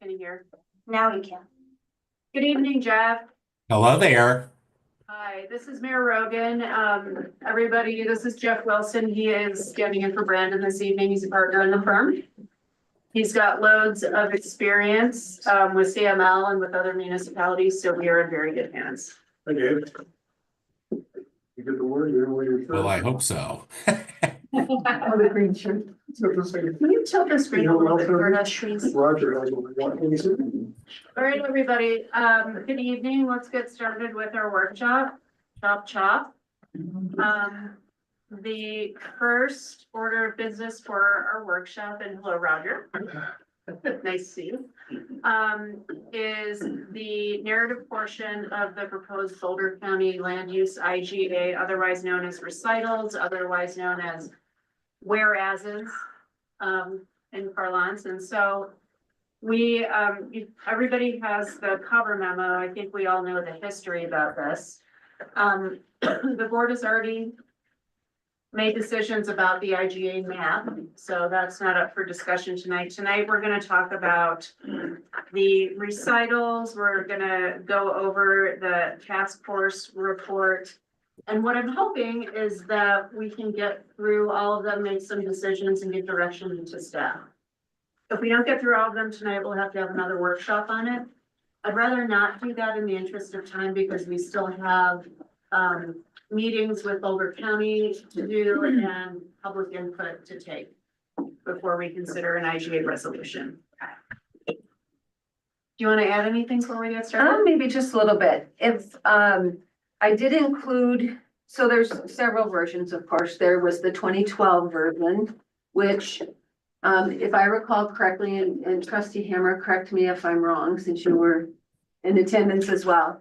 Can you hear? Now you can. Good evening, Jeff. Hello there. Hi, this is Mayor Rogan. Everybody, this is Jeff Wilson. He is standing in for Brandon this evening. He's a partner in the firm. He's got loads of experience with CML and with other municipalities, so we are in very good hands. Hi, Dave. You get the word, you're waiting. Well, I hope so. Oh, the green shirt. Can you tilt the screen a little bit for us, please? Roger has one. All right, everybody, good evening. Let's get started with our workshop. Chop chop. The first order of business for our workshop, and hello, Roger. Nice to see you. Is the narrative portion of the proposed Boulder County land use IGA, otherwise known as recitals, otherwise known as whereases, in parlance. And so we, everybody has the cover memo. I think we all know the history about this. The board has already made decisions about the IGA map, so that's not up for discussion tonight. Tonight, we're gonna talk about the recitals. We're gonna go over the task force report. And what I'm hoping is that we can get through all of them, make some decisions and give direction to staff. If we don't get through all of them tonight, we'll have to have another workshop on it. I'd rather not do that in the interest of time because we still have, meetings with Boulder County to do and public input to take before we consider an IGA resolution. Do you want to add anything before we get started? Maybe just a little bit. If, I did include, so there's several versions, of course. There was the 2012 version, which, if I recall correctly, and Trustee Hammer, correct me if I'm wrong, since you were in attendance as well.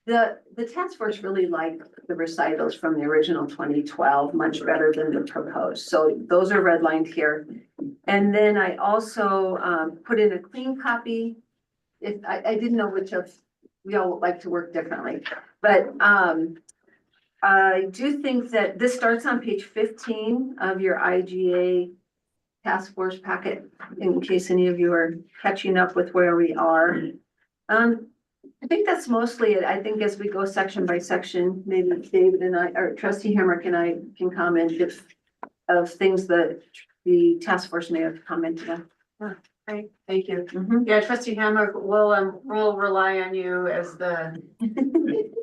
The task force really liked the recitals from the original 2012 much better than the proposed. So those are redlined here. And then I also put in a clean copy. If I didn't know which of we all would like to work differently, but I do think that this starts on page 15 of your IGA task force packet, in case any of you are catching up with where we are. I think that's mostly it. I think as we go section by section, maybe David and I, or Trustee Hamrick and I can comment if of things that the task force may have commented on. Great, thank you. Yeah, Trustee Hammer, we'll rely on you as the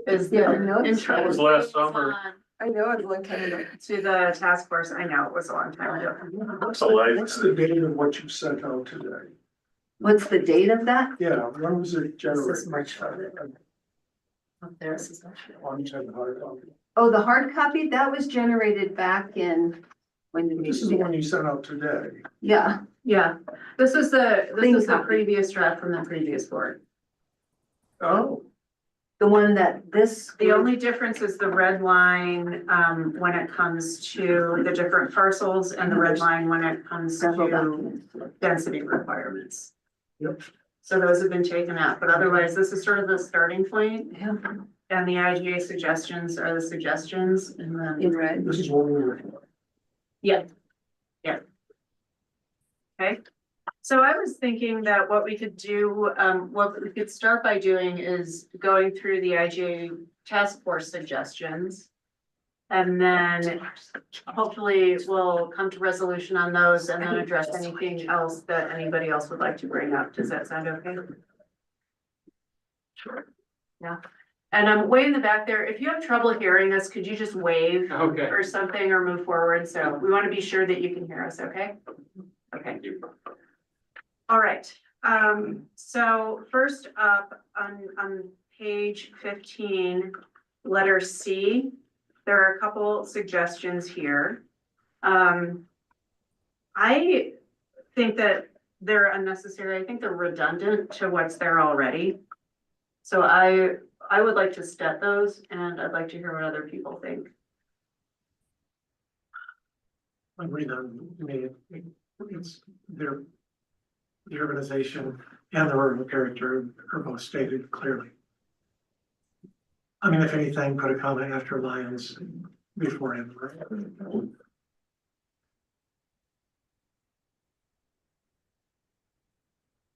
intro. That was last summer. I know it's one kind of. To the task force. I know it was a long time ago. What's the date of what you sent out today? What's the date of that? Yeah, when was it generated? This is March 12th. There's his On ten hard copy. Oh, the hard copy, that was generated back in, when did we? This is the one you sent out today. Yeah, Yeah, this was the Clean copy. previous draft from the previous board. Oh, the one that this. The only difference is the red line, when it comes to the different parcels and the red line when it comes Several to documents. density requirements. yep. So those have been taken out, but otherwise, this is sort of the starting point. Yeah, And the IGA suggestions are the suggestions and then, in red. This is what we were. yeah. Yeah. Okay, so I was thinking that what we could do, what we could start by doing is going through the IGA task force suggestions. And then hopefully we'll come to resolution on those and then address anything else that anybody else would like to bring up. Does that sound okay? Sure. Yeah, and I'm way in the back there. If you have trouble hearing us, could you just wave Okay. or something or move forward? So we want to be sure that you can hear us, okay? Okay. All right, so first up on page 15, letter C, there are a couple suggestions here. I think that they're unnecessary. I think they're redundant to what's there already. So I would like to step those and I'd like to hear what other people think. I agree on, I mean, it's their, the organization and the urban character are both stated clearly. I mean, if anything, put a comment after Lions before him.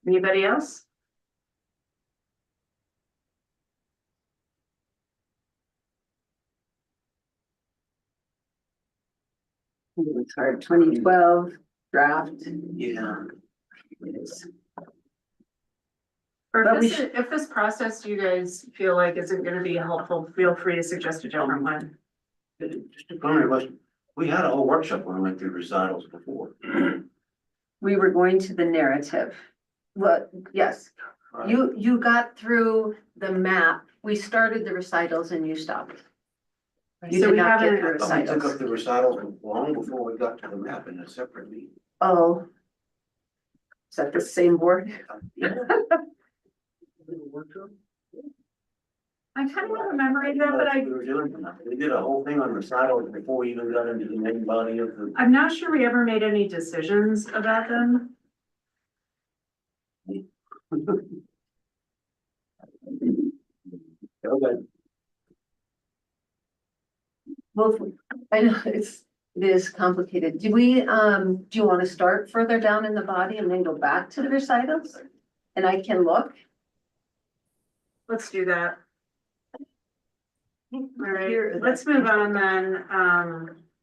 Anybody else? It's hard, 2012 draft. Yeah. Or But we if this process you guys feel like isn't gonna be helpful, feel free to suggest a different one. Just a comment, we had a whole workshop when we went through recitals before. We were going to the narrative. Well, yes, Right? you got through the map. We started the recitals and you stopped. You So did we not get haven't- through I thought we took up recitals. the recitals long before we got to the map in a separate meeting. Oh. Is that the same board? Yeah. I kind of remember that, but We were doing, we did a whole thing on recitals before we even got into the main body of the. I'm not sure we ever made any decisions about them. Okay. Well, I know it is complicated. Do you want to start further down in the body and then go back to the recitals? And I can look. Let's do that. All right, let's move on then.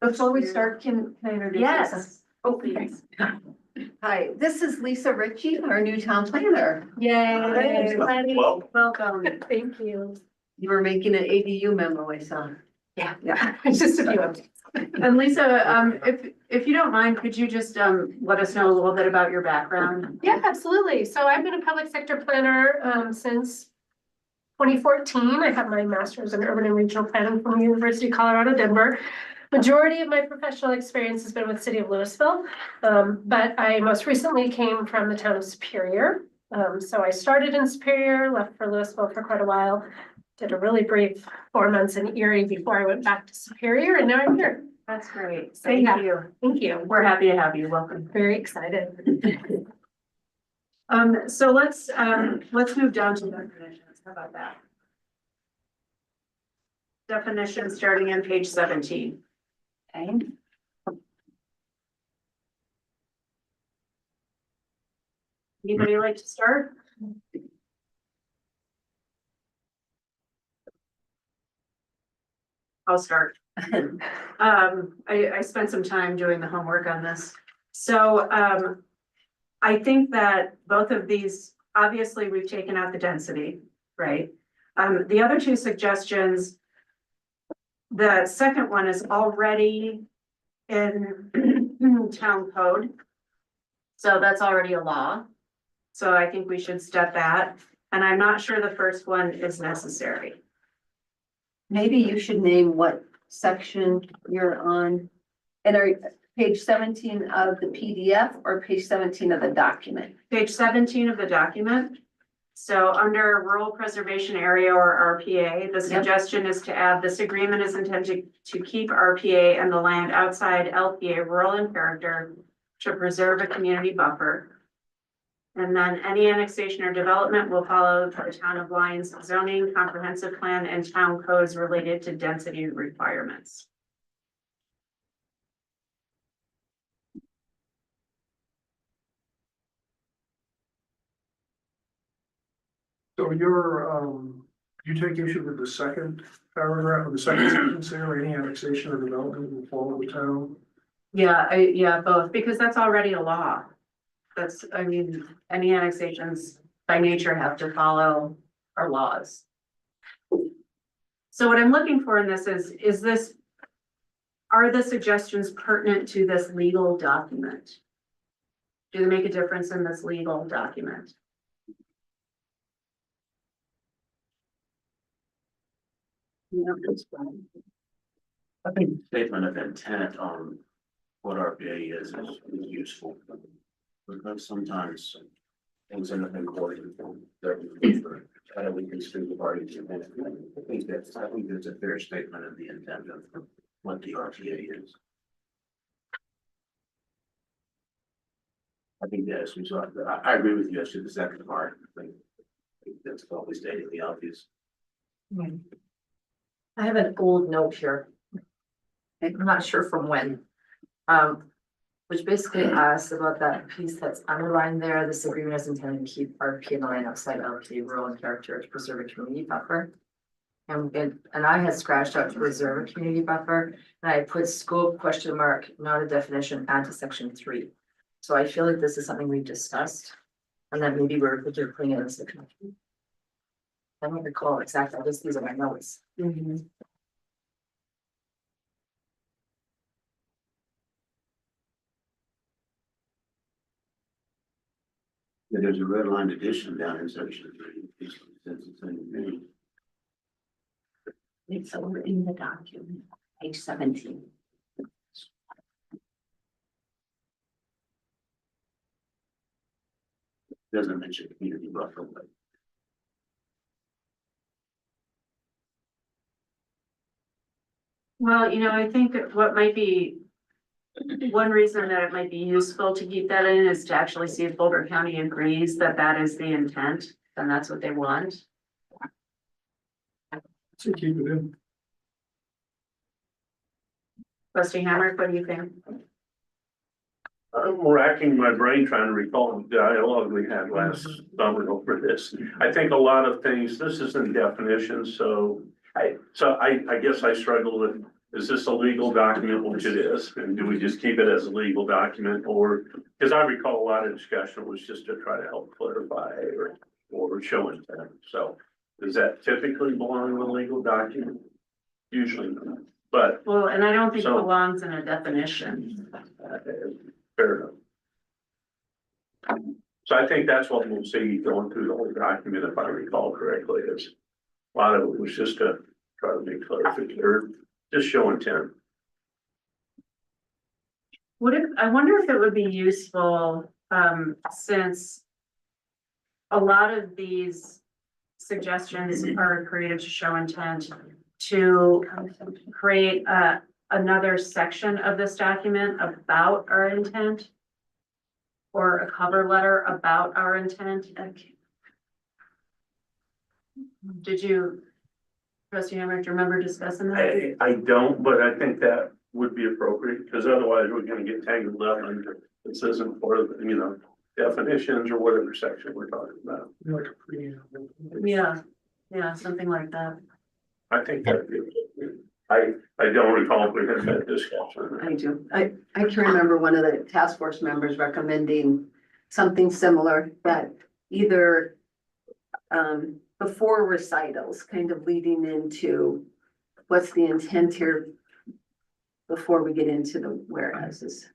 Before we start, can I introduce Lisa? Yes. Oh, please. Hi, this is Lisa Ritchie, our new town planner. Yay. Well- Welcome. Thank you. You were making an ADU memo, I saw. Yeah. Yeah. Just a few updates. And Lisa, if you don't mind, could you just, let us know a little bit about your background? Yeah, absolutely. So I've been a public sector planner, since 2014. I have my master's in urban and regional planning from the University of Colorado, Denver. Majority of my professional experience has been with City of Louisville, but I most recently came from the town of Superior. So I started in Superior, left for Louisville for quite a while, did a really brief 4 months in Erie before I went back to Superior, and now I'm here. That's great. So, Thank yeah. you. Thank you. We're happy to have you. Welcome. Very excited. So let's move down to definitions. How about that? Definition starting on page 17. Okay. Anybody like to start? I'll start. I spent some time doing the homework on this. So, I think that both of these, obviously, we've taken out the density, right? The other two suggestions, the second one is already in town code. So that's already a law. So I think we should step that. And I'm not sure the first one is necessary. Maybe you should name what section you're on. And are page 17 of the PDF or page 17 of the document? Page 17 of the document. So under rural preservation area or RPA, the suggestion is to add this agreement is intended to keep RPA and the land outside LPA rural in character to preserve a community buffer. And then any annexation or development will follow the town of Lyons zoning comprehensive plan and town codes related to density requirements. So you take issue with the second paragraph of the second sentence there, any annexation or development will follow the town? Yeah, both, because that's already a law. That's, I mean, any annexations by nature have to follow our laws. So what I'm looking for in this is this, are the suggestions pertinent to this legal document? Do they make a difference in this legal document? No, that's fine. I think statement of intent on what RPA is useful. Because sometimes things end up in court and how do we construe the parties? I think that's a fair statement of the intent of what the RPA is. I think that's, I agree with you as to the second part. I think that's probably stating the obvious. I have an old note here. I'm not sure from when. Which basically asks about that piece that's underlined there, this agreement is intended to keep RP in line outside LP rural and character to preserve a community buffer. And I had scratched out to reserve a community buffer, and I put scope question mark, not a definition, add to section 3. So I feel like this is something we've discussed, and that maybe we're putting it in section 3. I don't recall exactly, these are my notes. There's a red line addition down in section 3. It says it's in the main. It's over in the document, page 17. Doesn't mention community buffer, but Well, I think that what might be, one reason that it might be useful to keep that in is to actually see if Boulder County agrees that that is the intent, and that's what they want. So keep it in. Trustee Hammer, what do you think? I'm racking my brain trying to recall the dialogue we had last summer over this. I think a lot of things, this isn't definitions, so I guess I struggle with, is this a legal document, which it is, and do we just keep it as a legal document, or, because I recall a lot of discussion was just to try to help clarify or show intent, so does that typically belong in a legal document? Usually not, but Well, and I don't think it So- belongs in a definition. fair enough. So I think that's what we'll see going through the whole document, if I recall correctly, is a lot of it was just to try to make clarification, or just show intent. I wonder if it would be useful, since a lot of these suggestions are created to show intent, to create another section of this document about our intent, or a cover letter about our intent. Did you, Trustee Hammer, do you remember discussing that? I don't, but I think that would be appropriate, because otherwise we're gonna get tangled up under, this isn't for, definitions or whatever section we're talking about. Like a preamble. Yeah, something like that. I think that, I don't recall if we had that discussion. I do. I can remember one of the task force members recommending something similar, that either before recitals, kind of leading into what's the intent here before we get into the whereases.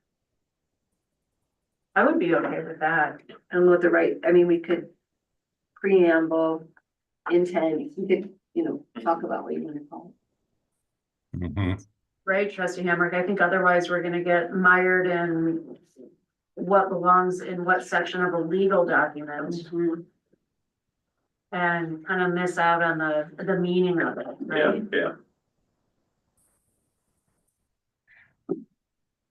I would be okay with that. And with the right, we could preamble, intent, we could, talk about what you want to call it. Mhm. Right, Trustee Hamrick, I think otherwise we're gonna get mired in what belongs in what section of a legal document. And kind of miss out on the meaning of it, right? Yeah.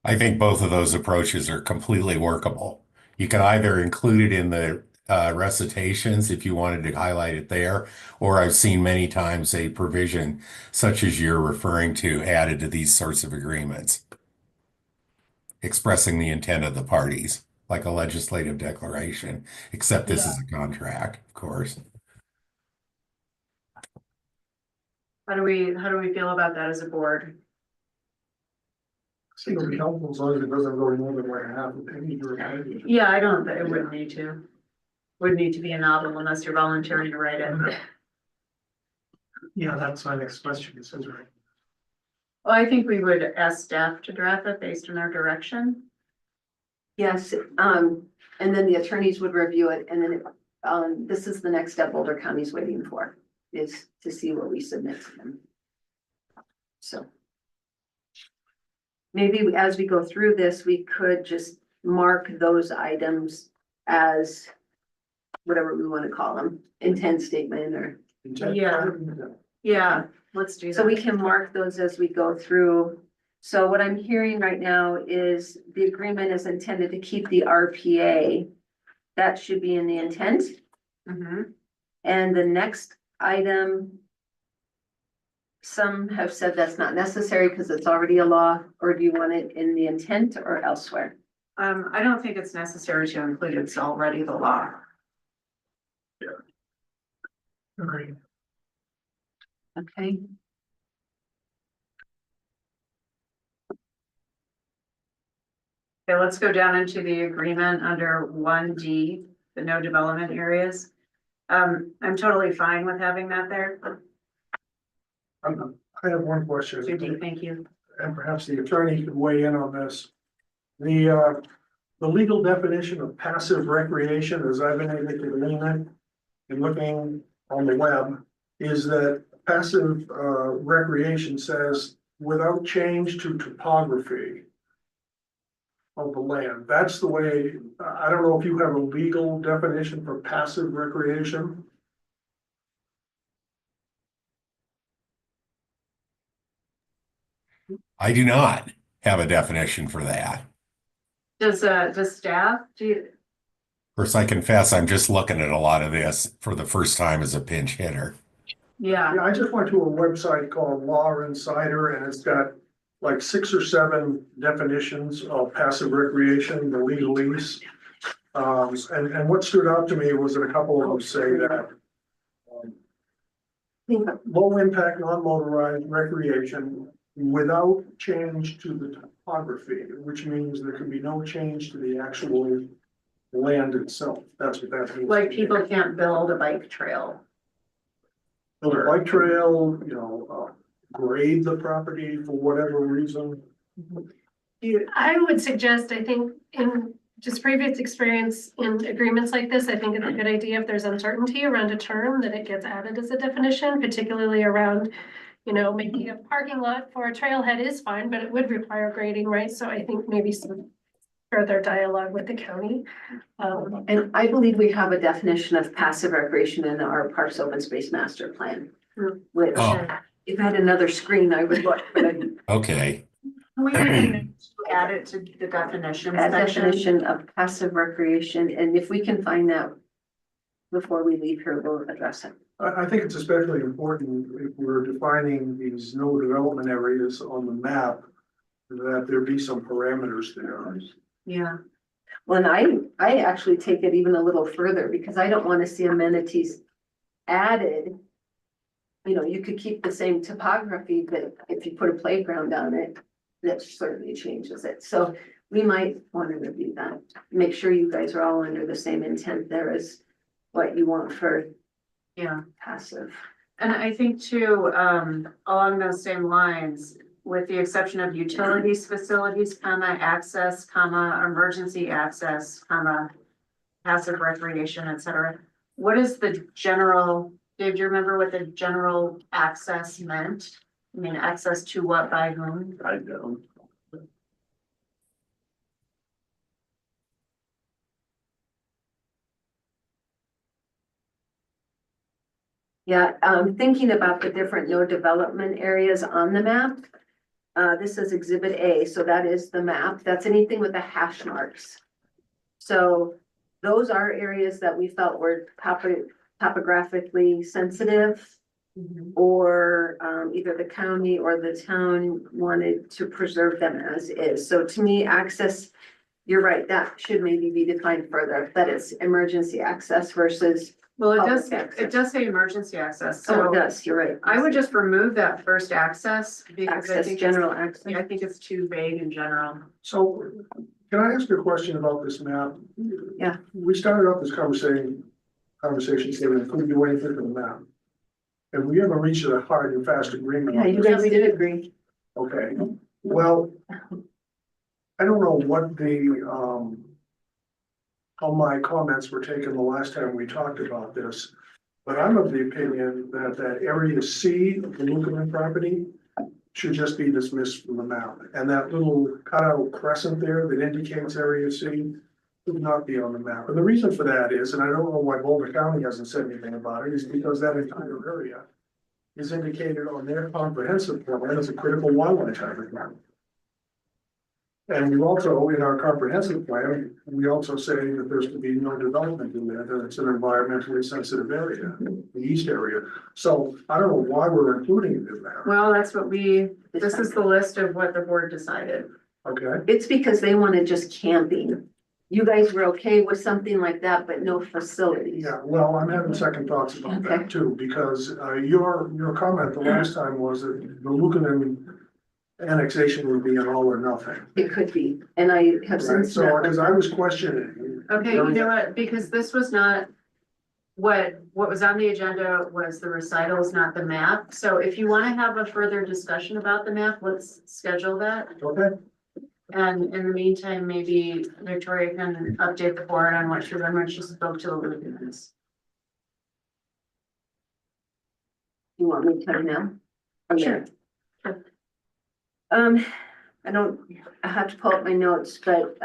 I think both of those approaches are completely workable. You can either include it in the recitations if you wanted to highlight it there, or I've seen many times a provision such as you're referring to added to these sorts of agreements, expressing the intent of the parties, like a legislative declaration, except this is a contract, of course. How do we feel about that as a board? Seems to be helpful as long as it doesn't go more than like half a page or a page. Yeah, I don't, it wouldn't need to. Wouldn't need to be a novel unless you're volunteering to write it. Yeah, that's my next question. It says right. Well, I think we would ask staff to draft it based on our direction. Yes, and then the attorneys would review it, and then this is the next step Boulder County's waiting for, is to see what we submit to them. So maybe as we go through this, we could just mark those items as whatever we want to call them, intent statement or. Yeah, let's do that. So we can mark those as we go through. So what I'm hearing right now is the agreement is intended to keep the RPA. That should be in the intent. Mhm. And the next item, some have said that's not necessary because it's already a law, or do you want it in the intent or elsewhere? I don't think it's necessary to include, it's already the law. Agreed. Okay. Okay, let's go down into the agreement under 1D, the no development areas. I'm totally fine with having that there. I have one question. 2D, thank you. And perhaps the attorney could weigh in on this. The legal definition of passive recreation, as I've been able to glean it and looking on the web, is that passive recreation says without change to topography of the land. That's the way, I don't know if you have a legal definition for passive recreation. I do not have a definition for that. Does staff, do you, Of course, I confess, I'm just looking at a lot of this for the first time as a pinch hitter. yeah, Yeah, I just went to a website called Law Insider and it's got like 6 or 7 definitions of passive recreation, the legalese. And what stood out to me was that a couple of them say that low impact, non-motorized recreation without change to the topography, which means there can be no change to the actual land itself. That's what that means. like people can't build a bike trail. Build a bike trail, grade the property for whatever reason. I would suggest, I think, in just previous experience in agreements like this, I think it's a good idea if there's uncertainty around a term that it gets added as a definition, particularly around, making a parking lot for a trailhead is fine, but it would require grading, right? So I think maybe some further dialogue with the county. And I believe we have a definition of passive recreation in our Parks Open Space Master Plan. Which, Oh. if I had another screen, I would look, but I Okay, We can add it to the definition a section. definition of passive recreation, and if we can find that before we leave here, we'll address it. I think it's especially important if we're defining these no development areas on the map, that there be some parameters there. Yeah, Well, and I actually take it even a little further, because I don't want to see amenities added. You could keep the same topography, but if you put a playground on it, that certainly changes it. So we might want to review that, make sure you guys are all under the same intent there as what you want for yeah. passive. And I think too, along those same lines, with the exception of utilities, facilities, access, emergency access, passive recreation, et cetera. What is the general, Dave, do you remember what the general access meant? I mean, access to what, by whom? I don't. Yeah, thinking about the different no development areas on the map. This is Exhibit A, so that is the map. That's anything with the hash marks. So those are areas that we felt were topographically sensitive, or either the county or the town wanted to preserve them as is. So to me, access, you're right, that should maybe be defined further, that it's emergency access versus. Well, it Public does say emergency access, Oh, it so does, you're right. I would just remove that first access because I Access, think general access. I think it's too vague in general. So can I ask you a question about this map? Yeah. We started off this conversation saying we couldn't do anything with the map. And we haven't reached a hard and fast agreement. Yeah, on you this. guys did agree. Okay, well, I don't know what how my comments were taken the last time we talked about this. But I'm of the opinion that that area C of the Lukeman property should just be dismissed from the map. And that little cutout crescent there that indicates area C should not be on the map. And the reason for that is, and I don't know why Boulder County hasn't said anything about it, is because that entire area is indicated on their comprehensive plan as a critical wildlife habitat. And we also, in our comprehensive plan, we also say that there's to be no development in there, that it's an environmentally sensitive area, the east area. So I don't know why we're including it in there. Well, that's what this is the list of what the board decided. Okay, It's because they wanted just camping. You guys were okay with something like that, but no facilities. yeah, well, I'm having second thoughts about Okay. that too, because, your comment the last time was that the Lucanen annexation would be an all or nothing. It could be, and I have Right, since. so, met with because I was questioning. Okay, you know what, because this was not, what was on the agenda was the recitals, not the map. So if you want to have a further discussion about the map, let's schedule that. Okay, And in the meantime, maybe Victoria can update the board on what she learned when she spoke to the Lucas. You want me to tell you now? Sure. I don't, I have to pull up my notes, but,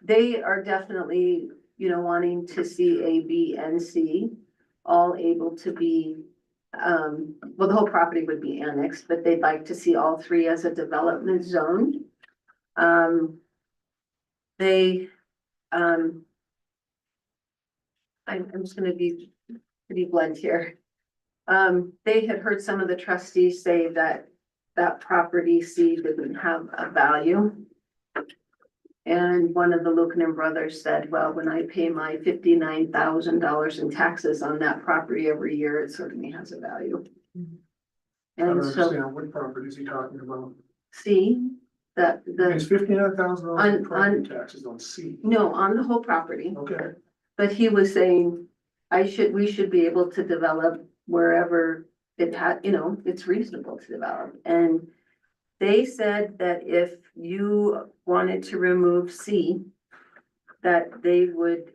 they are definitely, wanting to see A, B, and C all able to be, well, the whole property would be annexed, but they'd like to see all three as a development zone. They, I'm just gonna be pretty blunt here. They had heard some of the trustees say that that property C didn't have a value. And one of the Lucanen brothers said, well, when I pay my $59,000 in taxes on that property every year, it certainly has a value. I don't And so, understand what property is he talking about. C, It's $59,000 On- in property taxes on C. no, on the whole property. Okay, But he was saying, we should be able to develop wherever it had, it's reasonable to develop. And they said that if you wanted to remove C, that they would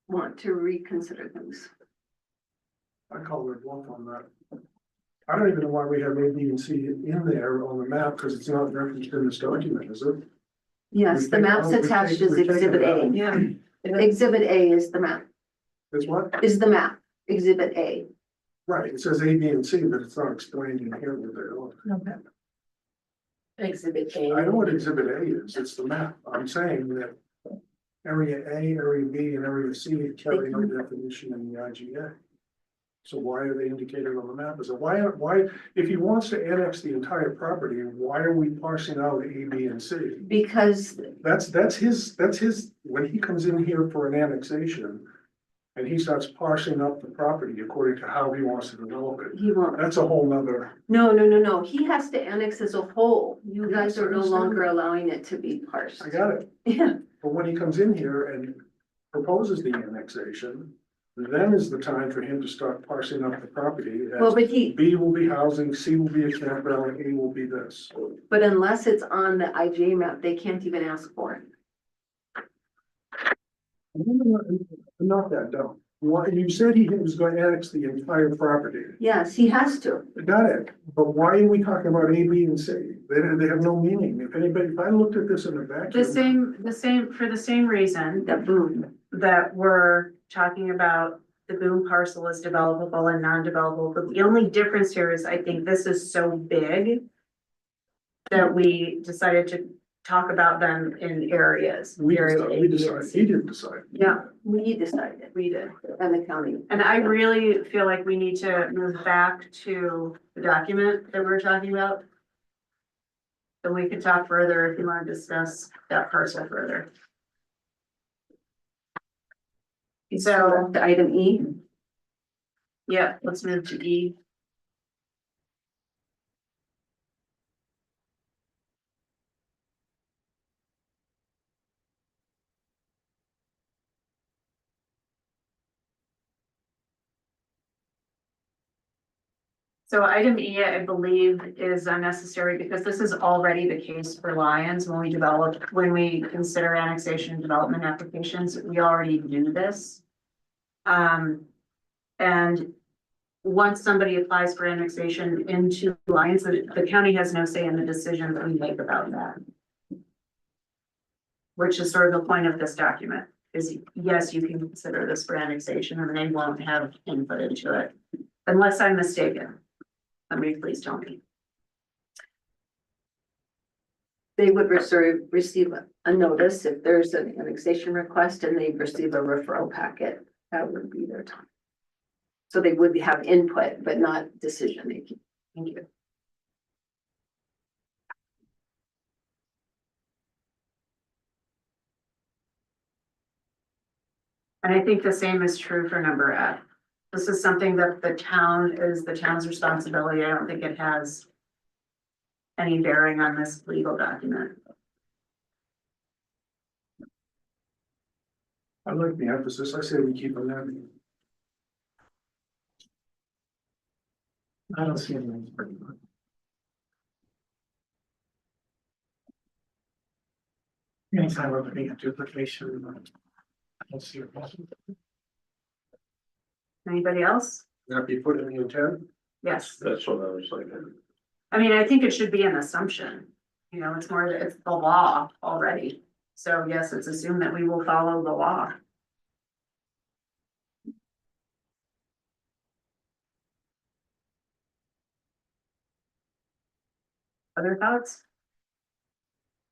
want to reconsider things. I call it bluff on that. I don't even know why we have A, B, and C in there on the map, because it's not referenced in this document, is it? Yes, the map's attached as We've taken Exhibit it out. A. Yeah. Exhibit A is the map, It's what? is the map, Exhibit A. Right, it says A, B, and C, but it's not explained in here what they are. Exhibit I know what exhibit A is, it's the map, I'm saying that area A, area B, and area C carry no definition in the IGA. So why are they indicated on the map? Is it why, if he wants to annex the entire property, why are we parsing out A, B, and C? Because That's his, when he comes in here for an annexation. And he starts parsing up the property according to how he wants to develop it. he won't, That's a whole nother, no, he has to annex as a whole. You guys Yes, I are no understand longer that. allowing it to be parsed. I got it. Yeah, But when he comes in here and proposes the annexation, then is the time for him to start parsing up the property. as well, but B will be housing, C will be a campground, and A will be this. but unless it's on the IGA map, they can't even ask for it. I'm not that dumb. Why, you said he was going to annex the entire property. Yes, he has to. Got it, but why are we talking about A, B, and C? They have no meaning. If I looked at this in a vacuum. For the same reason That boom. that we're talking about the boom parcel is developable and non-developable, but the only difference here is I think this is so big that we decided to talk about them in areas. area A, B, and decided, C. he didn't decide. Yeah, We decided, we did. and the county. And I really feel like we need to move back to the document that we're talking about. And we could talk further if you want to discuss that parcel further. So, The item E, yeah, let's move to E. So item E, I believe, is unnecessary because this is already the case for Lions when we consider annexation and development applications, we already do this. And once somebody applies for annexation into Lions, the county has no say in the decision that we make about that. Which is sort of the point of this document, is yes, you can consider this for annexation and they won't have input into it. Unless I'm mistaken. Somebody please tell me. they would receive a notice if there's an annexation request and they receive a referral packet. That would be their time. So they would have input, but not decision making. Thank you. And I think the same is true for number F. This is something that the town's responsibility. I don't think it has any bearing on this legal document. I like the emphasis. I say we keep them there. I don't see anything pretty good. Anytime we're looking at duplication, I don't see a problem. Anybody else? That be put in the intent. Yes. That's what I was thinking. I mean, I think it should be an assumption. You know, it's more, it's the law already. So yes, it's assumed that we will follow the law. Other thoughts?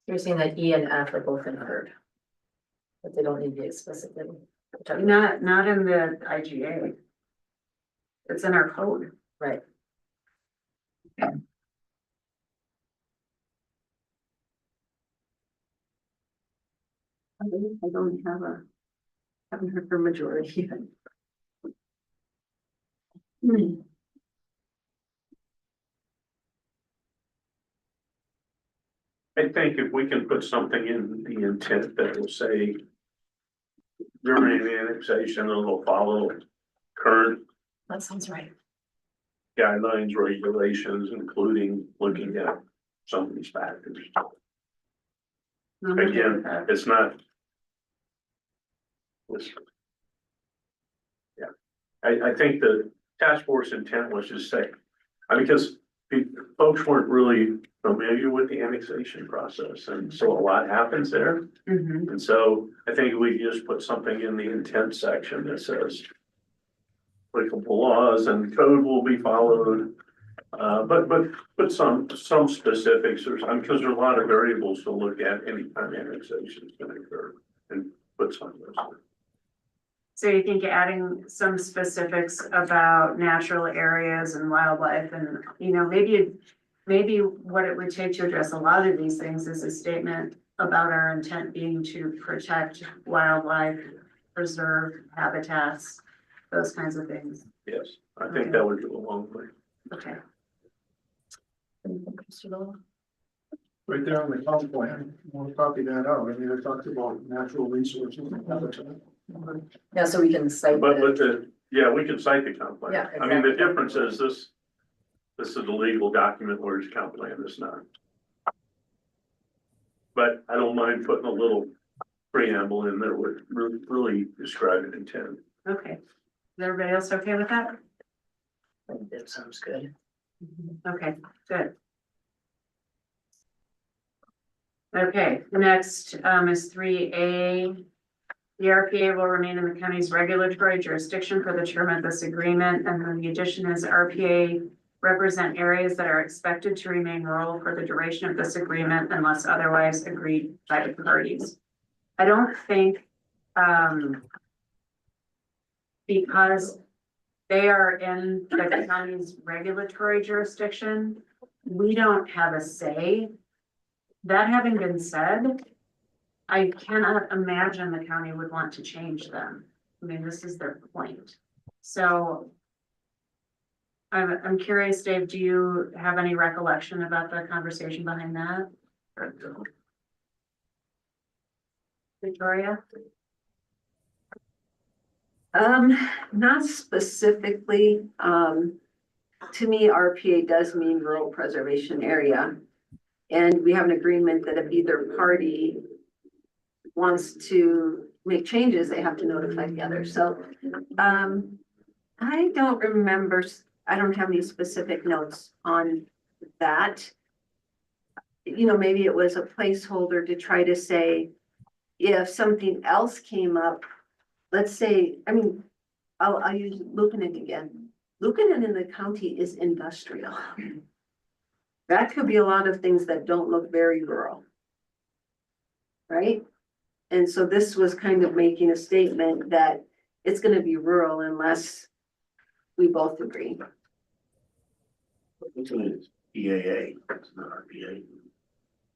You're saying that E and F are both inferred. But they don't need to be explicitly. Not in the IGA. It's in our code. Right. I don't have haven't heard from majority yet. I think if we can put something in the intent that will say during the annexation, it'll follow current That sounds right. guidelines, regulations, including looking at some of these factors. Again, it's not. Yeah, I think the task force intent was just say, because folks weren't really familiar with the annexation process, and so a lot happens there. Mhm. And so I think we just put something in the intent section that says applicable laws and code will be followed. But some specifics or some, because there are a lot of variables to look at anytime annexation is gonna occur, and put some of those. So you think adding some specifics about natural areas and wildlife and, you know, maybe what it would take to address a lot of these things is a statement about our intent being to protect wildlife, preserve habitats, those kinds of things. Yes, I think that would go a long way. Okay. Right there on the comp plan, we'll copy that out. I mean, it talks about natural resources and habitat. Yeah, so we can cite But it. we can cite the comp plan. Yeah, I mean, the exactly. difference is this is a legal document, whereas comp plan is not. But I don't mind putting a little preamble in there with really describing intent. Okay. Is everybody else okay with that? I think that sounds good. Okay, good. Okay, next is 3A. The RPA will remain in the county's regulatory jurisdiction for the term of this agreement, and then the addition is RPA represent areas that are expected to remain rural for the duration of this agreement unless otherwise agreed by the parties. I don't think, because they are in the county's regulatory jurisdiction, we don't have a say. That having been said, I cannot imagine the county would want to change them. I mean, this is their point. So I'm curious, Dave, do you have any recollection about the conversation behind that? Victoria? Not specifically, to me, RPA does mean rural preservation area. And we have an agreement that if either party wants to make changes, they have to notify the other. So, I don't remember, I don't have any specific notes on that. You know, maybe it was a placeholder to try to say, if something else came up, let's say, I mean, I'll use Lucanen again. Lucanen in the county is industrial. That could be a lot of things that don't look very rural. Right? And so this was kind of making a statement that it's gonna be rural unless we both agree. It's an EAA, it's not RPA.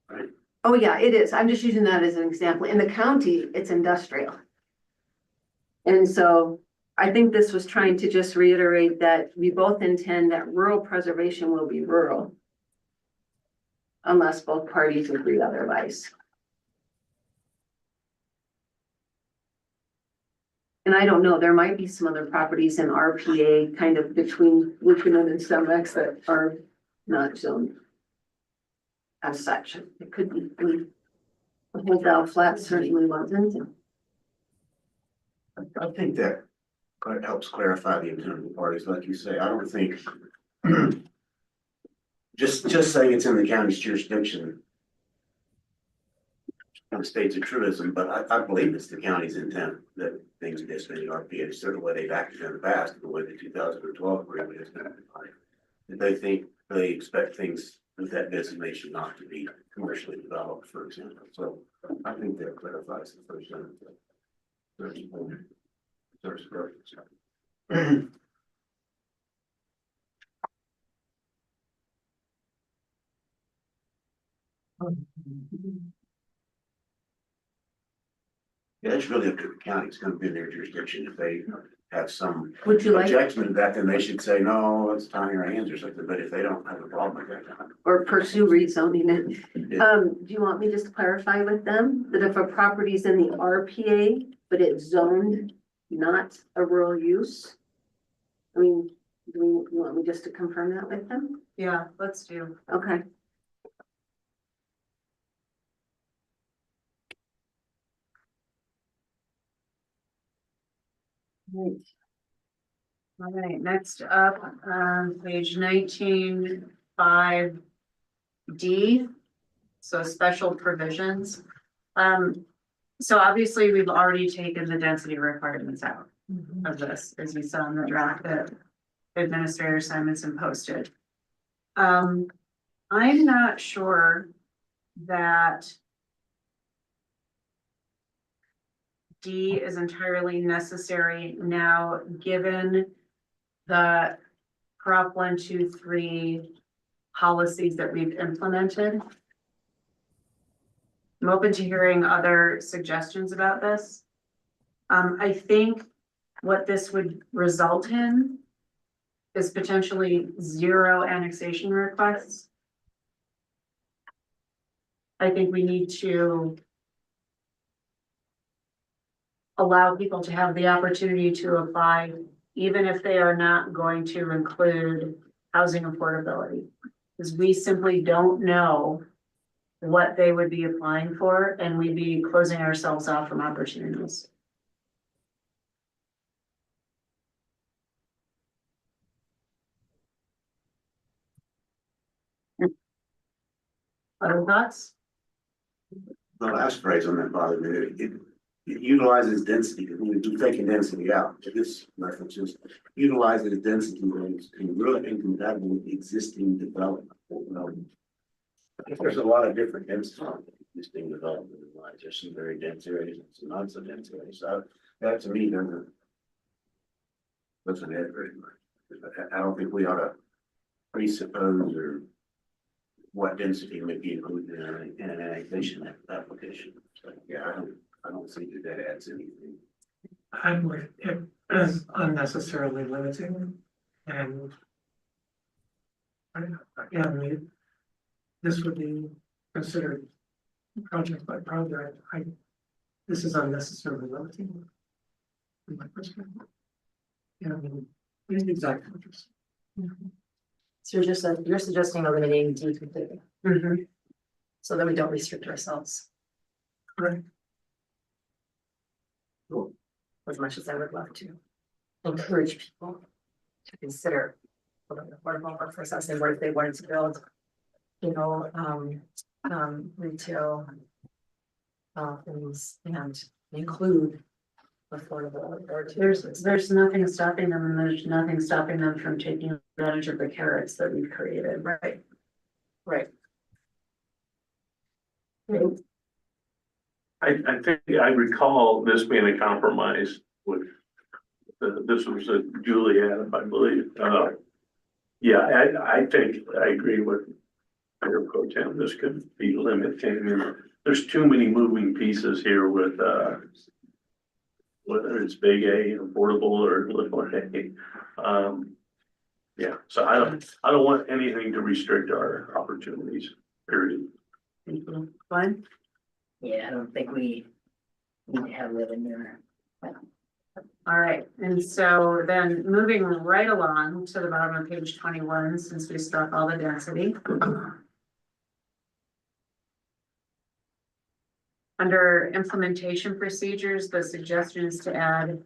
Right? Oh, yeah, it is. I'm just using that as an example. In the county, it's industrial. And so I think this was trying to just reiterate that we both intend that rural preservation will be rural. Unless both parties agree otherwise. And I don't know, there might be some other properties in RPA kind of between Lucanon and Stonex that are not zoned as such. It could be, I mean, the whole Dow Flat certainly wasn't. I think that helps clarify the intent of the parties, like you say, I don't think. Just saying it's in the county's jurisdiction. Kind of states a truism, but I believe it's the county's intent that things exist in the RPA, certainly the way they've acted in the past, the way the 2012 agreement is going to be. They think, they expect things with that designation not to be commercially developed, for example, so I think that clarifies the first sentence. Yeah, it's really up to the county. It's gonna be in their jurisdiction. If they have some Would you like, objection to that, then they should say, no, let's tie your hands or something. But if they don't have a problem with that. or pursue rezoning it? Yeah. Do you want me just to clarify with them that if a property's in the RPA, but it's zoned not a rural use? I mean, do you want me just to confirm that with them? Yeah, let's do. Okay. Right. All right, next up, page 19, 5D. So special provisions. So obviously we've already taken the density requirements out of this, as you saw in the draft that Administrator Simonson posted. I'm not sure that D is entirely necessary now, given the Prop 123 policies that we've implemented. I'm open to hearing other suggestions about this. I think what this would result in is potentially 0 annexation requests. I think we need to allow people to have the opportunity to apply, even if they are not going to include housing affordability. Because we simply don't know what they would be applying for, and we'd be closing ourselves off from opportunities. Other thoughts? The last phrase on that bothered me. It utilizes density. We're taking density out. This references utilizes density rates and really incompatible with existing development. There's a lot of different density existing development. There's some very dense areas, and some not so dense areas. So that to me doesn't add very much. I don't think we ought to presuppose or what density may be included in an annexation application. So yeah, I don't think that adds anything. I'm with it as unnecessarily limiting and. Yeah, I mean, this would be considered project by project. This is unnecessarily limiting. From my perspective. Yeah, I mean, it's exactly what you're saying. So you're suggesting eliminating D completely. So that we don't restrict ourselves. Right. As much as I would love to encourage people to consider affordable workforce housing, what if they wanted to build, retail things and include affordable. There's nothing stopping them, and there's nothing stopping them from taking advantage of the carrots that we've created. Right. Right. I think I recall this being a compromise with, this was a Juliet, I believe. Yeah, I think I agree with Mayor Pro Tem. This could be limiting. There's too many moving pieces here with whether it's big A, affordable or little A. Yeah, so I don't want anything to restrict our opportunities, period. Glenn? Yeah, I don't think we need to have living there. All right, and so then moving right along to the bottom of page 21, since we struck all the density. Under implementation procedures, the suggestion is to add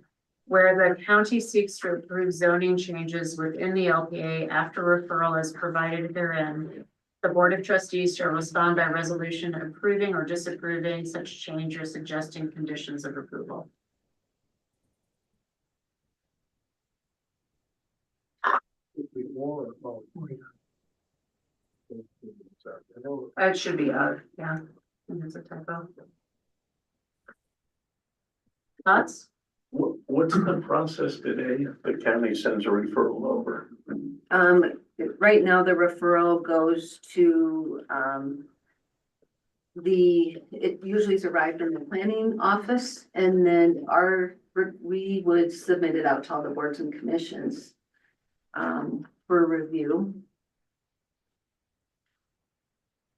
where the county seeks to approve zoning changes within the LPA after referral is provided therein. The Board of Trustees shall respond by resolution approving or disapproving such change or suggesting conditions of approval. It should be yeah, and there's a typo. Thoughts? What's the process today if the county sends a referral over? Right now, the referral goes to, it usually is arrived in the planning office, and then we would submit it out to all the boards and commissions for review.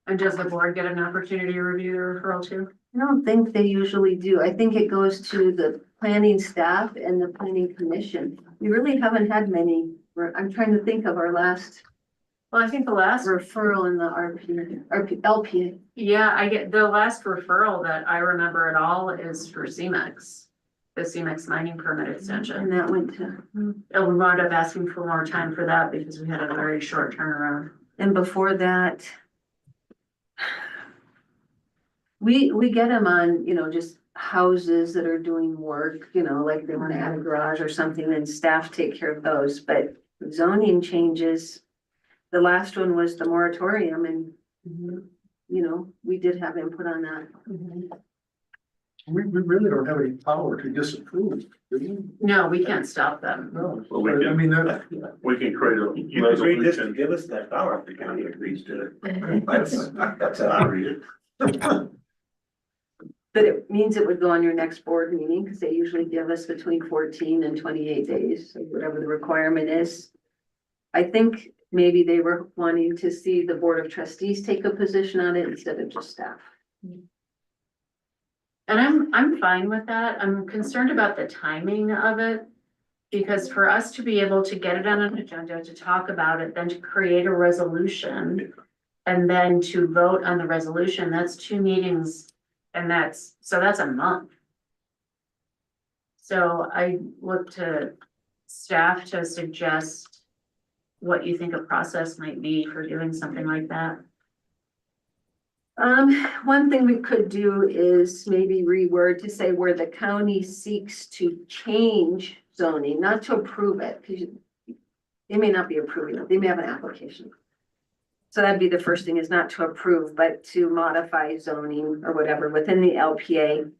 And does the board get an opportunity to review the referral too? I don't think they usually do. I think it goes to the planning staff and the planning commission. We really haven't had many. I'm trying to think of our last Well, I think the last, referral in the LPA. yeah, I get, the last referral that I remember at all is for CMEX. The CMEX mining permit extension. And that went to, And we wound up asking for more time for that because we had a very short turnaround. and before that, we get them on, just houses that are doing work, like they want to add a garage or something, and staff take care of those, but zoning changes. The last one was the moratorium, and, we did have input on that. We really don't have any power to disapprove, do we? No, we can't stop them. No, Well, we but I can- mean, that, We can create a You can read this to resolution. give us that power if the county agrees to it. That's how I read it. But it means it would go on your next board meeting, because they usually give us between 14 and 28 days, so whatever the requirement is. I think maybe they were wanting to see the Board of Trustees take a position on it instead of just staff. And I'm fine with that. I'm concerned about the timing of it. Because for us to be able to get it on an agenda, to talk about it, then to create a resolution. And then to vote on the resolution, that's 2 meetings. And that's a month. So I look to staff to suggest what you think a process might be for doing something like that. One thing we could do is maybe reword to say where the county seeks to change zoning, not to approve it, because they may not be approving it, they may have an application. So that'd be the first thing, is not to approve, but to modify zoning or whatever within the LPA.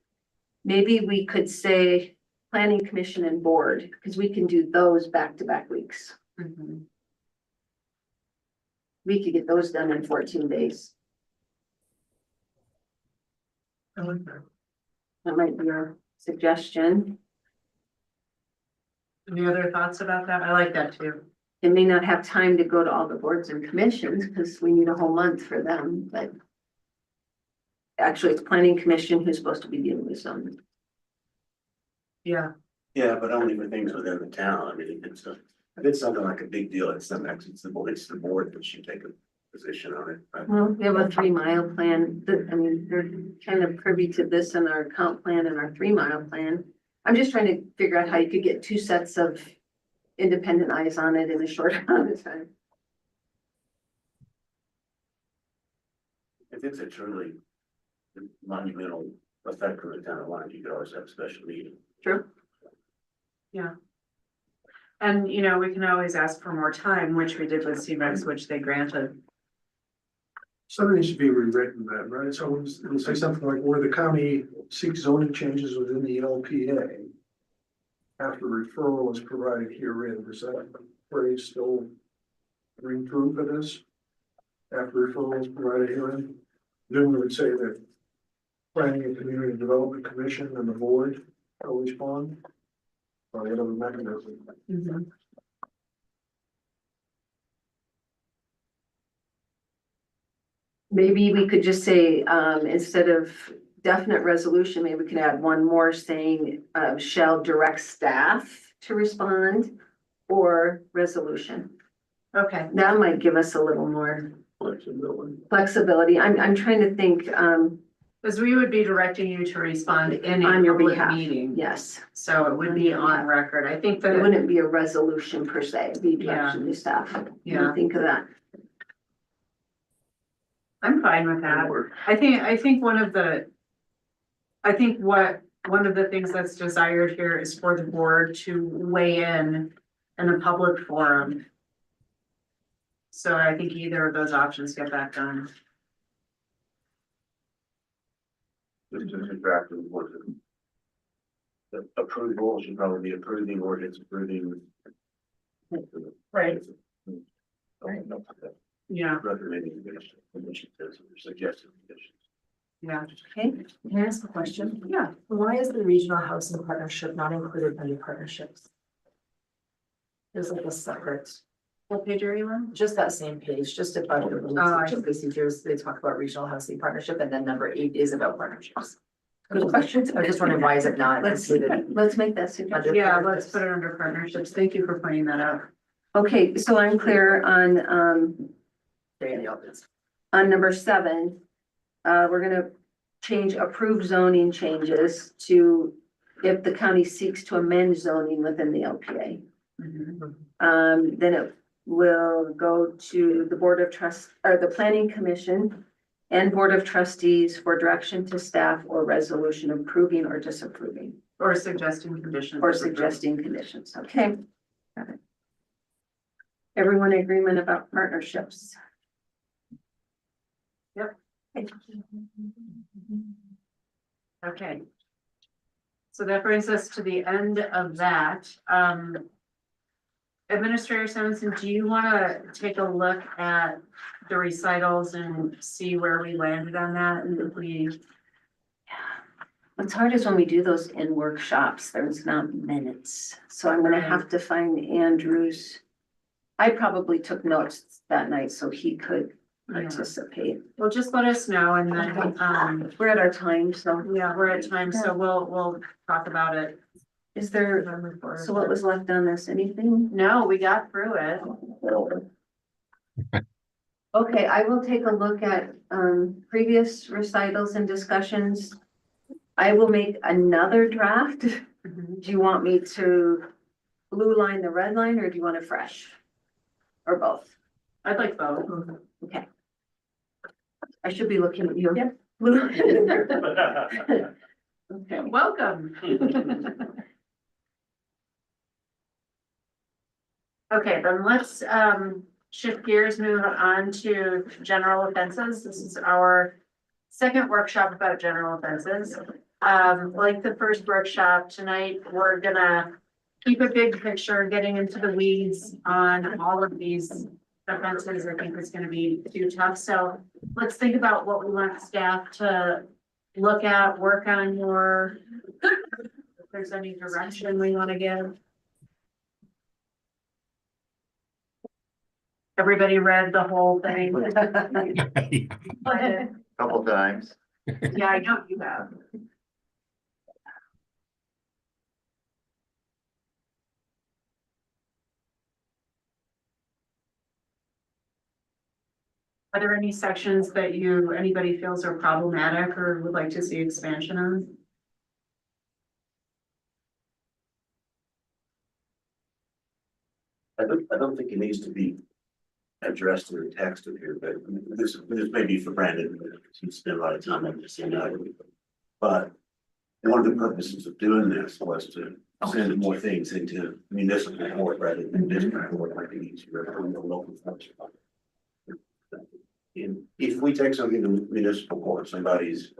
Maybe we could say planning commission and board, because we can do those back-to-back weeks. We could get those done in 14 days. I like that. That might be our suggestion. Any other thoughts about that? I like that too. It may not have time to go to all the boards and commissions, because we need a whole month for them, but actually, it's planning commission who's supposed to be dealing with zoning. Yeah. Yeah, but only for things within the town. I mean, if it's something like a big deal, it's the board that should take a position on it. Well, we have a 3-mile plan, they're kind of privy to this in our comp plan and our 3-mile plan. I'm just trying to figure out how you could get 2 sets of independent eyes on it in a short amount of time. If it's a truly monumental effect on the town of Lyon, you could always have a special meeting. True. And, we can always ask for more time, which we did with CMEX, which they granted. something needs to be rewritten then, right? So it'll say something like where the county seeks zoning changes within the LPA. After referral is provided herein, does that phrase still ring true for this? After referral is provided herein, then we would say that planning and community development commission and the board respond. Or whatever mechanism. Maybe we could just say, instead of definite resolution, maybe we could add one more saying, shall direct staff to respond or resolution. Okay, That might give us a little more Flexibility. flexibility. I'm trying to think, because we would be directing you to respond in On a your public behalf. meeting. yes, So it would be on record. I think it that, wouldn't be a resolution per se, it'd be direction to staff. What do Yeah. you think of that? I'm fine with that. I think one of the things that's desired here is for the board to weigh in a public forum. So I think either of those options get that done. Just to draft the word. The approval should probably be approving or it's approving. Right. Yeah, Recommending conditions, suggested conditions. yeah. Okay, Can I ask a question? Yeah. Why is the regional housing partnership not included under partnerships? There's like a separate, What page are you on? just that same page, just above the rules Oh, I of procedures, they talk about regional housing partnership, and then number 8 is about partnerships. Good question. I'm just wondering, why is it not included? let's make that suggestion. Yeah, let's put it under partnerships. Thank you for pointing that out. Okay, so I'm clear on number 7. We're gonna change approved zoning changes to if the county seeks to amend zoning within the LPA. Then it will go to the Board of Trust, or the Planning Commission and Board of Trustees for direction to staff or resolution approving or disapproving Or suggesting conditions. or suggesting conditions. Okay. Got it. Everyone in agreement about partnerships? Yep. Okay. So that brings us to the end of that. Administrator Simonson, do you want to take a look at the recitals and see where we landed on that? And if we, What's hard is when we do those in workshops, there's not minutes. So I'm gonna have to find Andrew's. I probably took notes that night so he could participate. well, just let us know and then, We're at our time, so yeah, we're at time, so we'll talk about it. is there, so what was left on this? Anything? No, we got through it. Okay, I will take a look at previous recitals and discussions. I will make another draft. Do you want me to blue line the red line or do you want it fresh? Or both? I'd like both. Okay. I should be looking at you. Yep. Blue. Okay. Welcome. Okay, then let's shift gears, move on to general offenses. This is our second workshop about general offenses. Like the first workshop tonight, we're gonna keep a big picture, getting into the weeds on all of these offenses. I think it's gonna be too tough, so let's think about what we want staff to look at, work on more. If there's any direction we wanna give. Everybody read the whole thing? Couple times. Yeah, I know you have. Are there any sections that anybody feels are problematic or would like to see expansion on? I don't think it needs to be addressed in the text of here, but this may be for Brandon, he spent a lot of time on this, but one of the purposes of doing this was to send more things into municipal court rather than district court, like it easier from the local function. And if we take something to municipal court, somebody's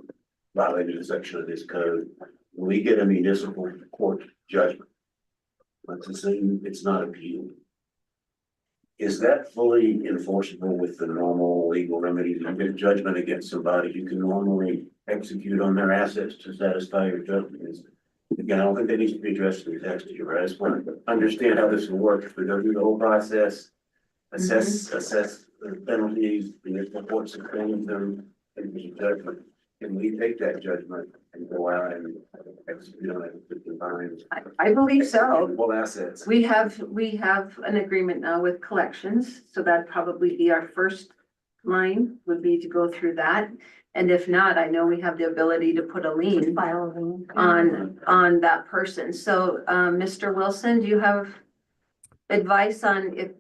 violated a section of this code, we get a municipal court judgment. Let's assume it's not appealed. Is that fully enforceable with the normal legal remedies? You get a judgment against somebody, you can normally execute on their assets to satisfy your judgment. Again, I don't think that needs to be addressed in the text here, I just want to understand how this will work, if we go through the whole process. Assess the penalties, the reports and claim them, and the judgment. Can we take that judgment and go out and execute on it with the fines? I believe so. Well, assets. We have an agreement now with collections, so that'd probably be our first line, would be to go through that. And if not, I know we have the ability to put a lien on that person. So, Mr. Wilson, do you have advice on if,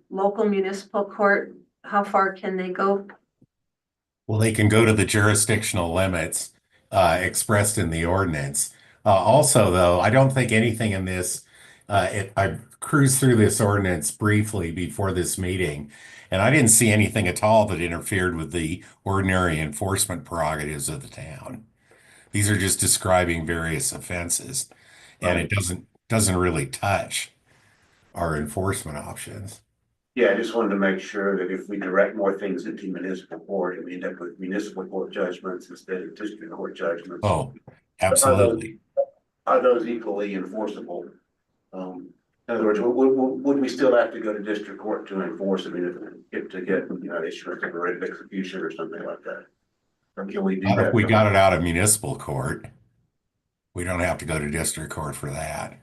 local municipal court, how far can they go? Well, they can go to the jurisdictional limits expressed in the ordinance. Also, though, I don't think anything in this, I cruised through this ordinance briefly before this meeting, and I didn't see anything at all that interfered with the ordinary enforcement prerogatives of the town. These are just describing various offenses, and it doesn't really touch our enforcement options. Yeah, I just wanted to make sure that if we direct more things into municipal court, and we end up with municipal court judgments instead of district court judgments. Oh, absolutely. Are those equally enforceable? In other words, would we still have to go to district court to enforce it, to get, issuance of a writ of execution or something like that? Or can we do Not that? if we got it out of municipal court. We don't have to go to district court for that.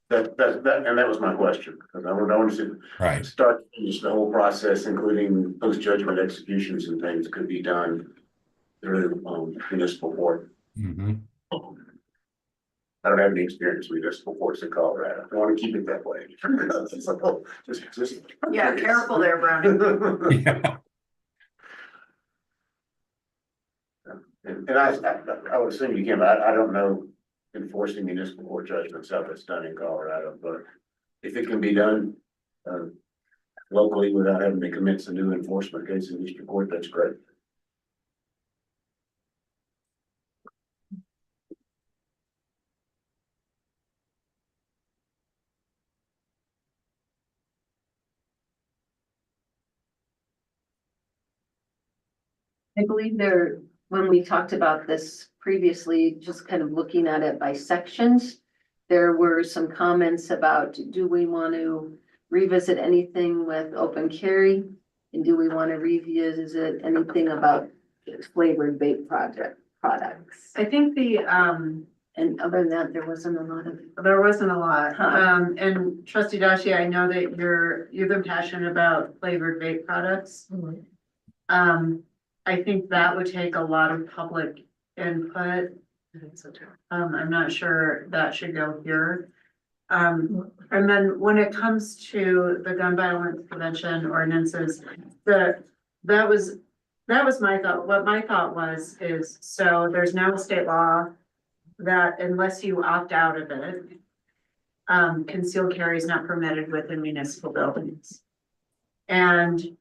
That was my question, because I want to Right. start, just the whole process, including post-judgment executions and things could be done through municipal court. Mm-hmm. I don't have any experience with municipal courts in Colorado. I want to keep it that way. Just. Yeah, careful there, Brownie. Yeah. And I would assume you can, but I don't know enforcing municipal court judgments how that's done in Colorado, but if it can be done locally without having to commence a new enforcement case in district court, that's great. I believe when we talked about this previously, just kind of looking at it by sections, there were some comments about, do we want to revisit anything with open carry? And do we want to revisit anything about flavored vape products? I think And other than that, there wasn't a lot of. there wasn't a lot. Huh. And trustee Dashi, I know that you've been passionate about flavored vape products. I think that would take a lot of public input. I'm not sure that should go here. And then when it comes to the gun violence prevention ordinances, that was my thought. What my thought was is, so there's now a state law that unless you opt out of it, concealed carry is not permitted within municipal buildings. And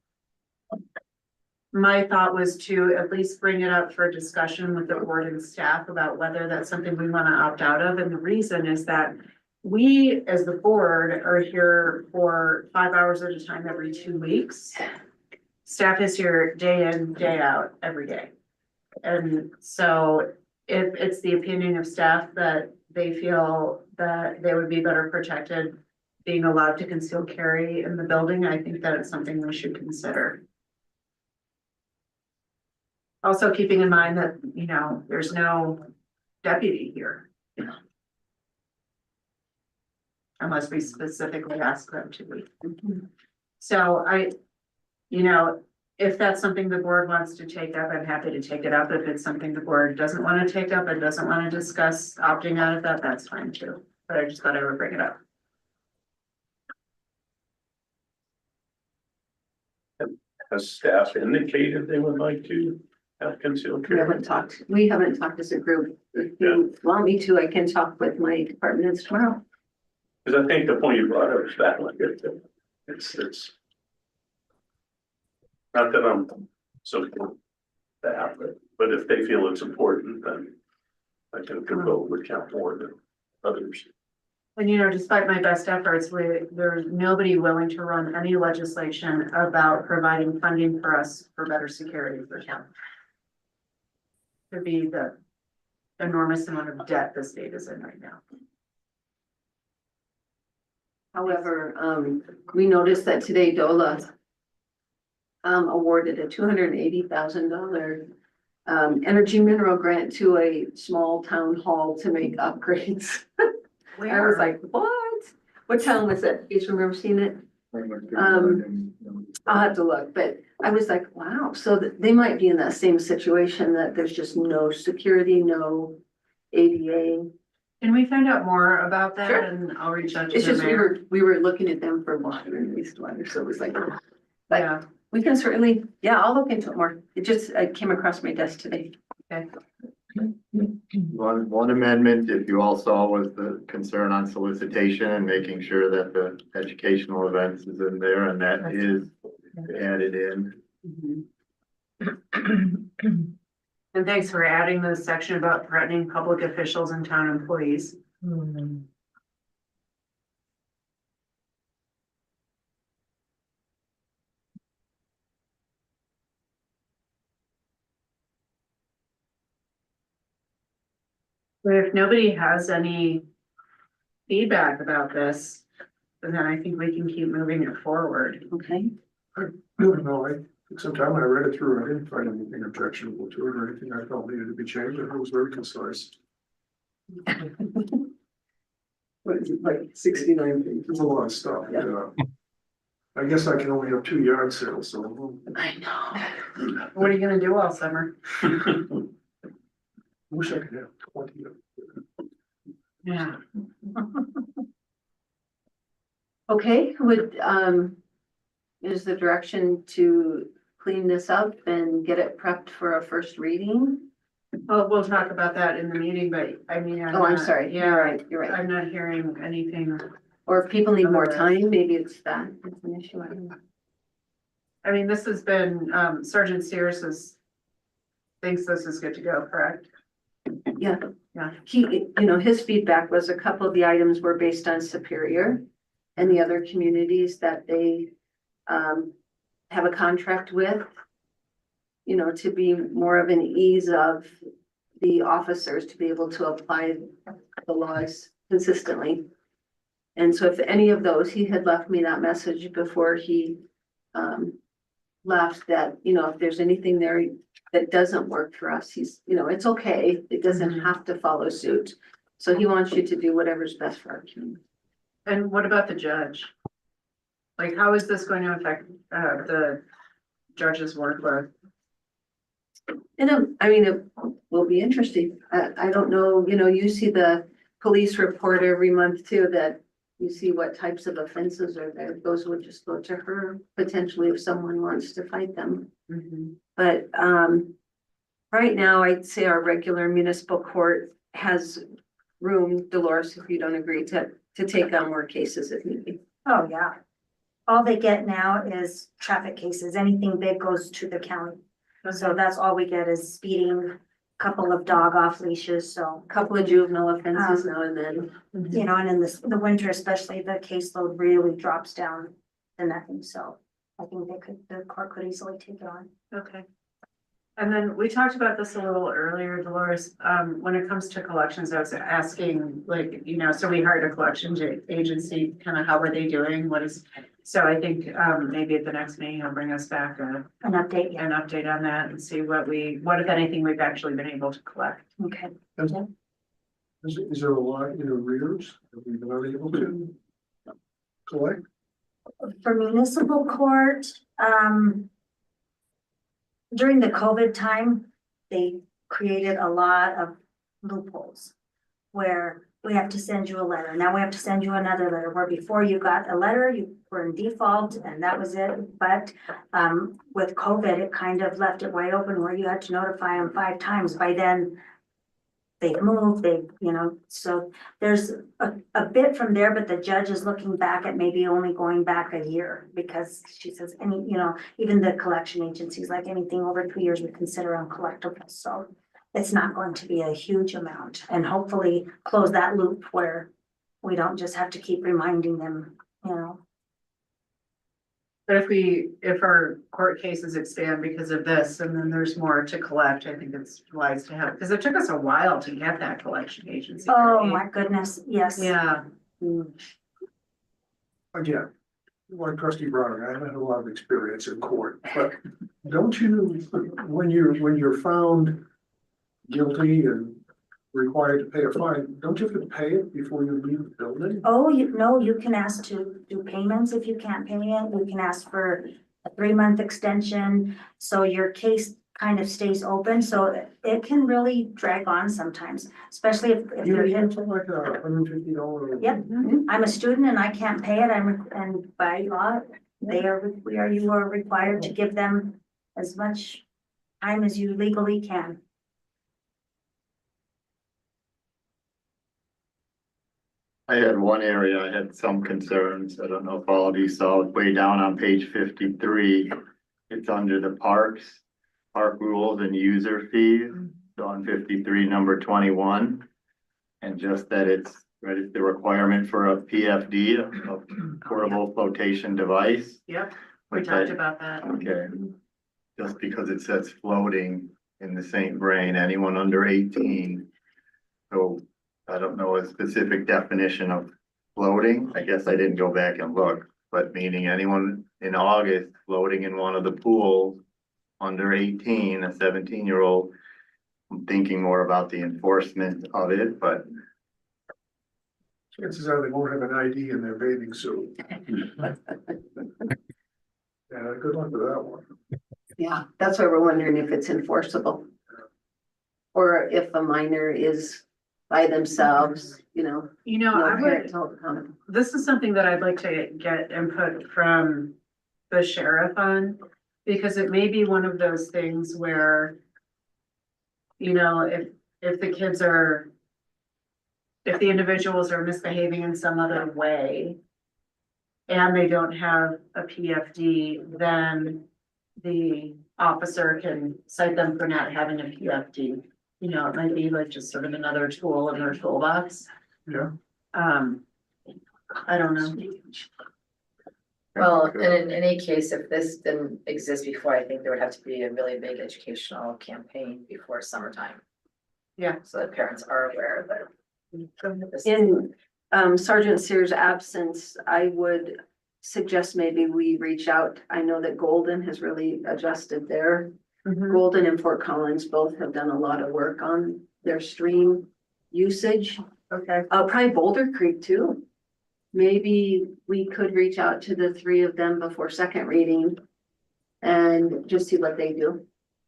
my thought was to at least bring it up for discussion with the board and staff about whether that's something we want to opt out of. And the reason is that we, as the board, are here for 5 hours at a time every 2 weeks. Staff is here day in, day out, every day. And so if it's the opinion of staff that they feel that they would be better protected being allowed to conceal carry in the building, I think that it's something we should consider. Also keeping in mind that, there's no deputy here. Unless we specifically ask them to be. So if that's something the board wants to take up, I'm happy to take it up. If it's something the board doesn't want to take up and doesn't want to discuss opting out of that, that's fine too. But I just thought I would bring it up. Has staff indicated they would like to have concealed We carry? haven't talked as a group. If Yeah. you want me to, I can talk with my department heads tomorrow. Because I think the point you brought up is valid. It's not that I'm so for that, but if they feel it's important, then I can vote with count more than others. And despite my best efforts, there's nobody willing to run any legislation about providing funding for us for better security for town. To be the enormous amount of debt the state is in right now. However, we noticed that today DOLA awarded a $280,000 energy mineral grant to a small town hall to make upgrades. I was like, what? What town was it? You remember seeing it? I'll have to look, but I was like, wow, so they might be in that same situation that there's just no security, no ADA. Can we find out more about that? Sure. And I'll reach out to It's the just, mayor. we were looking at them for water and wastewater, so it was like, but Yeah, we can certainly, yeah, I'll look into it more. It just, came across my desk today. One amendment, if you all saw, was the concern on solicitation and making sure that the educational events is in there, and that is added in. and thanks for adding the section about threatening public officials and town employees. But if nobody has any feedback about this, then I think we can keep moving it forward. Okay. I don't know, I took some time, I read it through, I didn't find anything objectionable to it or anything I felt needed to be changed, it was very concise. What is it, like 69 pages? There's a lot of stuff, Yeah. yeah. I guess I can only have 2 yard sales, so. I know. What are you gonna do all summer? Wish I could have 20. Yeah. Okay, is the direction to clean this up and get it prepped for a first reading? Well, we'll talk about that in the meeting, but I mean. Oh, I'm sorry. Yeah, You're right, you're right. I'm not hearing anything. Or if people need more Otherwise- time, maybe it's that, it's an issue, I don't know. I mean, this has been, Sergeant Sears thinks this is good to go, correct? Yeah. Yeah. He, his feedback was a couple of the items were based on Superior and the other communities that they have a contract with, to be more of an ease of the officers to be able to apply the laws consistently. And so if any of those, he had left me that message before he left that, if there's anything there that doesn't work for us, he's, it's okay. It doesn't have to follow suit. So he wants you to do whatever's best for our community. And what about the judge? Like, how is this going to affect, the judge's workload? And it will be interesting. I don't know, you see the police report every month too, that you see what types of offenses are there. Those would just go to her potentially if someone wants to fight them. But right now, I'd say our regular municipal court has room, Dolores, if you don't agree, to take on more cases if need be. Oh, yeah. All they get now is traffic cases. Anything big goes to the county. So that's all we get is speeding, couple of dog off leashes, so. Couple of juvenile offenses now and then. And in the winter especially, the caseload really drops down to nothing, so I think the court could easily take it on. Okay. And then we talked about this a little earlier, Dolores, when it comes to collections, I was asking, like, so we hired a collections agency, kind of how are they doing? So I think, maybe at the next meeting, I'll bring us back An update, yeah, an update on that and see what if anything, we've actually been able to collect. okay. Is there a lot in arrears that we've been unable to collect? For municipal court, during the COVID time, they created a lot of loopholes where we have to send you a letter. Now we have to send you another letter, where before you got a letter, you were in default and that was it. But with COVID, it kind of left it wide open where you had to notify them 5 times. By then, they've moved, so there's a bit from there, but the judge is looking back at maybe only going back a year. Because she says, even the collection agencies, like anything over 2 years, we consider uncollectible, so. It's not going to be a huge amount, and hopefully close that loop where we don't just have to keep reminding them, But if our court cases expand because of this, and then there's more to collect, I think it's wise to have, because it took us a while to get that collection agency. Oh, right? my goodness, yes. Yeah. Again, like trustee Browning, I haven't had a lot of experience in court, but don't you, when you're found guilty and required to pay a fine, don't you have to pay it before you leave the building? Oh, you can ask to do payments if you can't pay it. You can ask for a 3-month extension. So your case kind of stays open. So it can really drag on sometimes, especially if You you're have hit. something like $150? Yep, I'm a student and I can't pay it. And by law, you are required to give them as much time as you legally can. I had one area, I had some concerns. I don't know if all of you saw it way down on page 53. It's under the park rules and user fees, so on 53, number 21. And just that it's the requirement for a PFD, a portable flotation device. Yep, we talked about that. Okay. Just because it says floating in the St. Vrain, anyone under 18. So I don't know a specific definition of floating. I guess I didn't go back and look, but meaning anyone in August floating in one of the pools under 18, a 17-year-old. I'm thinking more about the enforcement of it, but Chances are they won't have an ID in their bathing suit. Yeah, good luck with that one. Yeah, that's why we're wondering if it's enforceable. Or if a minor is by themselves, no I parent would, held accountable. this is something that I'd like to get input from the sheriff on, because it may be one of those things where, if the kids are, if the individuals are misbehaving in some other way and they don't have a PFD, then the officer can cite them for not having a PFD. It might be like just sort of another tool in their toolbox. Yeah. I don't know. Well, and in any case, if this didn't exist before, I think there would have to be a really big educational campaign before summertime. Yeah. So that parents are aware that. In Sergeant Sears' absence, I would suggest maybe we reach out. I know that Golden has really adjusted their, Golden and Fort Collins both have done a lot of work on their stream usage. Okay. Probably Boulder Creek too. Maybe we could reach out to the 3 of them before second reading and just see what they do.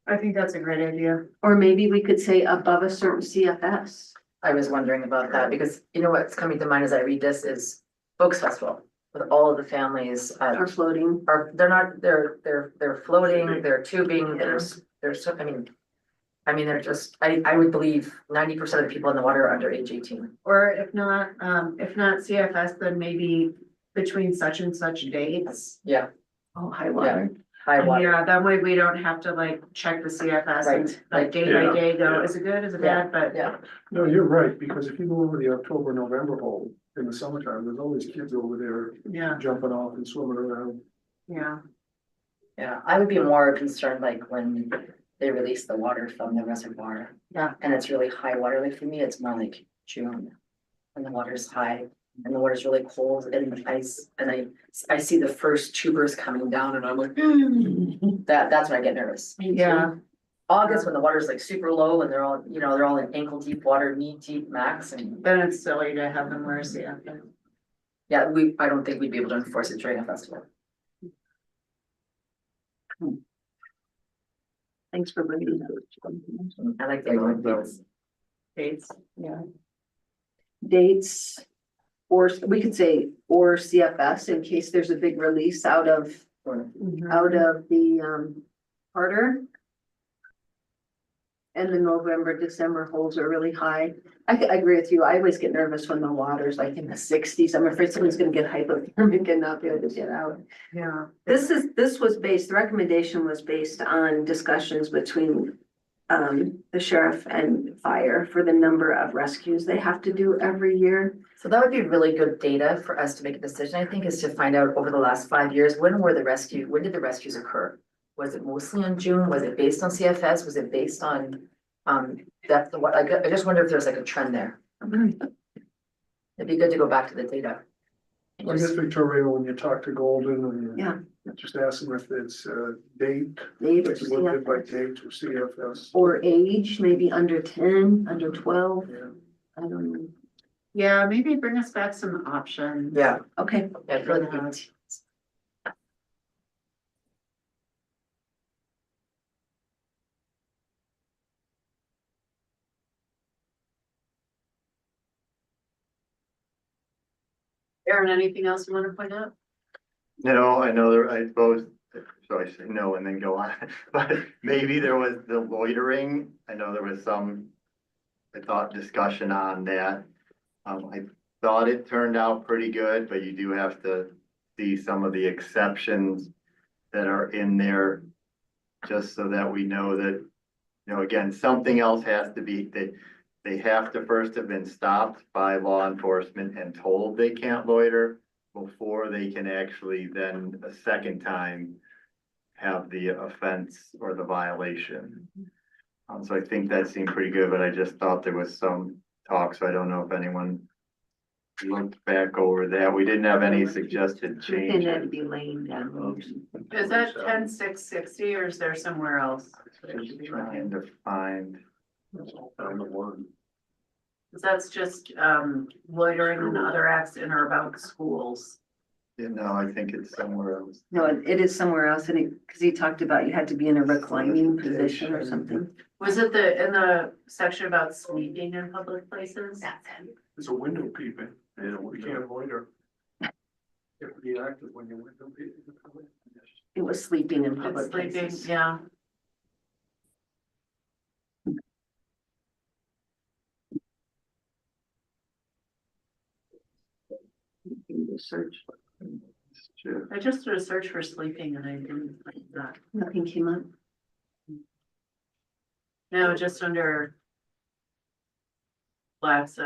I think that's a great idea. Or maybe we could say above a certain CFS. I was wondering about that because what's coming to mind as I read this is Folks Festival with all of the families Are floating. they're floating, they're tubing, they're they're just, I would believe 90% of the people in the water are under age 18. Or if not CFS, then maybe between such and such dates. Yeah, Oh, high water. high water. Yeah, that way we don't have to check the CFS and Right. like day by day go, is it good, is it bad, but. Yeah, No, you're right, because if you go over the October, November hole in the summertime, there's always kids over there Yeah, jumping off and swimming around. yeah. yeah. I would be more concerned when they release the water from the reservoir. Yeah. And it's really high water. Like for me, it's more like June. And the water's high and the water's really cold and I see the first tubers coming down and I'm like, that's when I get nervous. Yeah, August, when the water's super low and they're all in ankle deep water, knee deep max and then it's silly to have them wear a CFS. yeah, I don't think we'd be able to enforce it during a festival. Thanks for bringing that up. I like the Dates, yeah. Dates, or we could say, or CFS in case there's a big release out of the Carter. And the November, December holds are really high. I agree with you. I always get nervous when the water's in the 60s. I'm afraid someone's gonna get hypothermic and not be able to get out. Yeah. The recommendation was based on discussions between the sheriff and fire for the number of rescues they have to do every year. So that would be really good data for us to make a decision, I think, is to find out over the last 5 years, when did the rescues occur? Was it mostly in June? Was it based on CFS? Was it based on, depth of what, I just wonder if there's like a trend there. It'd be good to go back to the data. I guess Victoria, when you talk to Golden and Yeah. just ask them if it's date, Date or if you look at by CFS. date or CFS. Or age, maybe under 10, under 12, Yeah. I don't know. Yeah, maybe bring us back some options. Yeah. Okay, Yeah, I'd really think- Aaron, anything else you want to point out? No, I know there, I suppose, so I say no and then go on, but maybe there was the loitering, I know there was some. I thought discussion on that, I thought it turned out pretty good, but you do have to see some of the exceptions that are in there. Just so that we know that, you know, again, something else has to be, they have to first have been stopped by law enforcement and told they can't loiter before they can actually then a second time have the offense or the violation. So I think that seemed pretty good, but I just thought there was some talk, so I don't know if anyone looked back over that. We didn't have any suggested and changes. that'd be laying down. Is that 10,660 or is there somewhere else? Just trying to find. Found the one. That's just loitering and other acts in or about schools. You know, I think it's somewhere else. No, it is somewhere else, and because he talked about you had to be in a reclining position or something. Was it in the section about sleeping in public places? It's a window peeping, we can't loiter. You have to be active when you're window peeping. It was sleeping in It's public sleeping, places. yeah. Search, Sure. I just did a search for sleeping and I didn't find that. nothing came up. No, just under Black's,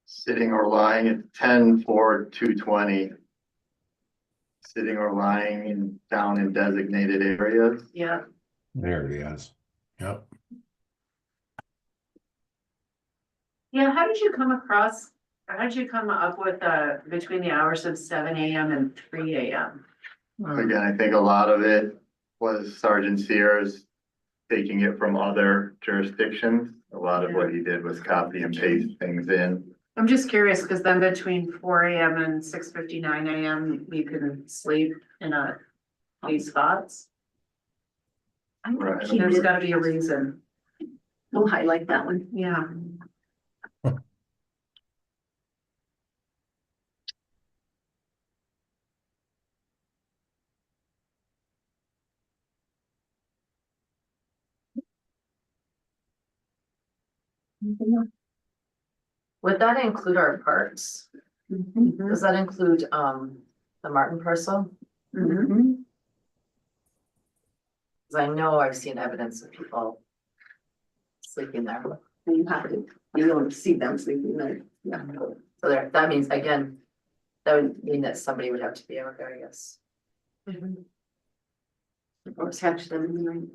Sitting or lying at 10-4-220. Sitting or lying down in designated areas. yeah. There it is. Yep. Yeah, how did you come up with, between the hours of 7 AM and 3 AM? Again, I think a lot of it was Sergeant Sears taking it from other jurisdictions. A lot of what he did was copy and paste things in. I'm just curious, because then between 4 AM and 6:59 AM, you can sleep in these spots. I'm gonna Right. keep There's it. gotta be a reason, We'll highlight that one. yeah. Would that include our parks? Mhm. Does that include, the Martin parcel? Mhm. Cause I know I've seen evidence of people sleeping there. And you have to, you don't see them sleeping there. Yeah. So there, that means, again, that would mean that somebody would have to be out there, I guess. Or catch them in the night.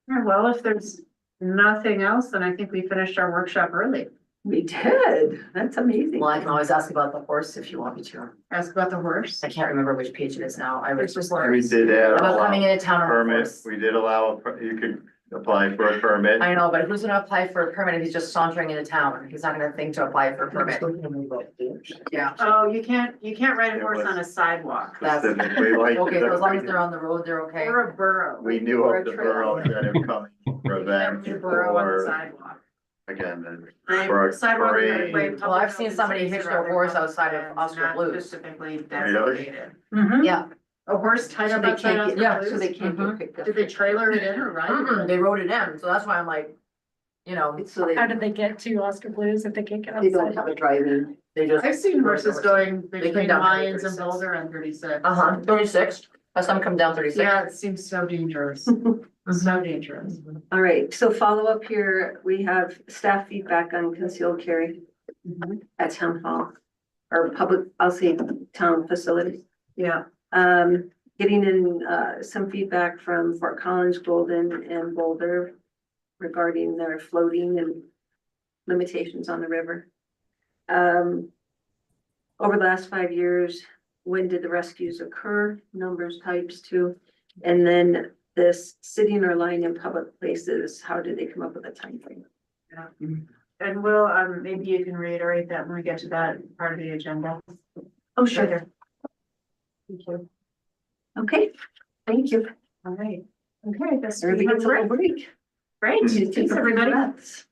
Yeah, well, if there's nothing else, then I think we finished our workshop early. We did. That's amazing. Well, I can always ask about the horse if you want me to. Ask about the horse. I can't remember which page it is now. I was just. We did add About coming a into town on a permit. horse. We did allow, you could apply for a permit. I know, but who's gonna apply for a permit if he's just sauntering into town? He's not gonna think to apply for a permit. Yeah. Oh, you can't ride a horse on a sidewalk That's- Specifically, like, Okay, so as long as they're on the road, they're okay. or a burrow. we knew Or of a the trail. boroughs that have come for events A burrow on the or, sidewalk. again, Right, for a sidewalk is parade. a way Well, I've public seen open somebody space hitch or their other horse public outside of lands Oscar not Blues. Specifically Really? designated. Yeah. A horse tied So up they outside can't Oscar get, yeah, Blues? so they can't Mhm. get picked up. Did they trailer it in or ride it in? They wrote it in, so that's why I'm like, you know, So they, How did they get to Oscar Blues if they can't get they don't outside? have a driving. they just. I've seen horses going They between came down Lions and 36. Boulder on 36. Uh-huh, 36. I saw them come down 36. Yeah, it seems so dangerous, so dangerous. All right, so follow up here, we have staff feedback on concealed carry at town hall. Or public, I'll say town facilities. Yeah, Getting in, some feedback from Fort Collins, Golden and Boulder regarding their floating and limitations on the river. Over the last 5 years, when did the rescues occur? Numbers, types too. And then this sitting or lying in public places, how did they come up with a time frame? and Will, maybe you can reiterate that when we get to that part of the agenda. Oh, sure. Thank you. Okay, thank you. All right. Okay, that's. Everybody gets a little break. Great, Take thanks, a few everybody. breaths.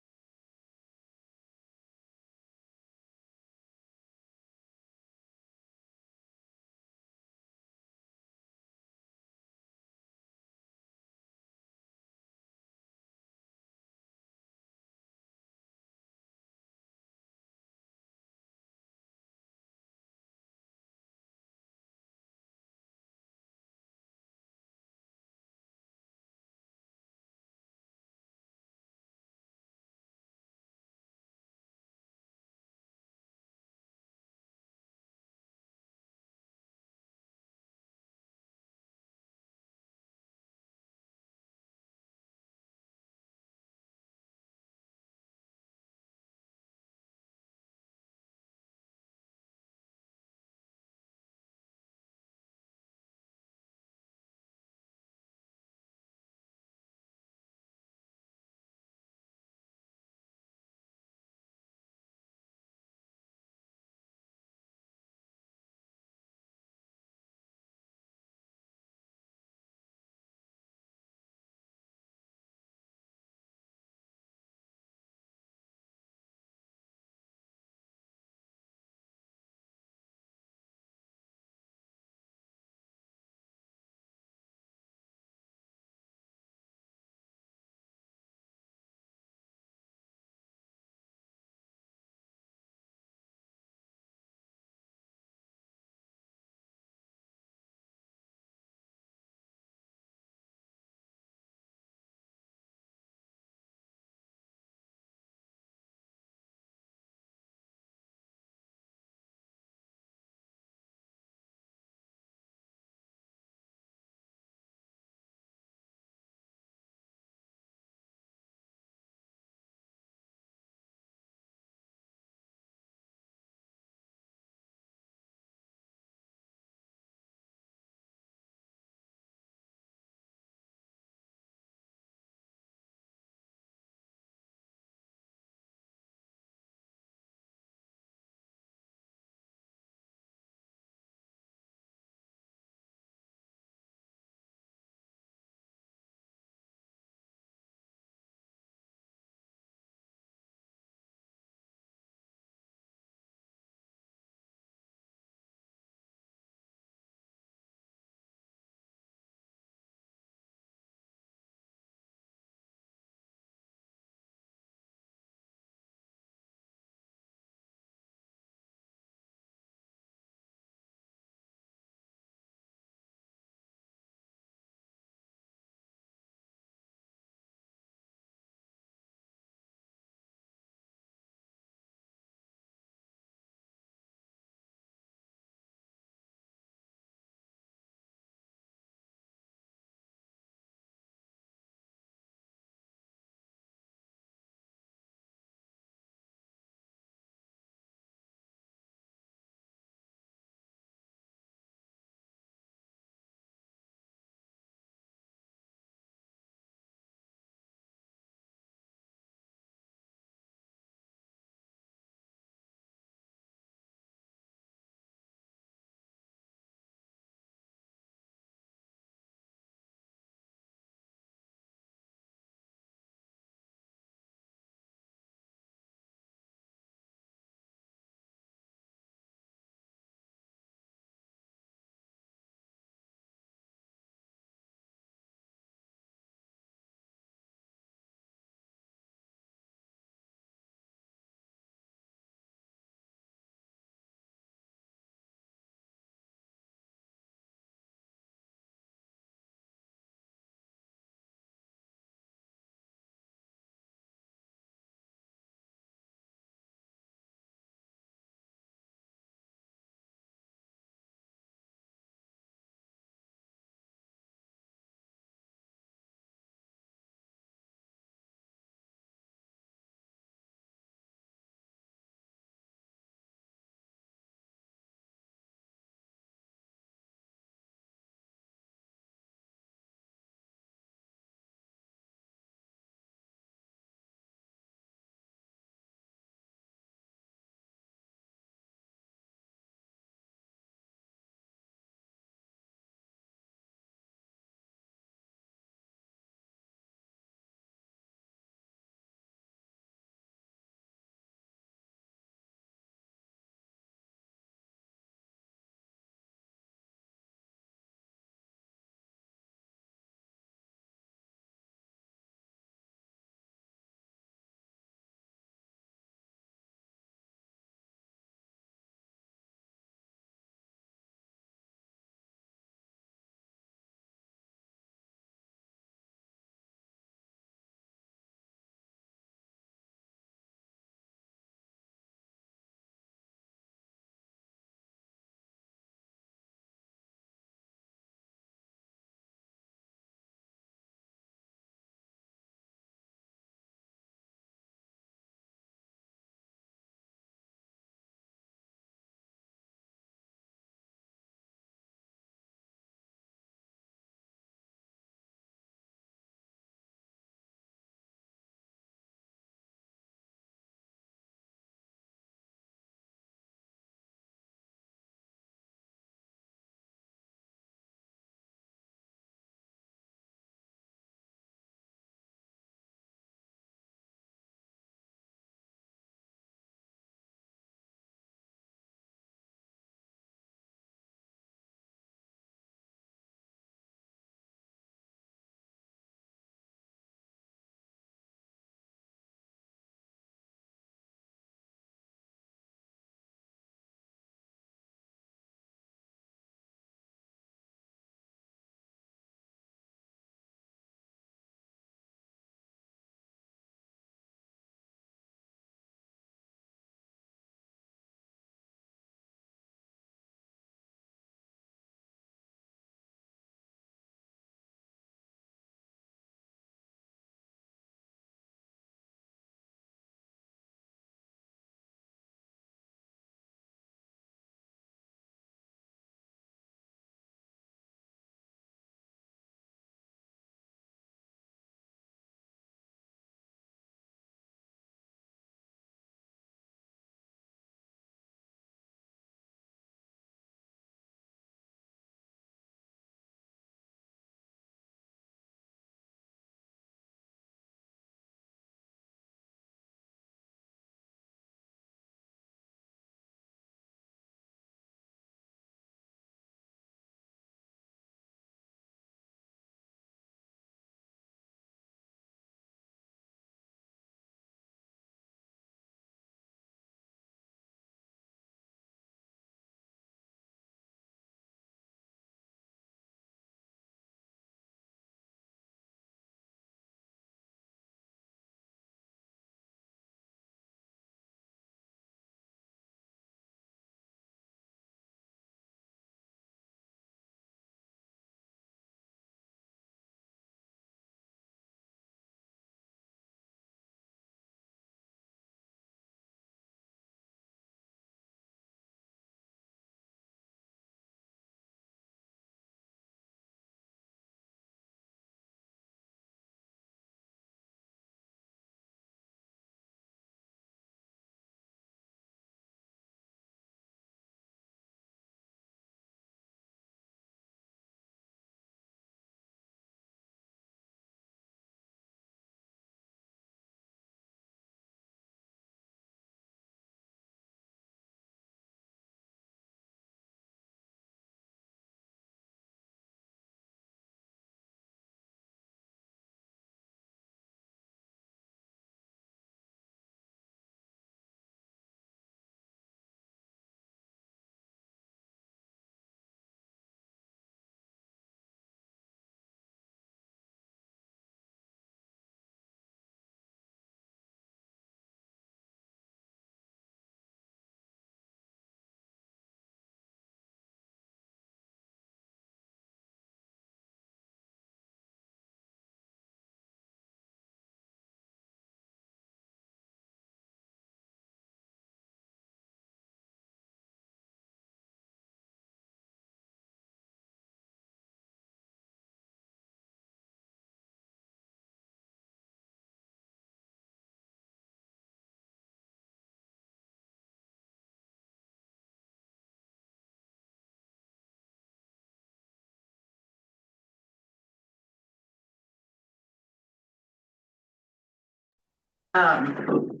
Don't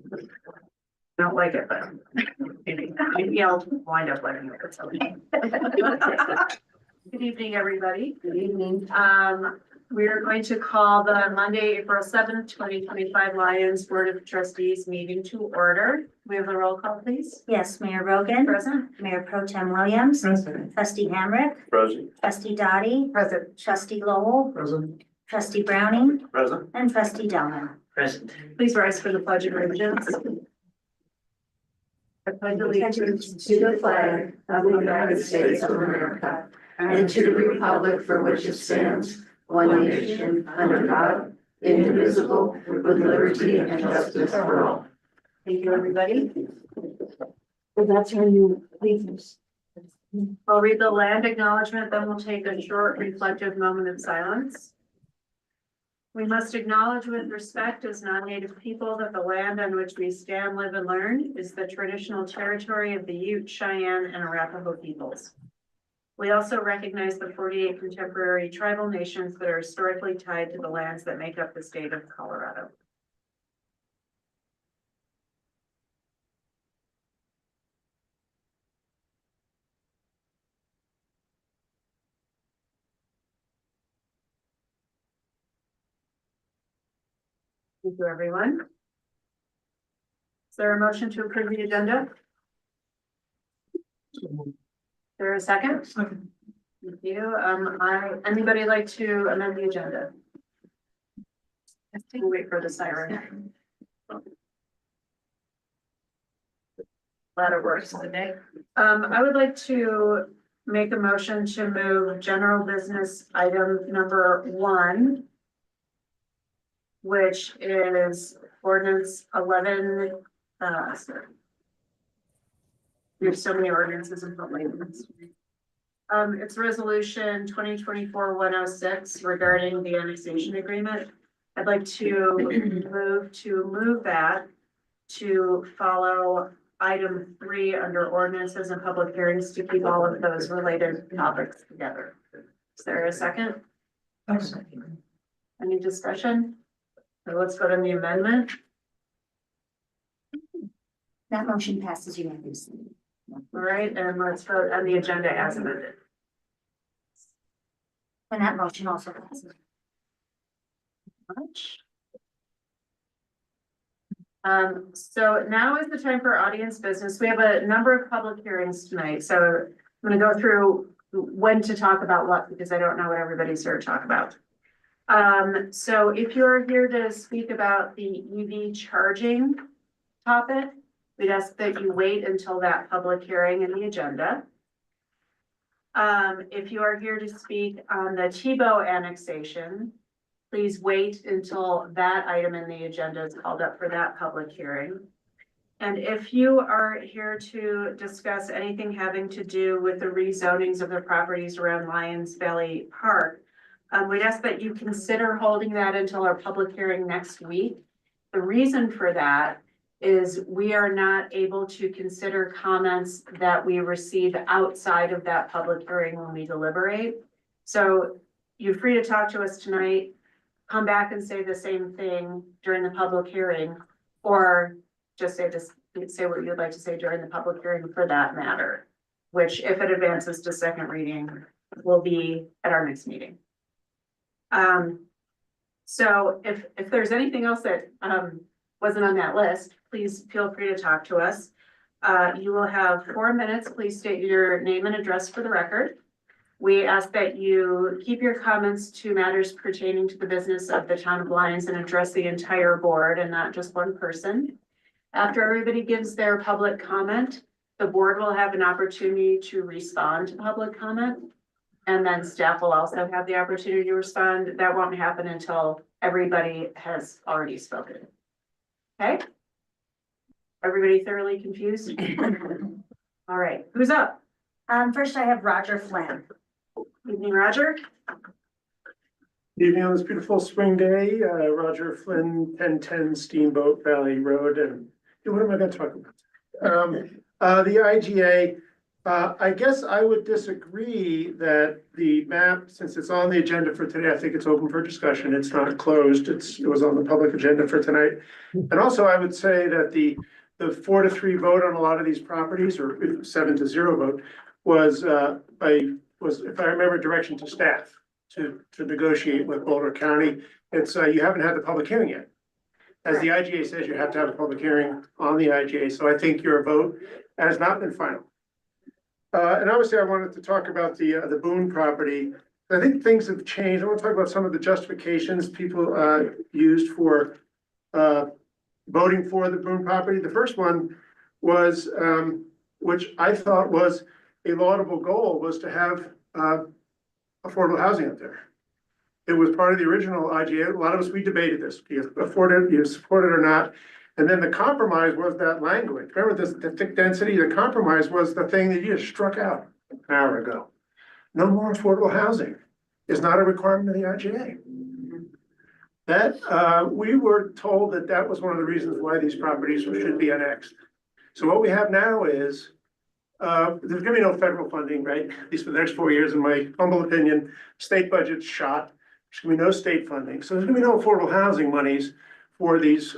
like it, but maybe I'll wind up letting it. So. Good evening, everybody. Good evening. We are going to call the Monday, April 7th, 2025 Lions Board of Trustees meeting to order. We have a roll call, please. Yes, Mayor Rogan, Present. Mayor Pro Tem Williams, President. Trustee Hamrick, Present. Trustee Dottie, Present. Trustee Lowell, President. Trustee Browning, Present. and Trustee Delman. Present. Please rise for the Pledge of Allegiance. I pledge allegiance To the flag of the United States of America and to the republic for which it stands, one nation, under God, indivisible, with liberty and justice for all. Thank you, everybody. Well, that's how you leave us. I'll read the land acknowledgement, then we'll take a short reflective moment of silence. We must acknowledge with respect as non-native people that the land on which we stand, live, and learn is the traditional territory of the Ute, Cheyenne, and Arapaho peoples. We also recognize the 48 contemporary tribal nations that are historically tied to the lands that make up the state of Colorado. Thank you, everyone. Is there a motion to approve the agenda? Is there a second? Second. Thank you. Anybody like to amend the agenda? We'll wait for the siren. Ladder works today. I would like to make a motion to move general business item number 1, which is ordinance 11, sorry. There's so many ordinances in front of me. It's resolution 2024-106 regarding the annexation agreement. I'd like to move that to follow item 3 under ordinances and public hearings to keep all of those related topics together. Is there a second? Any discussion? So let's go to the amendment. That motion passes unanimously. All right, and let's vote on the agenda as amended. And that motion also passes. Much. So now is the time for audience business. We have a number of public hearings tonight, so I'm gonna go through when to talk about what, because I don't know what everybody's here to talk about. So if you're here to speak about the EV charging topic, we'd ask that you wait until that public hearing in the agenda. If you are here to speak on the Tebow annexation, please wait until that item in the agenda is called up for that public hearing. And if you are here to discuss anything having to do with the rezonings of the properties around Lions Valley Park, we'd ask that you consider holding that until our public hearing next week. The reason for that is we are not able to consider comments that we receive outside of that public hearing when we deliberate. So you're free to talk to us tonight, come back and say the same thing during the public hearing, or just say what you'd like to say during the public hearing for that matter, which if it advances to second reading will be at our next meeting. So if there's anything else that wasn't on that list, please feel free to talk to us. You will have 4 minutes. Please state your name and address for the record. We ask that you keep your comments to matters pertaining to the business of the town of Lyons and address the entire board and not just one person. After everybody gives their public comment, the board will have an opportunity to respond to public comment. And then staff will also have the opportunity to respond. That won't happen until everybody has already spoken. Okay? Everybody thoroughly confused? All right, who's up? First I have Roger Flynn. Evening, Roger. Evening on this beautiful spring day, Roger Flynn, 1010 Steamboat Valley Road, and what am I gonna talk about? The IGA, I guess I would disagree that the map, since it's on the agenda for today, I think it's open for discussion. It's not closed. It was on the public agenda for tonight. And also I would say that the 4-3 vote on a lot of these properties, or 7-0 vote, was, if I remember, direction to staff to negotiate with Boulder County. It's, you haven't had the public hearing yet. As the IGA says, you have to have a public hearing on the IGA. So I think your vote has not been final. And obviously I wanted to talk about the Boone property. I think things have changed. I want to talk about some of the justifications people used for voting for the Boone property. The first one was, which I thought was a laudable goal, was to have affordable housing up there. It was part of the original IGA. A lot of us, we debated this. Do you support it or not? And then the compromise was that language. Remember this, the thick density, the compromise was the thing that you just struck out an hour ago. No more affordable housing is not a requirement of the IGA. That, we were told that that was one of the reasons why these properties should be annexed. So what we have now is, there's gonna be no federal funding, right? At least for the next 4 years, in my humble opinion. State budget's shot. There's gonna be no state funding. So there's gonna be no affordable housing monies for these,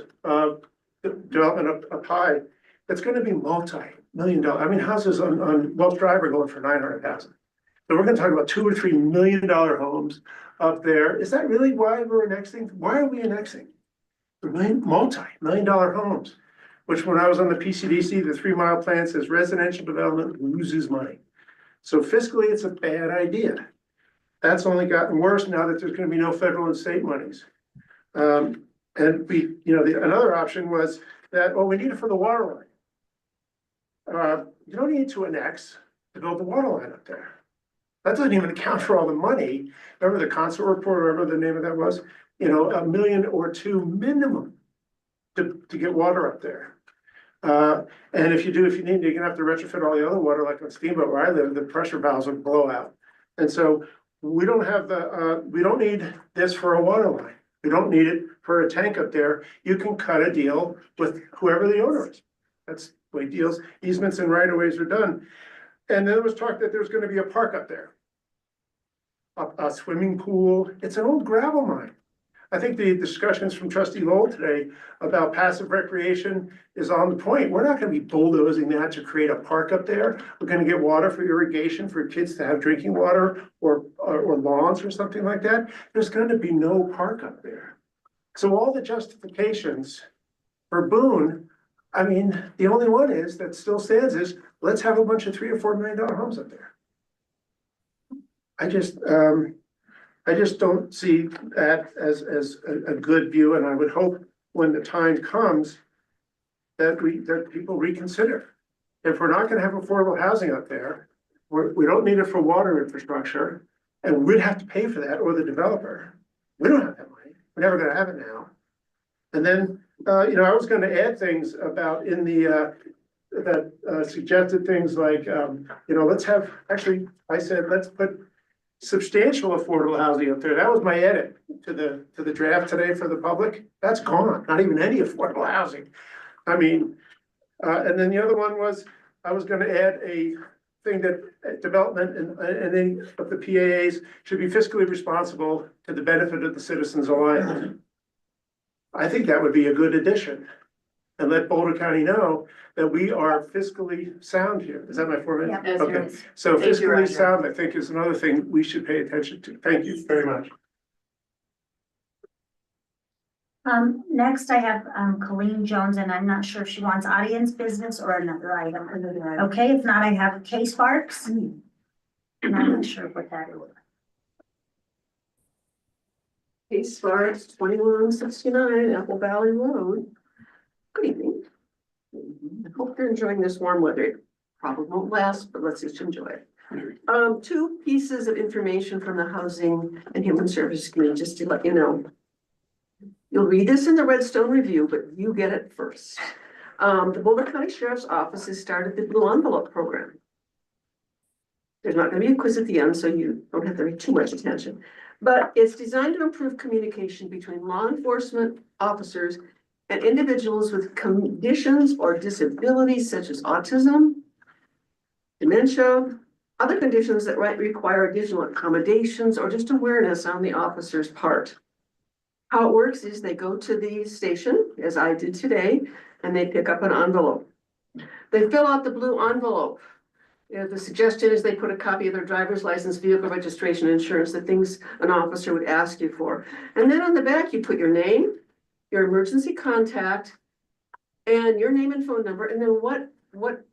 development up high. It's gonna be multi-million-dollar. I mean, houses on Wells Drive are going for 900,000. So we're gonna talk about $2 or $3 million homes up there. Is that really why we're annexing? Why are we annexing? Multi-million-dollar homes, which when I was on the PCDC, the 3 Mile Plan says residential development loses money. So fiscally, it's a bad idea. That's only gotten worse now that there's gonna be no federal and state monies. And we, another option was that, well, we need it for the water line. You don't need to annex to build the water line up there. That doesn't even account for all the money. Remember the consult report, whatever the name of that was, $1 million or $2 million minimum to get water up there. And if you need, you're gonna have to retrofit all the other water, like on Steamboat where I live, the pressure valves will blow out. And so we don't have we don't need this for a water line. We don't need it for a tank up there. You can cut a deal with whoever the owner is. That's the way deals, easements and right of ways are done. And then there was talk that there's gonna be a park up there. A swimming pool. It's an old gravel mine. I think the discussions from Trustee Lowell today about passive recreation is on the point. We're not gonna be bulldozing that to create a park up there. We're gonna get water for irrigation for kids to have drinking water or lawns or something like that. There's gonna be no park up there. So all the justifications for Boone, I mean, the only one is that still stands is let's have a bunch of $3 or $4 million homes up there. I just don't see that as a good view, and I would hope when the time comes that people reconsider. If we're not gonna have affordable housing up there, we don't need it for water infrastructure, and we'd have to pay for that, or the developer. We don't have that money. We're never gonna have it now. And then, I was gonna add things about in the that suggested things like, let's have, actually, I said, let's put substantial affordable housing up there. That was my edit to the draft today for the public. That's gone, not even any affordable housing. I mean, and then the other one was, I was gonna add a thing that development and then of the PAAs should be fiscally responsible to the benefit of the citizens alike. I think that would be a good addition. And let Boulder County know that we are fiscally sound here. Is that my 4 minutes? Yeah. That's Okay, right. so Thank you, fiscally Roger. sound, I think, is another thing we should pay attention to. Thank you very much. Next I have, Colleen Jones, and I'm not sure if she wants audience business or another item. Okay, if not, I have Kay Sparks. And I'm not sure what that is. Case Sparks, 2169 Apple Valley Road. Good evening. I hope you're enjoying this warm weather. It probably won't last, but let's just enjoy it. 2 pieces of information from the Housing and Human Services Committee, just to let you know. You'll read this in the Redstone Review, but you get it first. The Boulder County Sheriff's Office has started the Blue Envelope Program. There's not gonna be a quiz at the end, so you don't have to pay too much attention. But it's designed to improve communication between law enforcement officers and individuals with conditions or disabilities such as autism, dementia, other conditions that might require additional accommodations or just awareness on the officer's part. How it works is they go to the station, as I did today, and they pick up an envelope. They fill out the blue envelope. The suggestion is they put a copy of their driver's license, vehicle registration, insurance, the things an officer would ask you for. And then on the back, you put your name, your emergency contact, and your name and phone number, and then what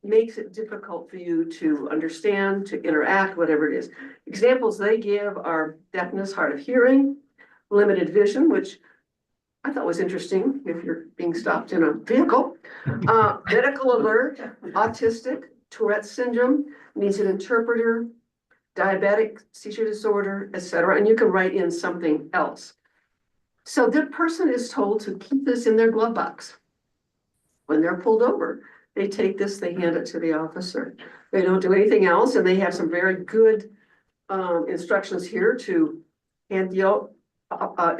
makes it difficult for you to understand, to interact, whatever it is. Examples they give are deafness, hard of hearing, limited vision, which I thought was interesting if you're being stopped in a vehicle. Medical alert, autistic, Tourette's syndrome, needs an interpreter, diabetic, seizure disorder, etc. And you can write in something else. So the person is told to keep this in their glove box. When they're pulled over, they take this, they hand it to the officer. They don't do anything else, and they have some very good instructions here to hand the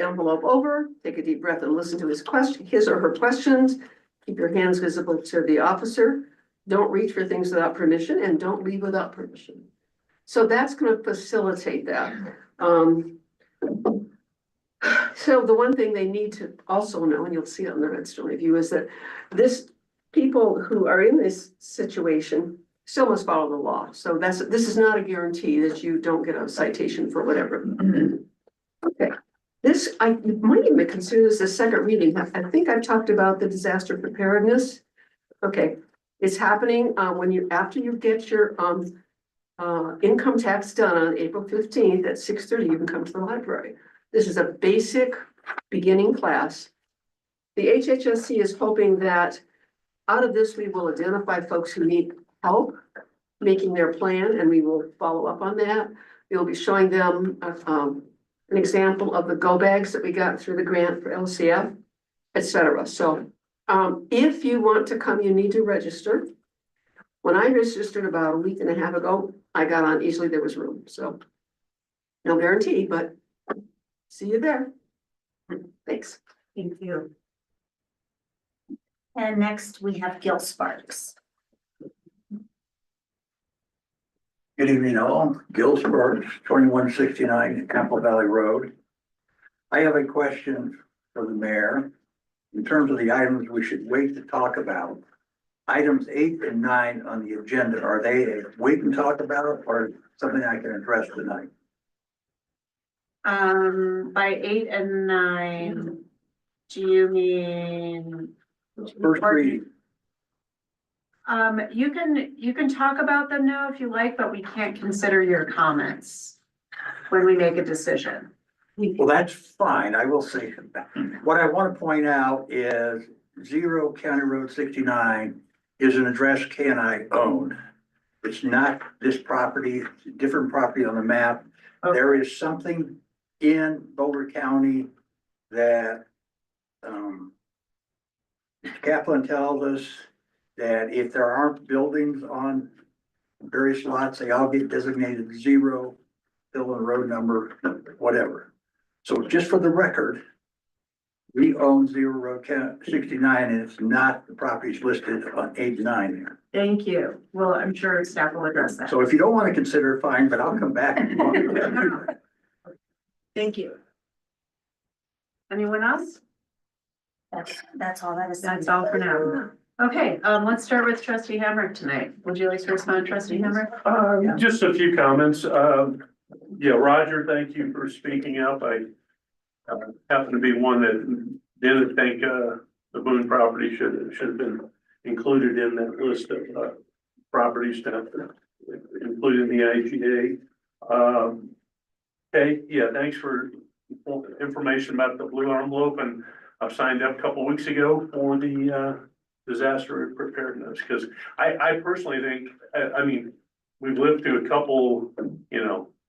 envelope over, take a deep breath and listen to his or her questions. Keep your hands visible to the officer. Don't reach for things without permission, and don't leave without permission. So that's going to facilitate that. So the one thing they need to also know, and you'll see it on the Redstone review, is that people who are in this situation still must follow the law. So this is not a guarantee that you don't get a citation for whatever. Okay, I might even consider this a second reading. I think I've talked about the disaster preparedness. Okay, it's happening after you get your income tax done on April 15th at 6:30, you can come to the library. This is a basic beginning class. The HHSC is hoping that out of this, we will identify folks who need help making their plan, and we will follow up on that. We'll be showing them an example of the go bags that we got through the grant for LCF, etc. So if you want to come, you need to register. When I registered about a week and a half ago, I got on easily, there was room. So no guarantee, but see you there. Thanks. Thank you. And next we have Gil Sparks. Good evening all, Gil Sparks, 2169 Apple Valley Road. I have a question for the mayor. In terms of the items we should wait to talk about, items 8 and 9 on the agenda, are they a wait and talk about or something I can address tonight? By 8 and 9, do you mean? First reading. You can talk about them now if you like, but we can't consider your comments when we make a decision. Well, that's fine. I will say that. What I want to point out is 0 County Road 69 is an address I own. It's not this property, it's a different property on the map. Okay. There is something in Boulder County that Mr. Kaplan tells us that if there aren't buildings on various lots, they all get designated 0, fill in road number, whatever. So just for the record, we own 0 Road 69 and it's not the properties listed on 8 and 9 there. Thank you. Well, I'm sure staff will address that. So if you don't want to consider it, fine, but I'll come back. Thank you. Anyone else? That's all that is. That's all for now. Okay, let's start with Trustee Hammer tonight. Would you like to respond, Trustee Hammer? Just a few comments. Yeah, Roger, thank you for speaking up. I happen to be one that didn't think the Boone property should have been included in that list of properties to including the IGA. Okay, yeah, thanks for information about the blue envelope, and I've signed up a couple weeks ago for the disaster preparedness, because I personally think, I mean, we've lived through a couple,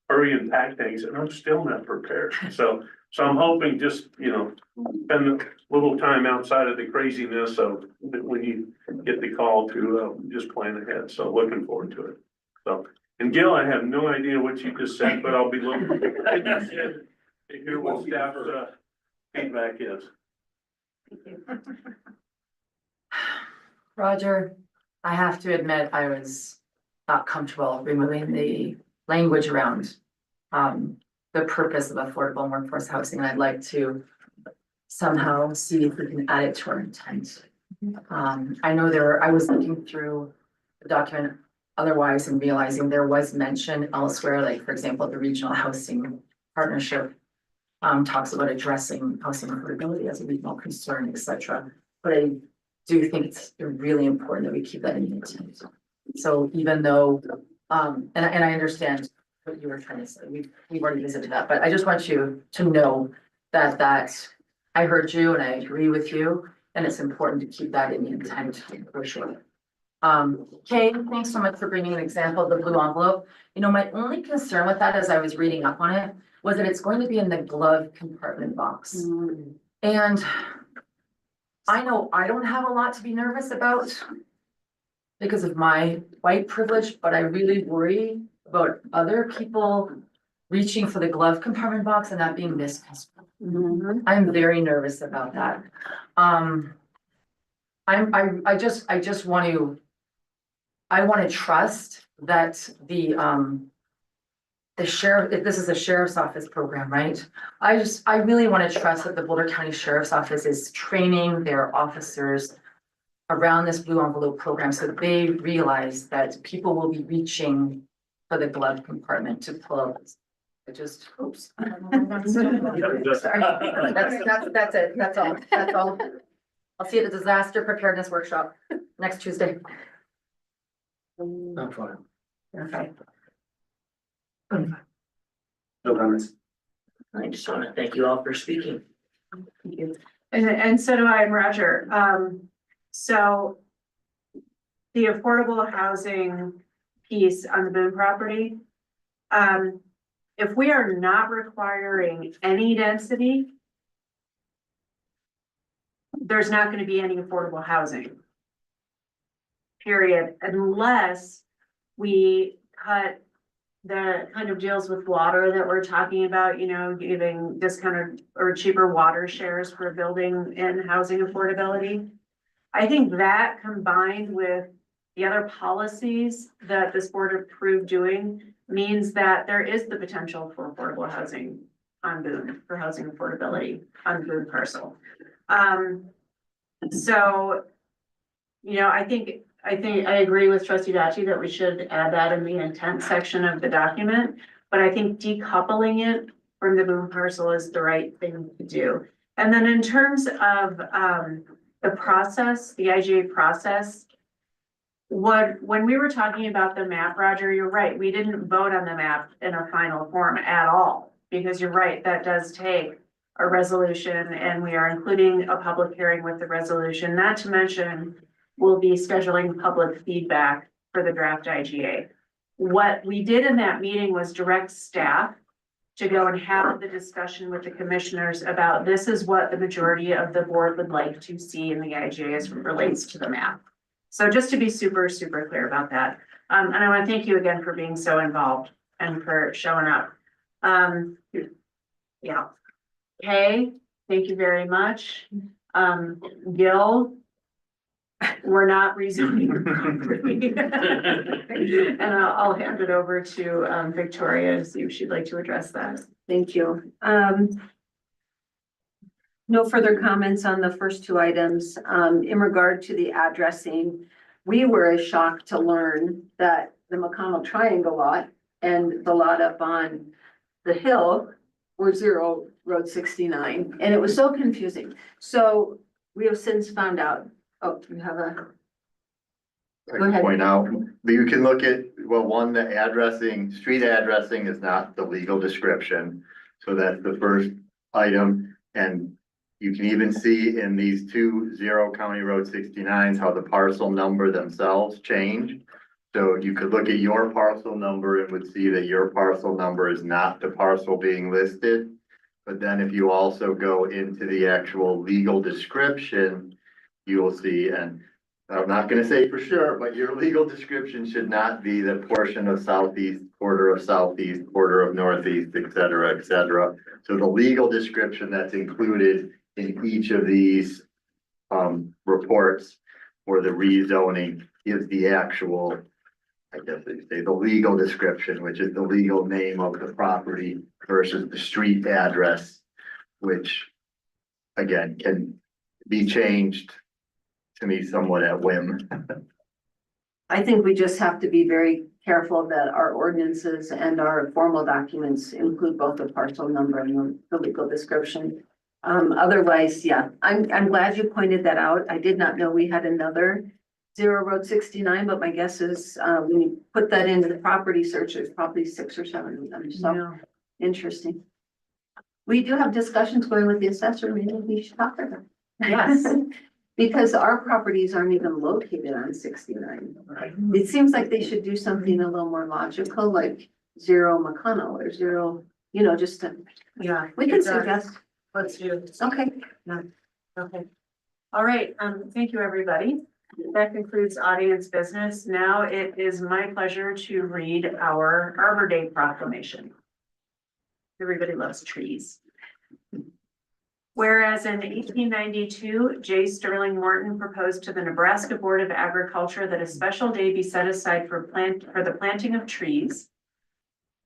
hurry and pack things, and I'm still not prepared. So I'm hoping just, spend a little time outside of the craziness of when you get the call to just plan ahead. So looking forward to it. So, and Gil, I have no idea what you just said, but I'll be looking to hear what staff's feedback is. Roger, I have to admit, I was not comfortable removing the language around the purpose of affordable workforce housing. And I'd like to somehow see if we can add it to our intent. I know I was looking through the document otherwise and realizing there was mention elsewhere, like for example, the regional housing partnership talks about addressing housing affordability as a regional concern, et cetera. But I do think it's really important that we keep that in the intent. So even though, and I understand what you were trying to say, we've already visited that, but I just want you to know that I heard you and I agree with you, and it's important to keep that in the intent for sure. Kay, thanks so much for bringing an example of the blue envelope. You know, my only concern with that as I was reading up on it was that it's going to be in the glove compartment box. And I know I don't have a lot to be nervous about because of my white privilege, but I really worry about other people reaching for the glove compartment box and that being misconstrued. I'm very nervous about that. I just want to, I want to trust that the sheriff, if this is a sheriff's office program, right? I really want to trust that the Boulder County Sheriff's Office is training their officers around this blue envelope program so that they realize that people will be reaching for the glove compartment to pull out. I just, oops. Sorry. That's it. That's all. I'll see you at the disaster preparedness workshop next Tuesday. I'm fine. Okay. No comments. I just want to thank you all for speaking. Thank you. And so do I and Roger. So the affordable housing piece on the Boone property, if we are not requiring any density, there's not going to be any affordable housing. Period, unless we cut the kind of deals with water that we're talking about, you know, giving discounted or cheaper water shares for building and housing affordability. I think that combined with the other policies that this board approved doing means that there is the potential for affordable housing on Boone, for housing affordability on Boone parcel. So, you know, I think I agree with Trustee Dachi that we should add that in the intent section of the document, but I think decoupling it from the Boone parcel is the right thing to do. And then in terms of the process, the IGA process, when we were talking about the map, Roger, you're right, we didn't vote on the map in a final form at all, because you're right, that does take a resolution, and we are including a public hearing with the resolution, not to mention we'll be scheduling public feedback for the draft IGA. What we did in that meeting was direct staff to go and have the discussion with the commissioners about this is what the majority of the board would like to see in the IGA as it relates to the map. So just to be super, super clear about that. And I want to thank you again for being so involved and for showing up. Yeah. Kay, thank you very much. Gil, we're not resuming. And I'll hand it over to Victoria to see if she'd like to address that. Thank you. No further comments on the first two items. In regard to the addressing, we were as shocked to learn that the McConnell Triangle lot and the lot up on the hill were 0 Road 69, and it was so confusing. So we have since found out, oh, you have a. I Go can ahead. point out, but you can look at, well, one, the addressing, street addressing is not the legal description. So that's the first item, and you can even see in these 2 0 County Road 69s how the parcel number themselves change. So you could look at your parcel number and would see that your parcel number is not the parcel being listed. But then if you also go into the actual legal description, you will see, and I'm not gonna say for sure, but your legal description should not be the portion of southeast, quarter of southeast, quarter of northeast, et cetera, et cetera. So the legal description that's included in each of these reports for the rezoning is the actual I guess they say the legal description, which is the legal name of the property versus the street address, which again, can be changed to me somewhat at whim. I think we just have to be very careful that our ordinances and our formal documents include both the parcel number and the legal description. Otherwise, yeah, I'm glad you pointed that out. I did not know we had another Zero Road 69, but my guess is, when you put that into the property search, there's probably 6 or 7 of them, so interesting. We do have discussions going with the assessor, maybe we should talk to them. Yes. Because our properties aren't even located on 69. It seems like they should do something a little more logical, like 0 McConnell or 0, just to, Yeah. we can suggest. Let's do it. Okay. Okay. All right, thank you, everybody. That concludes audience business. Now it is my pleasure to read our Arbor Day proclamation. Everybody loves trees. Whereas in 1892, J. Sterling Morton proposed to the Nebraska Board of Agriculture that a special day be set aside for the planting of trees.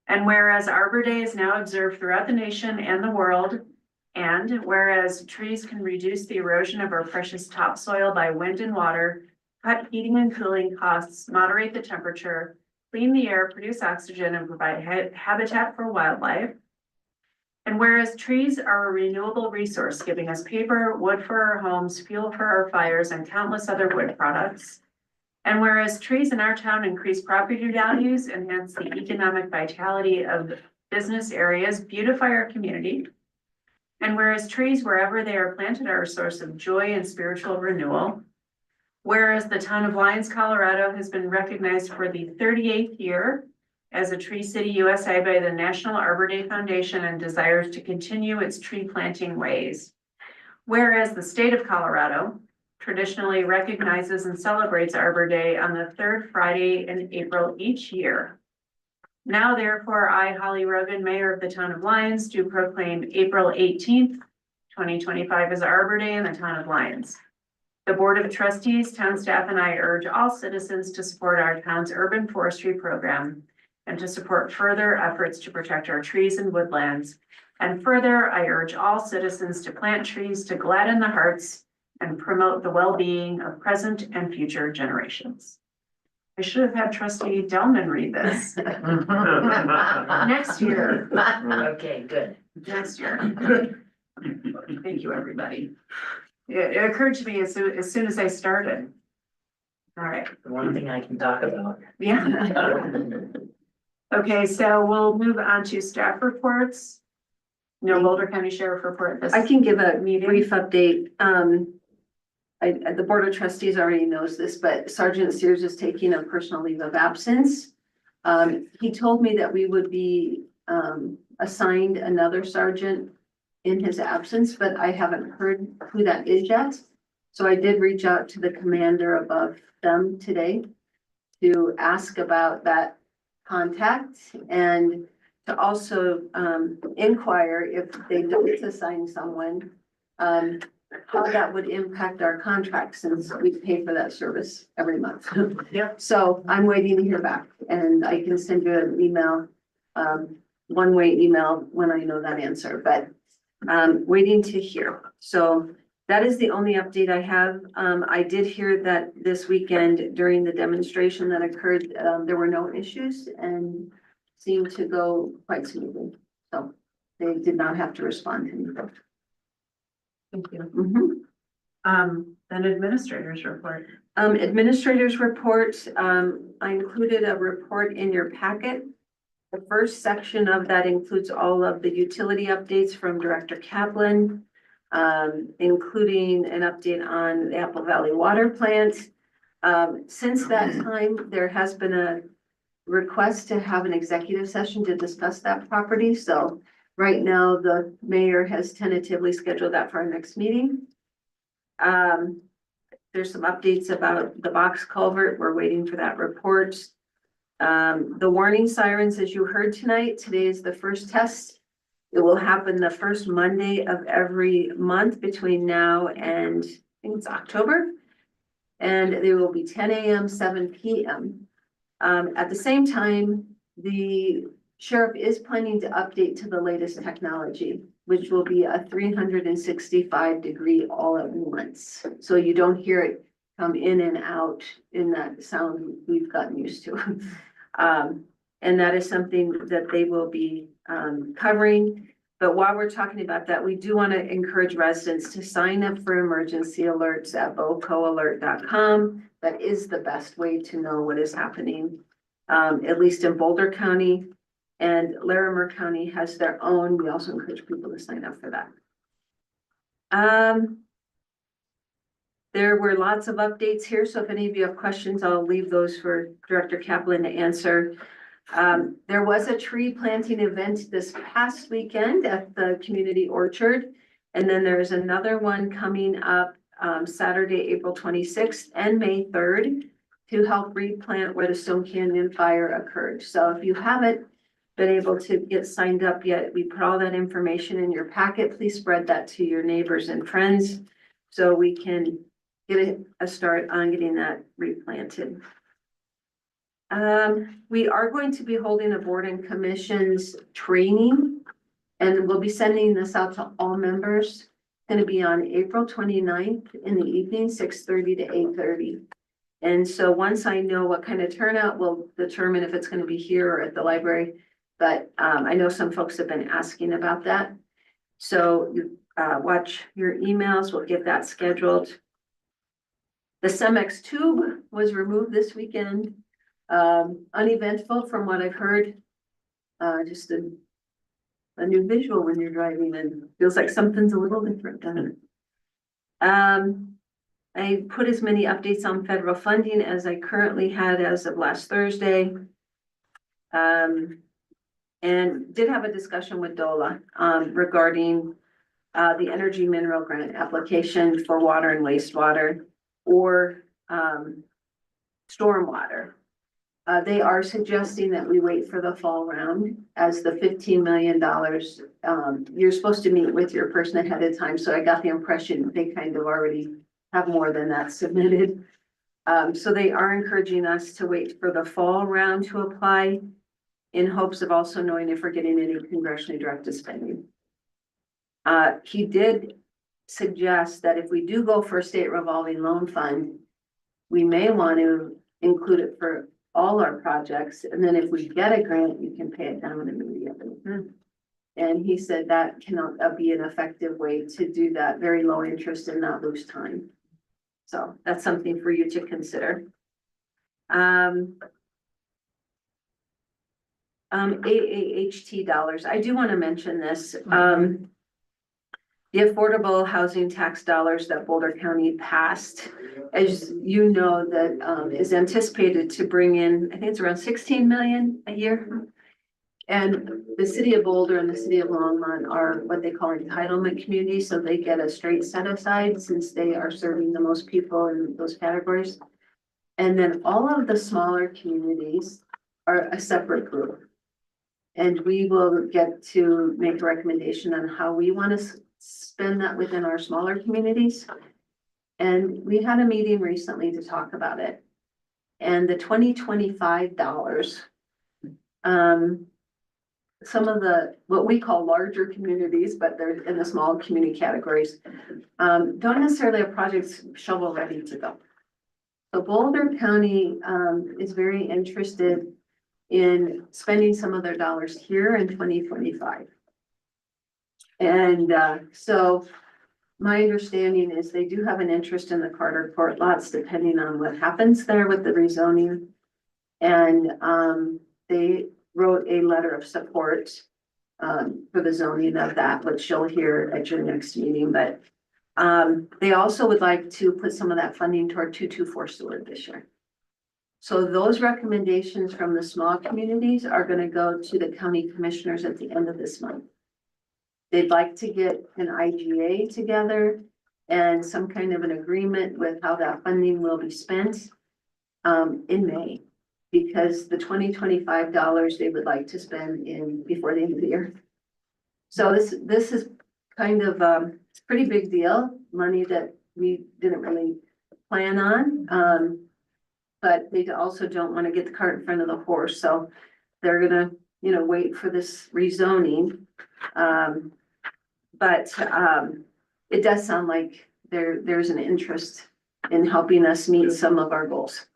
And whereas Arbor Day is now observed throughout the nation and the world, and whereas trees can reduce the erosion of our precious topsoil by wind and water, cut heating and cooling costs, moderate the temperature, clean the air, produce oxygen, and provide habitat for wildlife. And whereas trees are a renewable resource, giving us paper, wood for our homes, fuel for our fires, and countless other wood products. And whereas trees in our town increase property values, enhance the economic vitality of business areas, beautify our community. And whereas trees, wherever they are planted, are a source of joy and spiritual renewal. Whereas the town of Lyons, Colorado has been recognized for the 38th year as a Tree City USA by the National Arbor Day Foundation and desires to continue its tree planting ways. Whereas the state of Colorado traditionally recognizes and celebrates Arbor Day on the 3rd Friday in April each year. Now therefore, I, Holly Rogan, Mayor of the town of Lyons, do proclaim April 18th, 2025 as Arbor Day in the town of Lyons. The Board of Trustees, town staff, and I urge all citizens to support our town's urban forestry program and to support further efforts to protect our trees and woodlands. And further, I urge all citizens to plant trees to gladden the hearts and promote the well-being of present and future generations. I should have had Trustee Delman read this. Next year. Okay, good. Next year. Thank you, everybody. It occurred to me as soon as I started. All right, The one thing I can talk about. yeah. Okay, so we'll move on to staff reports. No Boulder County Sheriff report this. I can give a meeting. brief update. The Board of Trustees already knows this, but Sergeant Sears is taking a personal leave of absence. He told me that we would be assigned another sergeant in his absence, but I haven't heard who that is yet. So I did reach out to the commander above them today to ask about that contact and to also inquire if they don't assign someone, how that would impact our contract since we pay for that service every month. Yep. So I'm waiting to hear back and I can send you an email, one-way email when I know that answer, but waiting to hear. So that is the only update I have. I did hear that this weekend during the demonstration that occurred, there were no issues and seemed to go quite smoothly. So they did not have to respond to anything. Thank you. Then administrators report. Administrators report, I included a report in your packet. The first section of that includes all of the utility updates from Director Kaplan, including an update on the Apple Valley Water Plant. Since that time, there has been a request to have an executive session to discuss that property. So right now, the mayor has tentatively scheduled that for our next meeting. There's some updates about the box culvert. We're waiting for that report. The warning sirens, as you heard tonight, today is the first test. It will happen the first Monday of every month between now and I think it's October. And they will be 10 a.m., 7 p.m. At the same time, the sheriff is planning to update to the latest technology, which will be a 365-degree all at once. So you don't hear it come in and out in that sound we've gotten used to. And that is something that they will be covering. But while we're talking about that, we do want to encourage residents to sign up for emergency alerts at bocoalert.com. That is the best way to know what is happening, at least in Boulder County. And Larimer County has their own. We also encourage people to sign up for that. There were lots of updates here, so if any of you have questions, I'll leave those for Director Kaplan to answer. There was a tree planting event this past weekend at the community orchard. And then there's another one coming up Saturday, April 26th and May 3rd to help replant where the Stone Canyon fire occurred. So if you haven't been able to get signed up yet, we put all that information in your packet. Please spread that to your neighbors and friends so we can get a start on getting that replanted. We are going to be holding a board and commissions training, and we'll be sending this out to all members. It's going to be on April 29th in the evening, 6:30 to 8:30. And so once I know what kind of turnout, we'll determine if it's going to be here or at the library. But I know some folks have been asking about that. So watch your emails. We'll get that scheduled. The Cemex tube was removed this weekend. Uneventful from what I've heard. Just a new visual when you're driving and feels like something's a little different, doesn't it? I put as many updates on federal funding as I currently had as of last Thursday. And did have a discussion with DOLA regarding the energy mineral grant application for water and wastewater or stormwater. They are suggesting that we wait for the fall round as the $15 million. You're supposed to meet with your person ahead of time. So I got the impression they kind of already have more than that submitted. So they are encouraging us to wait for the fall round to apply in hopes of also knowing if we're getting any congressionally directed spending. He did suggest that if we do go for a state revolving loan fund, we may want to include it for all our projects. And then if we get a grant, you can pay it down immediately. And he said that cannot be an effective way to do that, very low interest and not lose time. So that's something for you to consider. AAHT dollars. I do want to mention this. The affordable housing tax dollars that Boulder County passed, as you know, that is anticipated to bring in, I think it's around 16 million a year. And the city of Boulder and the city of Longmont are what they call entitlement communities, so they get a straight set aside since they are serving the most people in those categories. And then all of the smaller communities are a separate group. And we will get to make a recommendation on how we want to spend that within our smaller communities. And we had a meeting recently to talk about it. And the 2025 dollars, some of the, what we call larger communities, but they're in the small community categories, don't necessarily have projects shovel ready to go. So Boulder County is very interested in spending some of their dollars here in 2025. And so my understanding is they do have an interest in the Carter Court lots, depending on what happens there with the rezoning. And they wrote a letter of support for the zoning of that, which you'll hear at your next meeting. But they also would like to put some of that funding toward 224 Seward this year. So those recommendations from the small communities are going to go to the county commissioners at the end of this month. They'd like to get an IGA together and some kind of an agreement with how that funding will be spent in May, because the 2025 dollars they would like to spend in before the end of the year. So this is kind of it's a pretty big deal, money that we didn't really plan on. but they also don't want to get the cart in front of the horse, so they're gonna, wait for this rezoning. But it does sound like there's an interest in helping us meet some of our goals.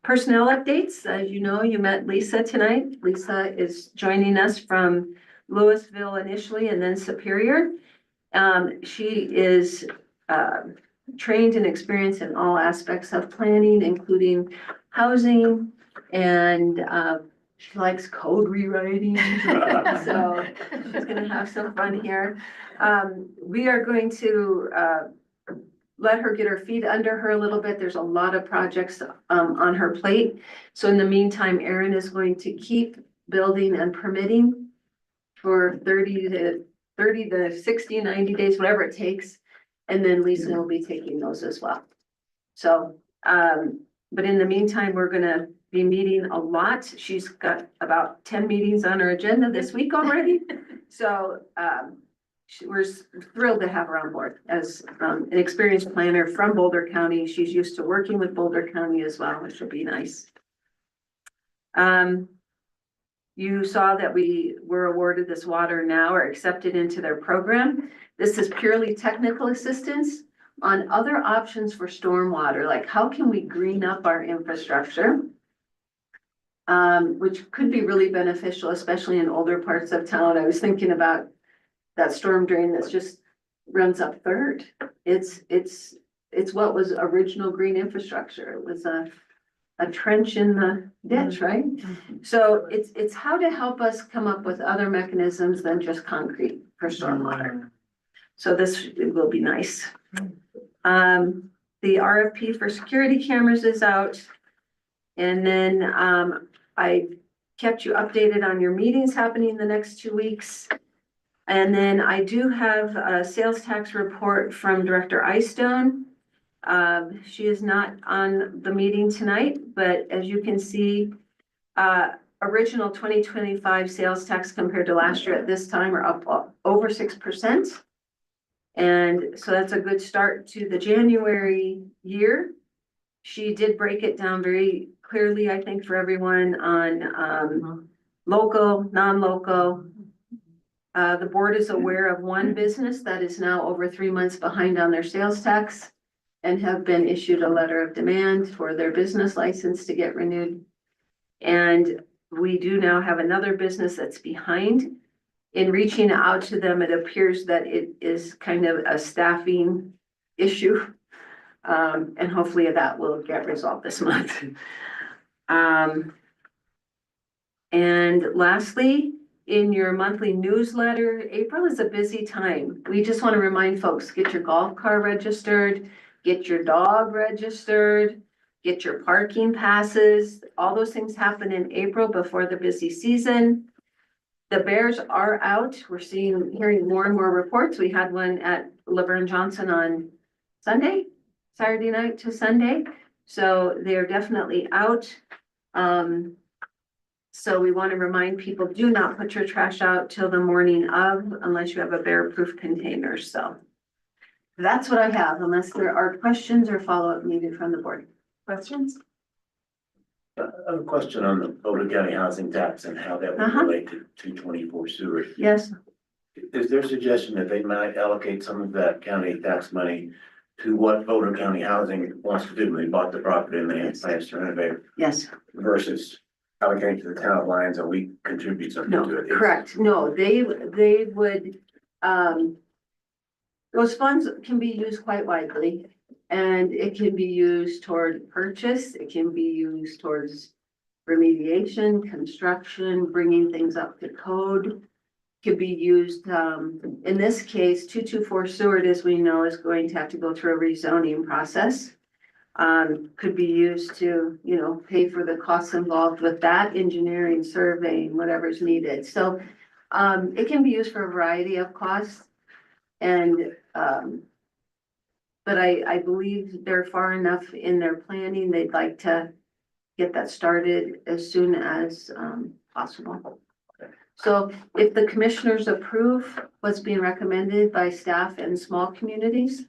Personnel updates, as you know, you met Lisa tonight. Lisa is joining us from Louisville initially and then Superior. She is trained and experienced in all aspects of planning, including housing, and she likes code rewriting. So she's gonna have some fun here. We are going to let her get her feet under her a little bit. There's a lot of projects on her plate. So in the meantime, Erin is going to keep building and permitting for 30 to 60, 90 days, whatever it takes. And then Lisa will be taking those as well. So, but in the meantime, we're gonna be meeting a lot. She's got about 10 meetings on her agenda this week already. So, we're thrilled to have her on board as an experienced planner from Boulder County. She's used to working with Boulder County as well, which will be nice. You saw that we were awarded this Water Now or accepted into their program. This is purely technical assistance on other options for stormwater, like how can we green up our infrastructure? Which could be really beneficial, especially in older parts of town. I was thinking about that storm drain that's just runs up Third. It's what was original green infrastructure. It was a trench in the ditch, right? So it's how to help us come up with other mechanisms than just concrete for stormwater. So this will be nice. The RFP for security cameras is out. And then I kept you updated on your meetings happening the next 2 weeks. And then I do have a sales tax report from Director Eystone. She is not on the meeting tonight, but as you can see, original 2025 sales tax compared to last year at this time are up over 6%. And so that's a good start to the January year. She did break it down very clearly, I think, for everyone on local, non-local. The board is aware of one business that is now over 3 months behind on their sales tax and have been issued a letter of demand for their business license to get renewed. And we do now have another business that's behind. In reaching out to them, it appears that it is kind of a staffing issue. And hopefully that will get resolved this month. And lastly, in your monthly newsletter, April is a busy time. We just want to remind folks, get your golf car registered, get your dog registered, get your parking passes. All those things happen in April before the busy season. The bears are out. We're hearing more and more reports. We had one at Laverne Johnson on Saturday night to Sunday. So they're definitely out. So we want to remind people, do not put your trash out till the morning of, unless you have a bear-proof container. So that's what I have, unless there are questions or follow-up needed from the board. Questions? I have a question on the Boulder County housing tax and how that would relate to 224 sewer. Yes. Is there a suggestion that they might allocate some of that county tax money to what Boulder County Housing wants to do when they bought the property and they had plans to renovate? Yes. Versus allocating to the town of Lyons and we contribute something No, to it? correct. No, they would, those funds can be used quite widely. And it can be used toward purchase. It can be used towards remediation, construction, bringing things up to code. Could be used, in this case, 224 Seward, as we know, is going to have to go through a rezoning process. Could be used to, pay for the costs involved with that, engineering, surveying, whatever's needed. So it can be used for a variety of costs. And but I believe they're far enough in their planning, they'd like to get that started as soon as possible. So if the commissioners approve what's being recommended by staff and small communities,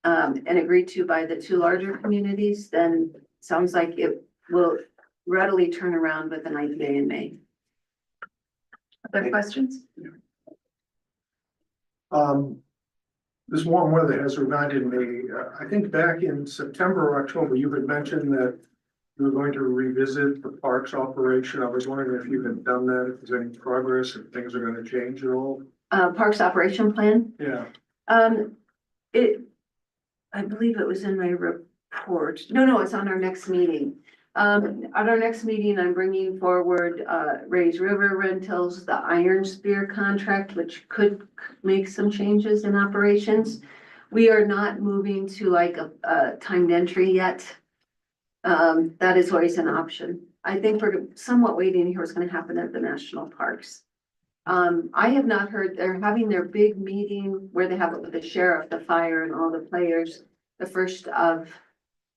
and agreed to by the two larger communities, then sounds like it will readily turn around with the 9th day in May. Other questions? This warm weather has reminded me, I think back in September or October, you had mentioned that you were going to revisit the parks operation. I was wondering if you had done that, if there's any progress, if things are gonna change at all. Parks operation plan, Yeah, I believe it was in my report. No, it's on our next meeting. At our next meeting, I'm bringing forward, Rays River Rentals, the Iron Spear contract, which could make some changes in operations. We are not moving to like a timed entry yet. That is always an option. I think we're somewhat waiting to hear what's gonna happen at the national parks. I have not heard, they're having their big meeting where they have it with the sheriff, the fire and all the players. The 1st of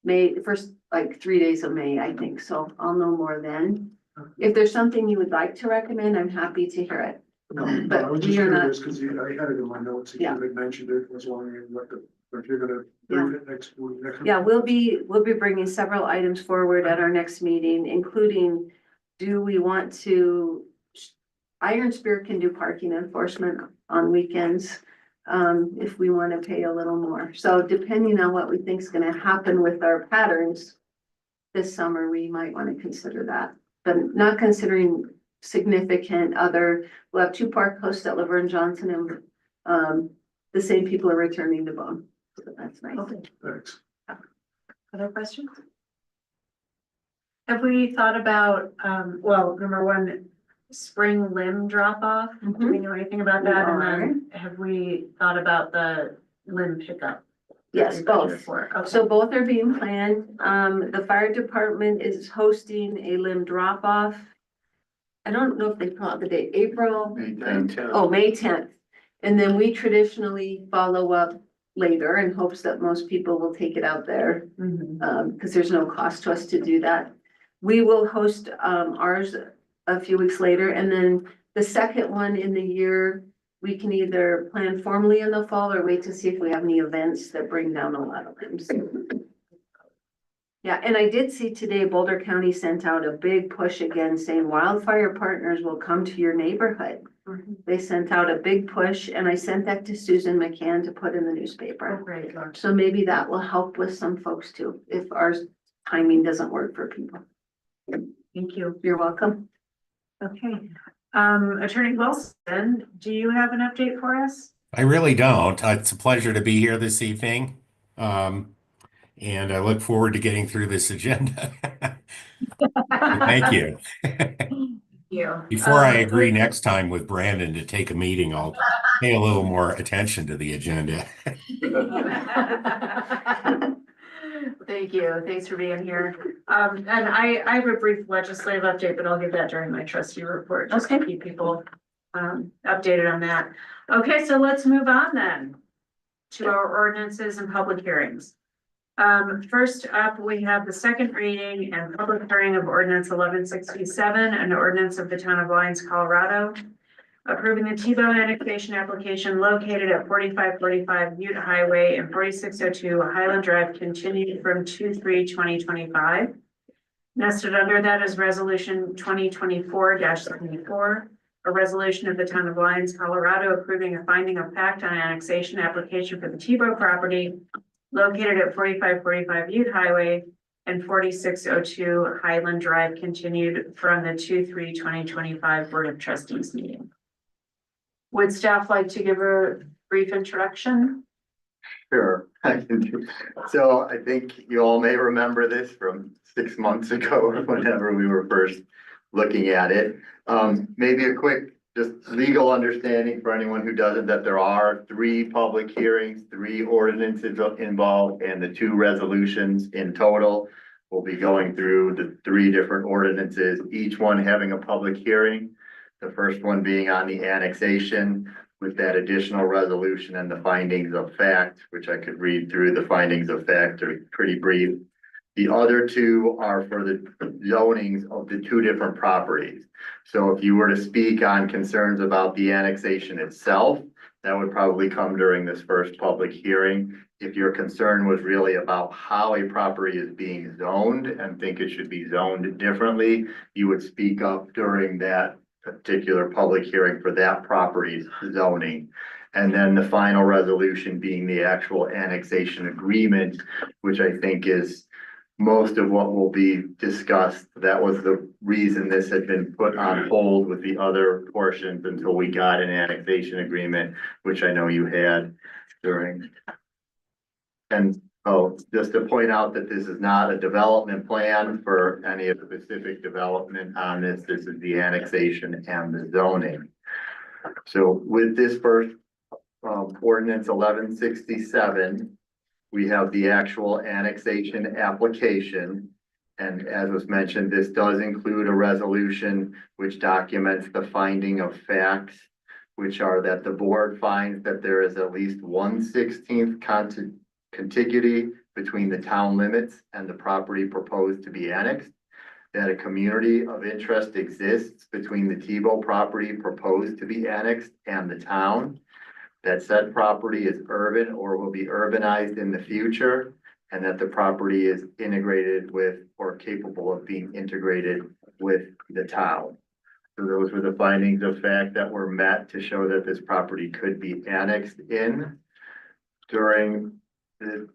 May, the first like 3 days of May, I think, so I'll know more then. If there's something you would like to recommend, I'm happy to hear it. no, I But was just we are not- curious, because I had it in my notes, you Yeah. had mentioned it, was wondering if you're gonna do it next week. Yeah, we'll be bringing several items forward at our next meeting, including, do we want to? Iron Spear can do parking enforcement on weekends, if we want to pay a little more. So depending on what we think is gonna happen with our patterns this summer, we might want to consider that, but not considering significant other, we'll have 2 park hosts at Laverne Johnson and, the same people are returning to Bone. So that's nice. Thanks. Other questions? Have we thought about, well, number one, spring limb drop off? Do we know anything about that? And then have we thought about the limb pickup? Yes, both. Okay. So both are being planned. The fire department is hosting a limb drop off. I don't know if they call it the date, April. May 10th. Oh, May 10th. And then we traditionally follow up later in hopes that most people will take it out there. Mhm. Because there's no cost to us to do that. We will host, ours a few weeks later, and then the second one in the year, we can either plan formally in the fall or wait to see if we have any events that bring down a lot of limbs. Yeah, and I did see today Boulder County sent out a big push again saying wildfire partners will come to your neighborhood. They sent out a big push, and I sent that to Susan McCann to put in the newspaper. Great, Lord. So maybe that will help with some folks too, if our timing doesn't work for people. Thank you. You're welcome. Okay. Attorney Wilson, do you have an update for us? I really don't. It's a pleasure to be here this evening. And I look forward to getting through this agenda. Thank you. You. Before I agree next time with Brandon to take a meeting, I'll pay a little more attention to the agenda. Thank you. Thanks for being here. And I have a brief legislative update, but I'll give that during my trustee report, just to keep people updated on that. Okay, so let's move on then to our ordinances and public hearings. First up, we have the second reading and public hearing of ordinance 1167, an ordinance of the town of Lyons, Colorado, approving the T-Bone annexation application located at 4545 Ute Highway and 4602 Highland Drive, continued from 2/3/2025. Nested under that is resolution 2024-74, a resolution of the town of Lyons, Colorado, approving a finding of fact on annexation application for the T-Bone property located at 4545 Ute Highway and 4602 Highland Drive, continued from the 2/3/2025 Board of Trustees meeting. Would staff like to give a brief introduction? Sure, I can do. So I think you all may remember this from 6 months ago or whenever we were first looking at it. Maybe a quick just legal understanding for anyone who doesn't, that there are 3 public hearings, 3 ordinances involved, and the 2 resolutions in total. We'll be going through the 3 different ordinances, each one having a public hearing. The first one being on the annexation with that additional resolution and the findings of fact, which I could read through. The findings of fact are pretty brief. The other two are for the zonings of the two different properties. So if you were to speak on concerns about the annexation itself, that would probably come during this first public hearing. If your concern was really about how a property is being zoned and think it should be zoned differently, you would speak up during that particular public hearing for that property's zoning. And then the final resolution being the actual annexation agreement, which I think is most of what will be discussed. That was the reason this had been put on hold with the other portions until we got an annexation agreement, which I know you had during. And just to point out that this is not a development plan for any of the specific development on this. This is the annexation and the zoning. So with this first ordinance 1167, we have the actual annexation application. And as was mentioned, this does include a resolution which documents the finding of facts, which are that the board finds that there is at least 1/16 contiguity between the town limits and the property proposed to be annexed, that a community of interest exists between the Tebow property proposed to be annexed and the town, that said property is urban or will be urbanized in the future, and that the property is integrated with or capable of being integrated with the town. So those were the findings of fact that were met to show that this property could be annexed in. During the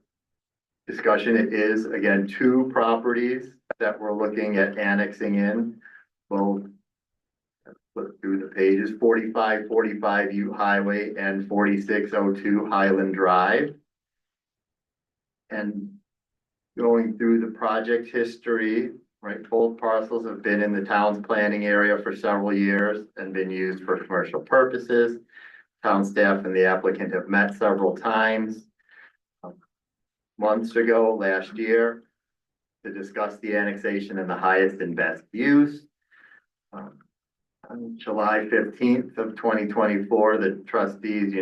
discussion, it is again 2 properties that we're looking at annexing in. Both look through the pages, 4545 U Highway and 4602 Highland Drive. And going through the project history, right, both parcels have been in the town's planning area for several years and been used for commercial purposes. Town staff and the applicant have met several times. Months ago, last year, to discuss the annexation and the highest and best use. On July 15th of 2024, the trustees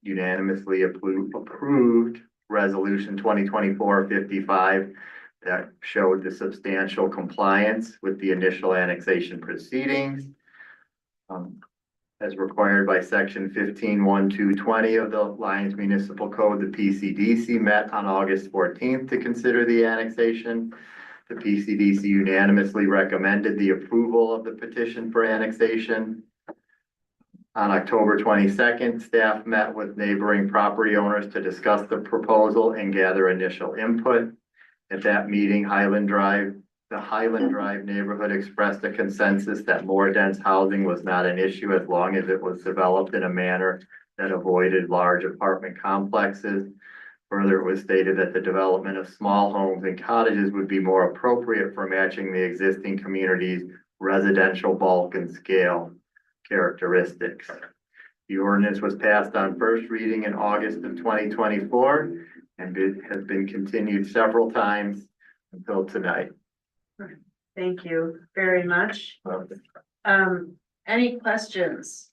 unanimously approved resolution 2024-55 that showed the substantial compliance with the initial annexation proceedings. As required by section 15.1.220 of the Lyons Municipal Code, the PCDC met on August 14th to consider the annexation. The PCDC unanimously recommended the approval of the petition for annexation. On October 22nd, staff met with neighboring property owners to discuss the proposal and gather initial input. At that meeting, the Highland Drive neighborhood expressed a consensus that more dense housing was not an issue as long as it was developed in a manner that avoided large apartment complexes. Further, it was stated that the development of small homes and cottages would be more appropriate for matching the existing community's residential bulk and scale characteristics. The ordinance was passed on first reading in August of 2024 and it has been continued several times until tonight. Thank you very much. Any questions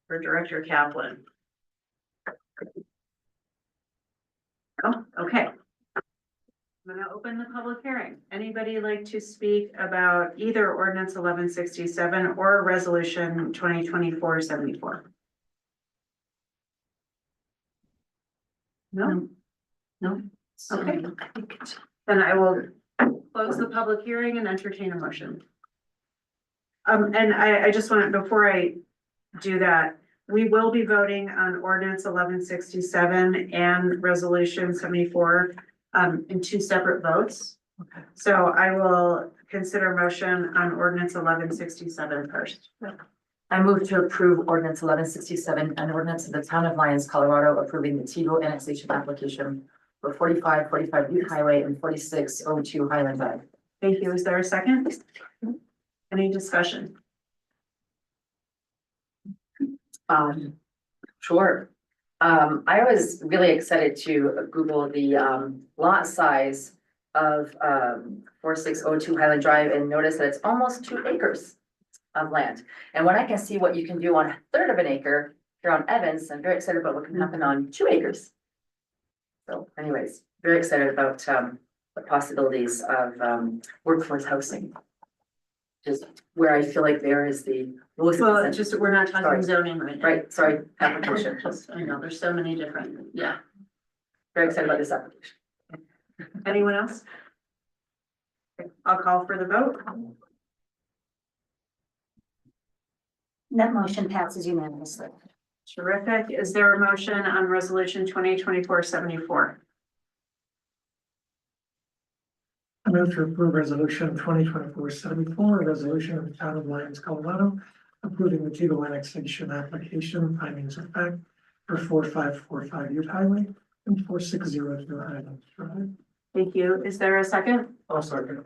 for Director Kaplan? Oh, okay. I'm gonna open the public hearing. Anybody like to speak about either ordinance 1167 or resolution 2024-74? No? No? Okay. Then I will close the public hearing and entertain a motion. And I just want to, before I do that, we will be voting on ordinance 1167 and resolution 74 in 2 separate votes. Okay. So I will consider motion on ordinance 1167 first. I move to approve ordinance 1167, an ordinance of the town of Lyons, Colorado, approving the Tebow annexation application for 4545 Butte Highway and 4602 Highland Drive. Thank you. Is there a second? Any discussion? Sure. I was really excited to Google the lot size of 4602 Highland Drive and notice that it's almost 2 acres of land. And when I can see what you can do on 1/3 of an acre here on Evans, I'm very excited about what can happen on 2 acres. So anyways, very excited about the possibilities of, workforce housing. Just where I feel like there is the. Well, it's just, we're not Sorry. talking zoning right now. Right, sorry, application, Just, I know, there's so many different, yeah. very excited about this application. Anyone else? Okay, I'll call for the vote. That motion passes unanimously. Terrific. Is there a motion on resolution 2024-74? I move to approve resolution 2024-74, a resolution of the town of Lyons, Colorado, approving the Tito annexation application, findings of fact for 4545 Ute Highway and 4602 Highlands Drive. Thank you. Is there a second? I'll second.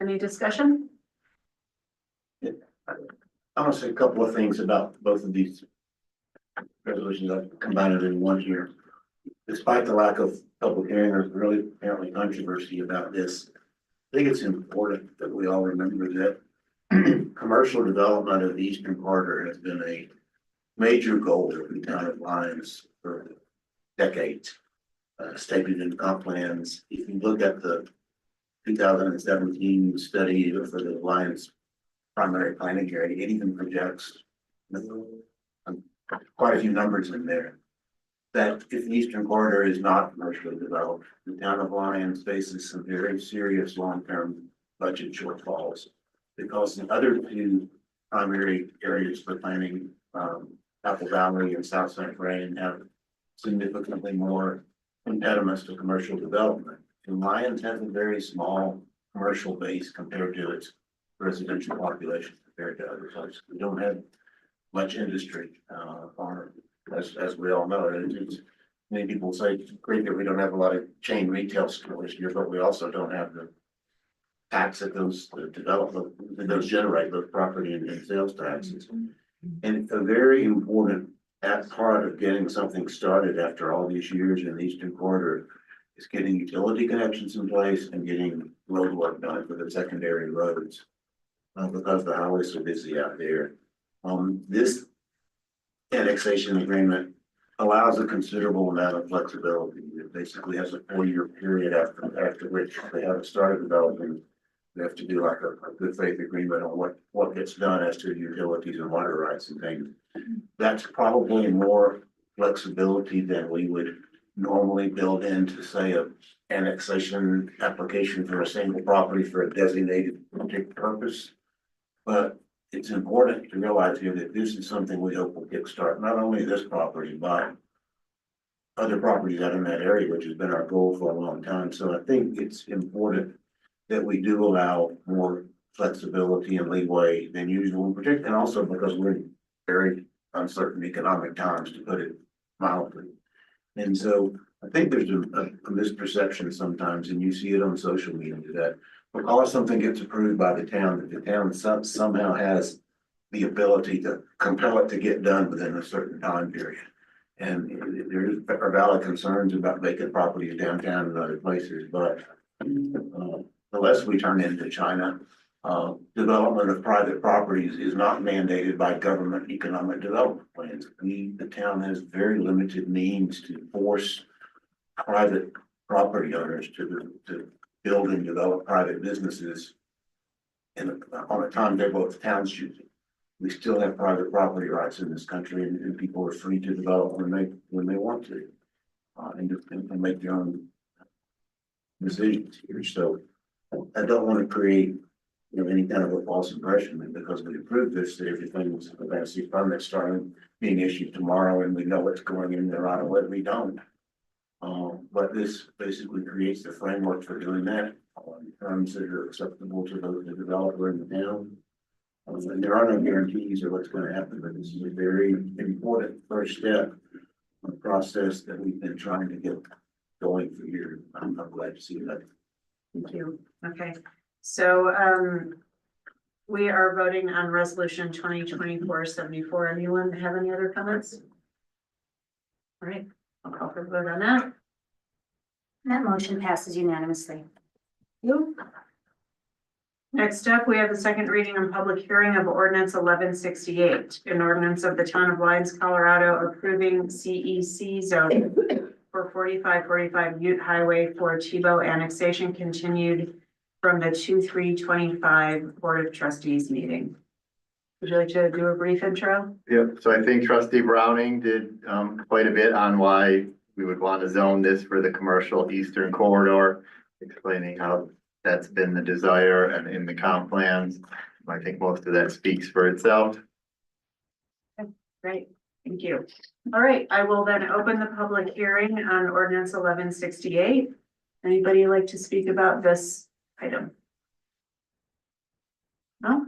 Any discussion? I want to say a couple of things about both of these resolutions. I've combined it in one here. Despite the lack of public hearing, there's really apparently controversy about this. I think it's important that we all remember that commercial development of the Eastern Corridor has been a major goal of the town of Lyons for decades. Stated in comp plans. If you look at the 2017 study for the Lyons primary planning area, it even projects quite a few numbers in there. That if the Eastern Corridor is not commercially developed, the town of Lyons faces some very serious long-term budget shortfalls. Because the other two primary areas for planning, Apple Valley and South St. Vrain, have significantly more impediments to commercial development. And Lyons has a very small commercial base compared to its residential population compared to other places. We don't have much industry, or as we all know, it's many people say it's great that we don't have a lot of chain retail stores here, but we also don't have the tax that those development, that those generate, those property and sales taxes. And a very important part of getting something started after all these years in the Eastern Corridor is getting utility connections in place and getting road work done for the secondary roads. Because the highways are busy out there. This annexation agreement allows a considerable amount of flexibility. It basically has a 4-year period after which they haven't started developing. They have to do like a good faith agreement on what gets done as to utilities and water rights and things. That's probably more flexibility than we would normally build into, say, a annexation application for a single property for a designated particular purpose. But it's important to realize here that this is something we hope will kickstart not only this property, but other properties out in that area, which has been our goal for a long time. So I think it's important that we do allow more flexibility and leeway than usual, in particular, and also because we're in very uncertain economic times, to put it mildly. And so I think there's a misperception sometimes, and you see it on social media, that because something gets approved by the town, that the town somehow has the ability to compel it to get done within a certain time period. And there are valid concerns about vacant properties downtown and other places, but unless we turn into China, development of private properties is not mandated by government economic development plans. The town has very limited means to force private property owners to build and develop private businesses on a timetable the town's choosing. We still have private property rights in this country, and people are free to develop when they want to, and make their own decisions here. So I don't want to create any kind of a false impression that because we approved this, that everything's going to see permits starting being issued tomorrow and we know what's going in there right away. We don't. But this basically creates the framework for doing that on terms that are acceptable to the developer in the town. And there are no guarantees of what's going to happen, but this is a very important first step in the process that we've been trying to get going for years. I'm glad to see that. Thank you. Okay, so we are voting on resolution 2024-74. Anyone have any other comments? All right, I'll call for the vote on that. That motion passes unanimously. Next up, we have the second reading and public hearing of ordinance 1168, an ordinance of the town of Lyons, Colorado, approving CEC zoning for 4545 Ute Highway for Tebow annexation continued from the 2/3/25 Board of Trustees meeting. Would you like to do a brief intro? Yep, so I think trustee Browning did quite a bit on why we would want to zone this for the commercial eastern corridor, explaining how that's been the desire and in the comp plans. I think most of that speaks for itself. Great, thank you. All right, I will then open the public hearing on ordinance 1168. Anybody like to speak about this item? No?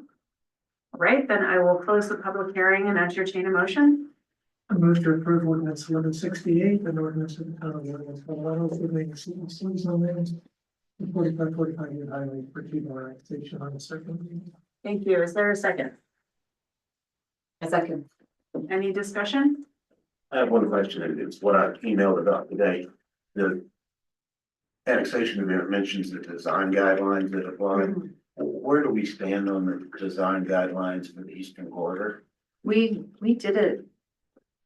All right, then I will close the public hearing and entertain a motion. I move to approve ordinance 1168, an ordinance of the town of Orleans, Colorado, approving the CEC zoning. 4545 Ute Highway for Tebow annexation on the second reading. Thank you. Is there a second? A second. Any discussion? I have one question, and it's what I emailed about today. The annexation agreement mentions the design guidelines that apply. Where do we stand on the design guidelines for the eastern corridor? We did it.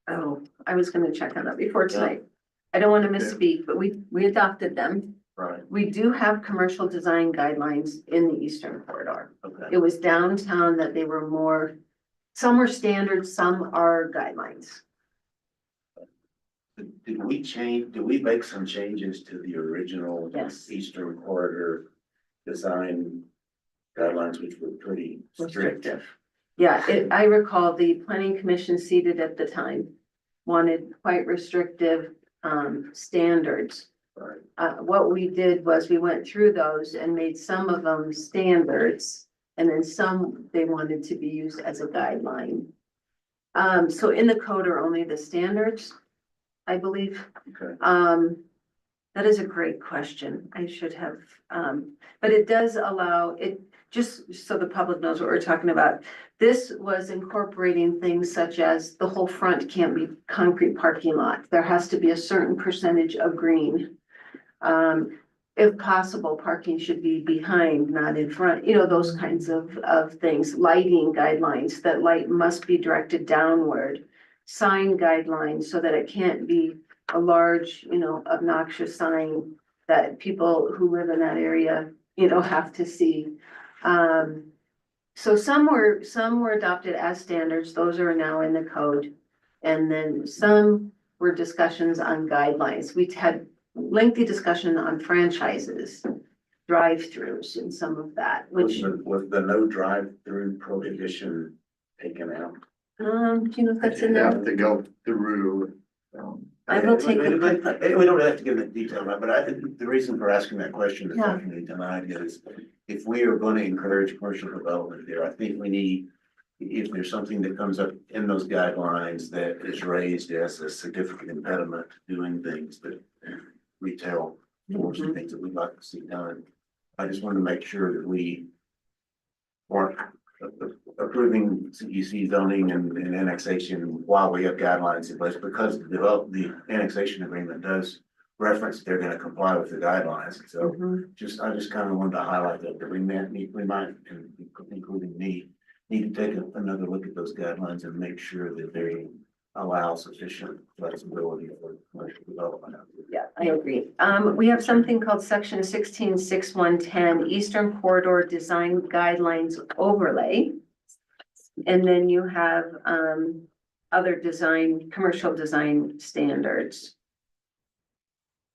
Oh, I was gonna check on that before tonight. I don't want to misspeak, but we adopted them. Right, We do have commercial design guidelines in the eastern corridor. okay. It was downtown that they were more, some were standard, some are guidelines. Did we make some changes to the original Yes. eastern corridor design guidelines, which were pretty strict? Restrictive. Yeah, I recall the planning commission seated at the time wanted quite restrictive standards. Right. What we did was we went through those and made some of them standards, and then some they wanted to be used as a guideline. So in the code are only the standards, I believe. Okay. That is a great question. I should have, but it does allow it, just so the public knows what we're talking about. This was incorporating things such as the whole front can't be concrete parking lot. There has to be a certain percentage of green. If possible, parking should be behind, not in front, you know, those kinds of things. Lighting guidelines, that light must be directed downward. Sign guidelines so that it can't be a large, you know, obnoxious sign that people who live in that area, you know, have to see. So some were adopted as standards, those are now in the code. And then some were discussions on guidelines. We had lengthy discussion on franchises, drive-throughs and some of that, which, Was the no drive-through prohibition taken out? do you know if that's in You there? have to go through. I will take a quick look. We don't have to get into detail, but I think the reason for asking that question Yeah. definitely tonight is if we are going to encourage commercial development there, I think we need, if there's something that comes up in those guidelines that is raised as a significant impediment to doing things that retail stores and things that we'd like to see done. I just want to make sure that we weren't approving CEC zoning and annexation while we have guidelines in place, because the annexation agreement does reference they're gonna comply with the guidelines. So I just kind of wanted to highlight that we might, including me, need to take another look at those guidelines and make sure that they allow sufficient flexibility for commercial development out there. Yeah, I agree. We have something called section 16.6.110 Eastern Corridor Design Guidelines Overlay. And then you have, other design, commercial design standards.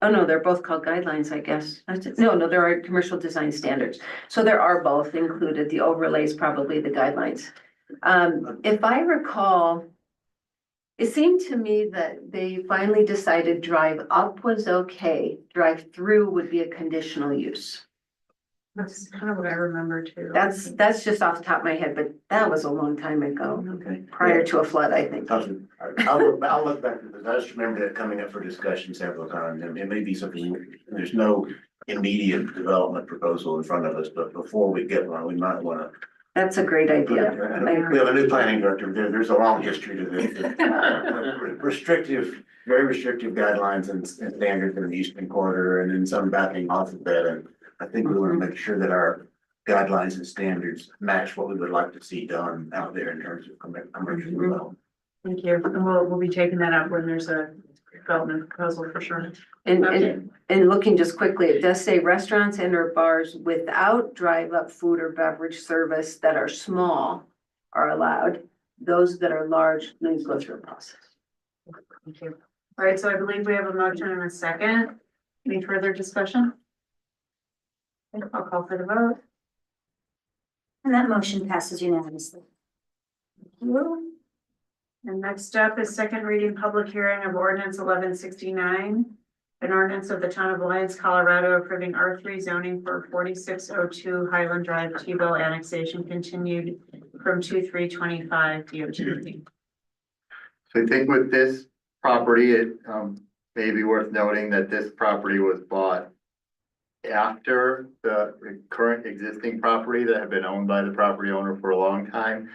Oh, no, they're both called guidelines, I guess. No, there are commercial design standards. So there are both included. The overlay is probably the guidelines. If I recall, it seemed to me that they finally decided drive up was okay, drive through would be a conditional use. That's kind of what I remember too. That's just off the top of my head, but that was a long time ago, Okay. prior to a flood, I think. I'll look back at this. I just remember that coming up for discussion several times, and it may be something, there's no immediate development proposal in front of us, but before we get one, we might wanna. That's a great idea. We have a new planning director, there's a long history to this. Very restrictive guidelines and standards in the eastern corridor, and then some backing off of that, and I think we wanna make sure that our guidelines and standards match what we would like to see done out there in terms of commercial development. Thank you. And we'll be taking that up when there's a development proposal for sure. And looking just quickly, it does say restaurants and or bars without drive-up food or beverage service that are small are allowed. Those that are large need to go through a process. Thank you. All right, so I believe we have a motion and a second. Any further discussion? Okay, I'll call for the vote. And that motion passes unanimously. And next up is second reading public hearing of ordinance 1169. An ordinance of the town of Alliance, Colorado approving R3 zoning for 4602 Highland Drive, Tebow annexation continued from 2/3/25 DOT. So I think with this property, it may be worth noting that this property was bought after the current existing property that had been owned by the property owner for a long time.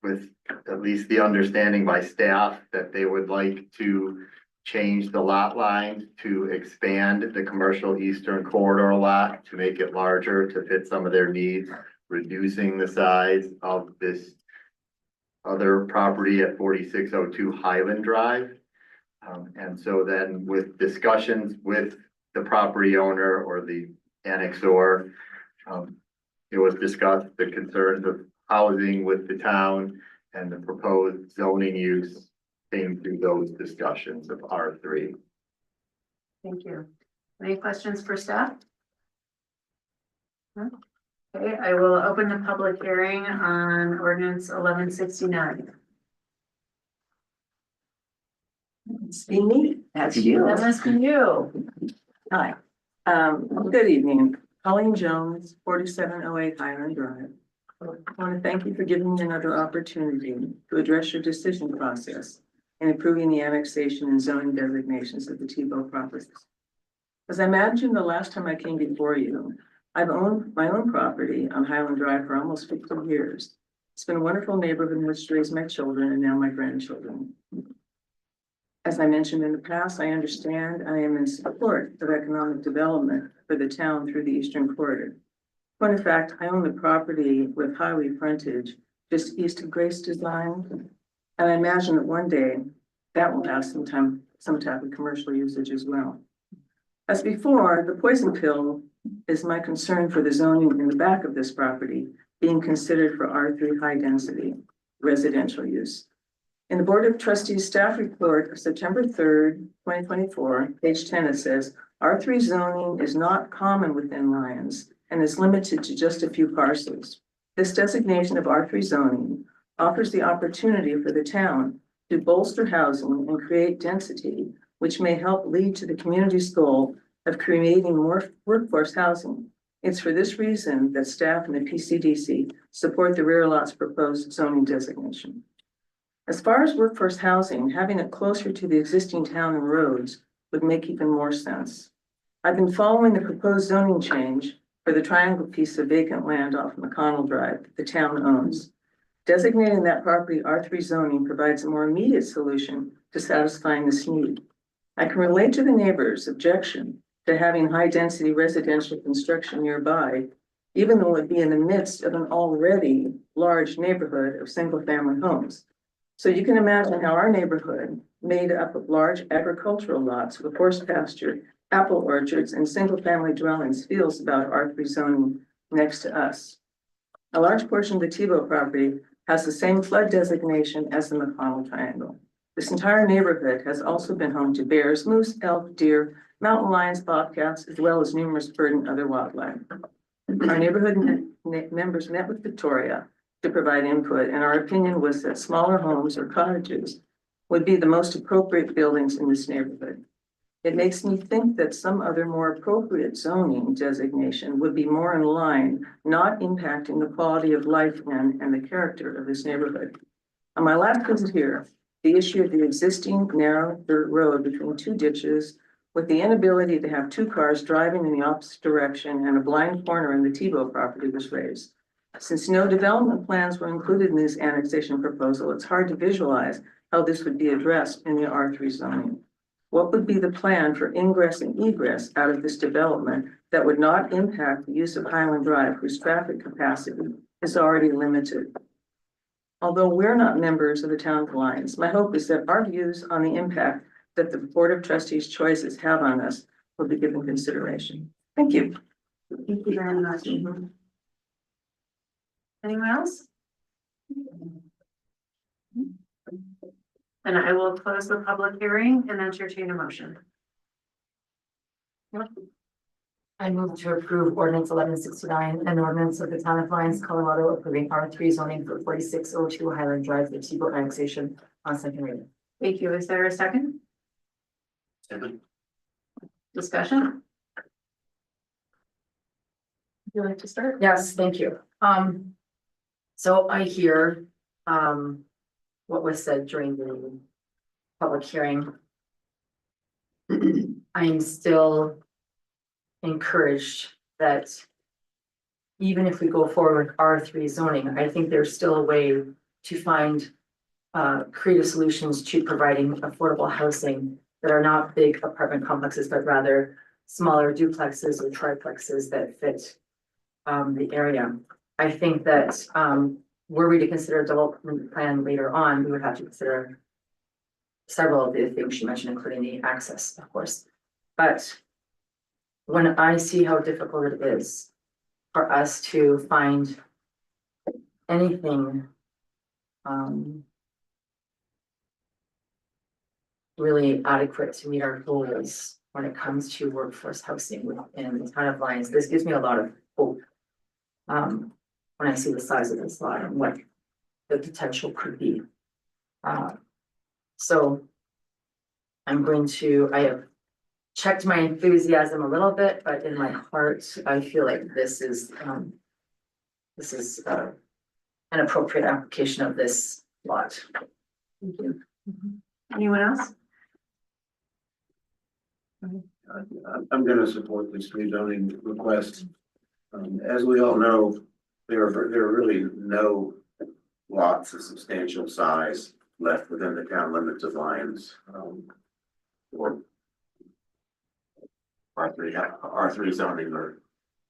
With at least the understanding by staff that they would like to change the lot line to expand the commercial eastern corridor lot to make it larger to fit some of their needs, reducing the size of this other property at 4602 Highland Drive. And so then with discussions with the property owner or the annexor, it was discussed the concerns of housing with the town and the proposed zoning use came through those discussions of R3. Thank you. Any questions for staff? No? Okay, I will open the public hearing on ordinance 1169. It's me, that's you. That must be you. Hi, good evening, Colleen Jones, 4708 Highland Drive. I want to thank you for giving me another opportunity to address your decision process in approving the annexation and zoning designations of the Tebow properties. As I mentioned the last time I came before you, I've owned my own property on Highland Drive for almost 50 years. It's been a wonderful neighborhood in which to raise my children and now my grandchildren. As I mentioned in the past, I understand I am in support of economic development for the town through the Eastern Corridor. Point of fact, I own the property with highway frontage just east of Grace Design. And I imagine that one day that will have some type of commercial usage as well. As before, the poison pill is my concern for the zoning in the back of this property being considered for R3 high density residential use. In the Board of Trustees staff report of September 3rd, 2024, page 10, it says, R3 zoning is not common within Lyons and is limited to just a few parcels. This designation of R3 zoning offers the opportunity for the town to bolster housing and create density, which may help lead to the community's goal of creating more workforce housing. It's for this reason that staff and the PCDC support the rear lot's proposed zoning designation. As far as workforce housing, having it closer to the existing town and roads would make even more sense. I've been following the proposed zoning change for the triangle piece of vacant land off McConnell Drive that the town owns. Designating that property R3 zoning provides a more immediate solution to satisfying this need. I can relate to the neighbor's objection to having high density residential construction nearby, even though it be in the midst of an already large neighborhood of single family homes. So you can imagine how our neighborhood, made up of large agricultural lots with horse pasture, apple orchards, and single family dwellings feels about R3 zoning next to us. A large portion of the Tebow property has the same flood designation as the McConnell Triangle. This entire neighborhood has also been home to bears, moose, elk, deer, mountain lions, bobcats, as well as numerous bird and other wildlife. Our neighborhood members met with Victoria to provide input, and our opinion was that smaller homes or cottages would be the most appropriate buildings in this neighborhood. It makes me think that some other more appropriate zoning designation would be more in line, not impacting the quality of life and the character of this neighborhood. On my last visit here, the issue of the existing narrow dirt road between two ditches with the inability to have two cars driving in the opposite direction and a blind corner in the Tebow property was raised. Since no development plans were included in this annexation proposal, it's hard to visualize how this would be addressed in the R3 zoning. What would be the plan for ingress and egress out of this development that would not impact the use of Highland Drive, whose traffic capacity is already limited? Although we're not members of the town of Lyons, my hope is that our views on the impact that the Board of Trustees choices have on us will be given consideration. Thank you. Thank you very much. Anyone else? And I will close the public hearing and entertain a motion. I move to approve ordinance 1169, an ordinance of the town of Lyons, Colorado, approving R3 zoning for 4602 Highland Drive, the Tebow annexation on second reading. Thank you. Is there a second Second. discussion? Would you like to start? Yes, thank you. So I hear, what was said during the public hearing. I'm still encouraged that even if we go forward with R3 zoning, I think there's still a way to find creative solutions to providing affordable housing that are not big apartment complexes, but rather smaller duplexes or triplexes that fit the area. I think that were we to consider a development plan later on, we would have to consider several of the things she mentioned, including the access, of course. But when I see how difficult it is for us to find anything really adequate to meet our goals when it comes to workforce housing within the town of Lyons, this gives me a lot of hope. When I see the size of this lot and what the potential could be. So I'm going to, I have checked my enthusiasm a little bit, but in my heart, I feel like this is an appropriate application of this lot. Thank you. Anyone else? I'm gonna support this rezoning request. As we all know, there are really no lots of substantial size left within the town limits of Lyons. Or R3 zoning or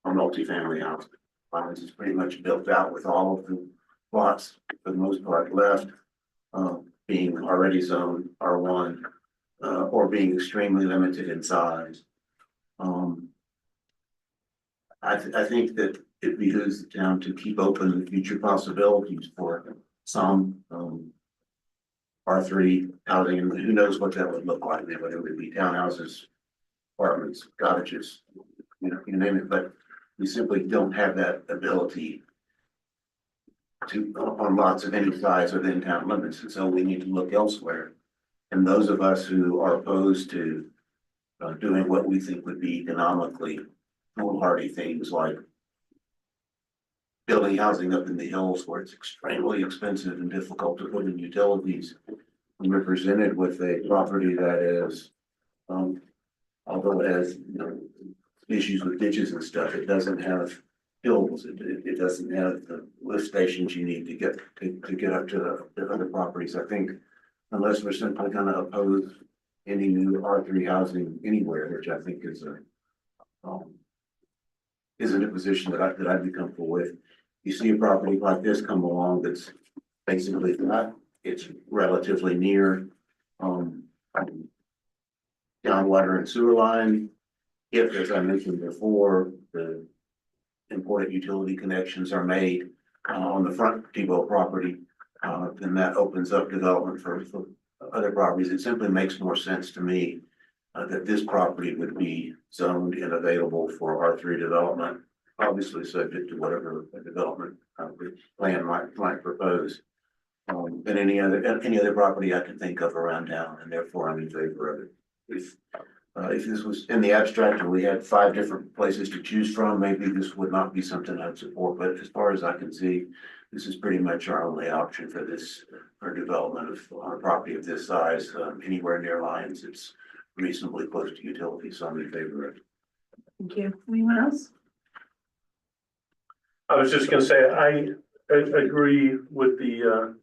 multifamily house. Lyons is pretty much built out with all of the lots, for the most part, left, being already zoned R1, or being extremely limited in size. I think that it behooves the town to keep open the future possibilities for some R3 housing, and who knows what that would look like, whether it would be townhouses, apartments, cottages, you name it, but we simply don't have that ability to, on lots of any size within town limits, and so we need to look elsewhere. And those of us who are opposed to doing what we think would be economically foolhardy things like building housing up in the hills where it's extremely expensive and difficult to put in utilities. We're presented with a property that is, although it has, issues with ditches and stuff, it doesn't have hills. It doesn't have the lift stations you need to get up to the other properties. I think unless we're simply going to oppose any new R3 housing anywhere, which I think isn't a position that I'd be comfortable with. You see a property like this come along that's basically flat. It's relatively near down water and sewer line. If, as I mentioned before, the important utility connections are made on the front Tebow property, then that opens up development for other properties. It simply makes more sense to me that this property would be zoned and available for R3 development, obviously subject to whatever a development plan might propose. And any other property I can think of around town, and therefore I'm in favor of it. If this was in the abstract and we had 5 different places to choose from, maybe this would not be something I'd support, but as far as I can see, this is pretty much our only option for this, for development of on a property of this size, anywhere near Lyons. It's reasonably close to utilities, so I'm in favor of it. Thank you. Anyone else? I was just gonna say, I agree with the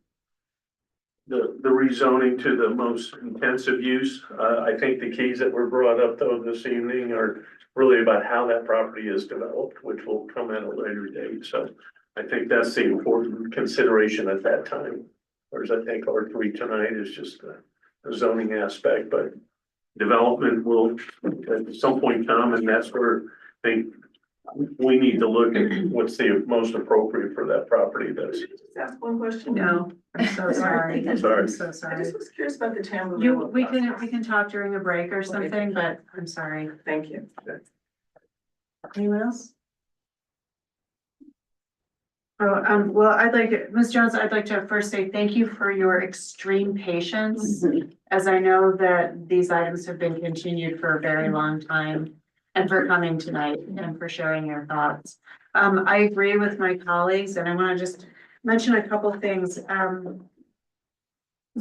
rezoning to the most intensive use. I think the keys that were brought up though this evening are really about how that property is developed, which will come at a later date. So I think that's the important consideration at that time. Whereas I think R3 tonight is just the zoning aspect, but development will at some point come, and that's where I think we need to look at what's the most appropriate for that property. That's, Just ask one question. No, I'm so sorry. Sorry. I'm so I sorry. just was curious about the town. You, we can talk during a break or something, but I'm sorry. Thank you. Anyone else? Oh, well, Ms. Jones, I'd like to first say thank you for your extreme patience, as I know that these items have been continued for a very long time, and for coming tonight and for sharing your thoughts. I agree with my colleagues, and I want to just mention a couple things.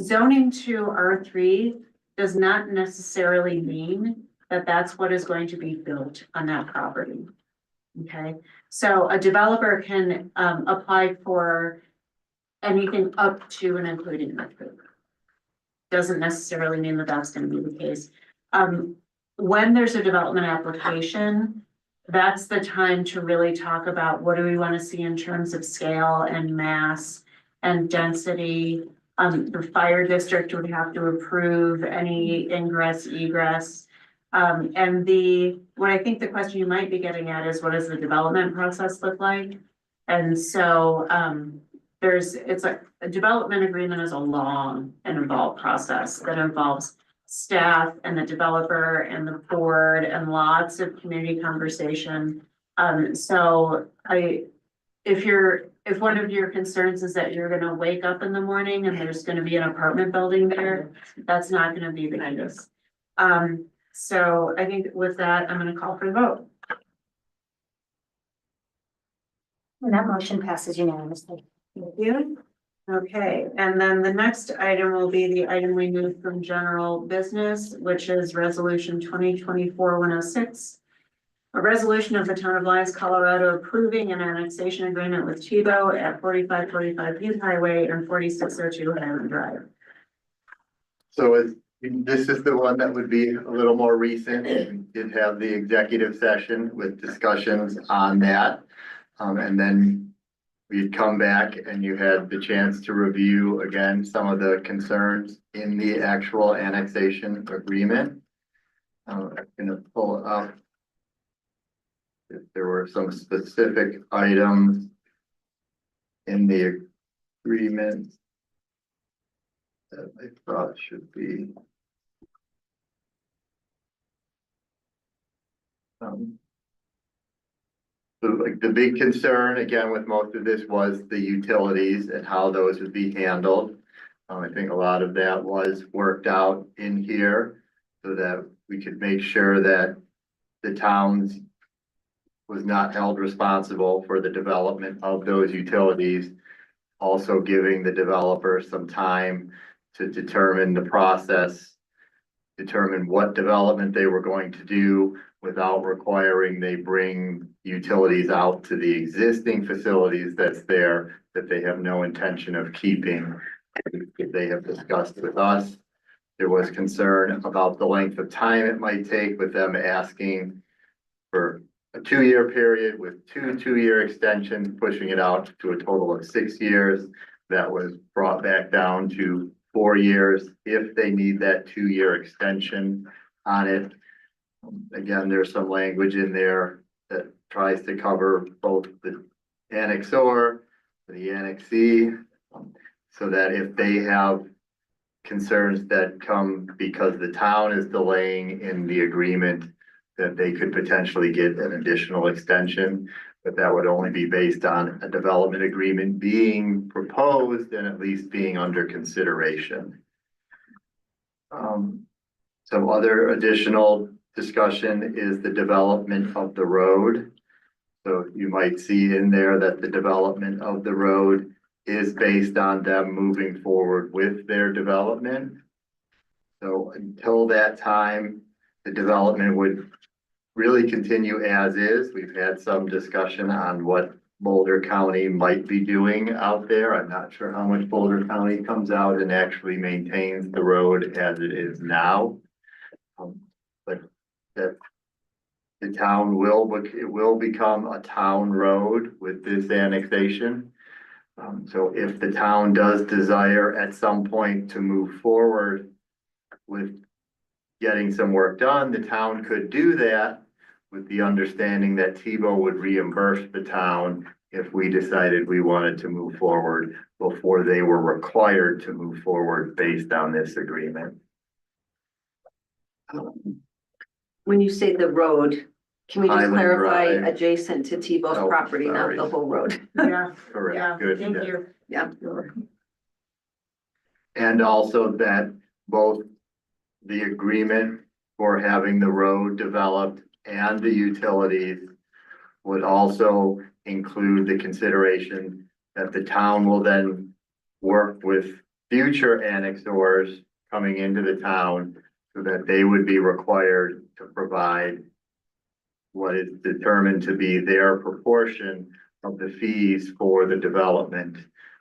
Zoning to R3 does not necessarily mean that that's what is going to be built on that property. Okay, so a developer can apply for anything up to and including R3. Doesn't necessarily mean that that's gonna be the case. When there's a development application, that's the time to really talk about what do we want to see in terms of scale and mass and density. The fire district would have to approve any ingress, egress. And what I think the question you might be getting at is what does the development process look like? And so, a development agreement is a long and involved process that involves staff and the developer and the board and lots of community conversation. If one of your concerns is that you're gonna wake up in the morning and there's gonna be an apartment building there, that's not gonna be the case. So I think with that, I'm gonna call for the vote. And that motion passes unanimously. Thank you. Okay, and then the next item will be the item we moved from general business, which is resolution 2024-106. A resolution of the town of Lyons, Colorado, approving an annexation agreement with Tebow at 4545 Youth Highway and 4602 Highland Drive. So this is the one that would be a little more recent. We did have the executive session with discussions on that. And then we'd come back and you had the chance to review again some of the concerns in the actual annexation agreement. I'm gonna pull it up. If there were some specific items in the agreement that I thought should be. So like the big concern again with most of this was the utilities and how those would be handled. I think a lot of that was worked out in here so that we could make sure that the towns was not held responsible for the development of those utilities. Also giving the developer some time to determine the process, determine what development they were going to do without requiring they bring utilities out to the existing facilities that's there that they have no intention of keeping. They have discussed with us. There was concern about the length of time it might take with them asking for a 2-year period with two-year extensions, pushing it out to a total of 6 years. That was brought back down to 4 years if they need that 2-year extension on it. Again, there's some language in there that tries to cover both the annexor, the annexee, so that if they have concerns that come because the town is delaying in the agreement, that they could potentially get an additional extension, but that would only be based on a development agreement being proposed and at least being under consideration. Some other additional discussion is the development of the road. So you might see in there that the development of the road is based on them moving forward with their development. So until that time, the development would really continue as is. We've had some discussion on what Boulder County might be doing out there. I'm not sure how much Boulder County comes out and actually maintains the road as it is now. But that the town will become a town road with this annexation. So if the town does desire at some point to move forward with getting some work done, the town could do that with the understanding that Tebow would reimburse the town if we decided we wanted to move forward before they were required to move forward based on this agreement. When you say the road, can we just Highland clarify Drive. adjacent to Tebow's Oh, property, not sorry. the whole road? Yeah, yeah, Correct, good. thank you. Yeah. And also that both the agreement for having the road developed and the utilities would also include the consideration that the town will then work with future annexors coming into the town so that they would be required to provide what is determined to be their proportion of the fees for the development,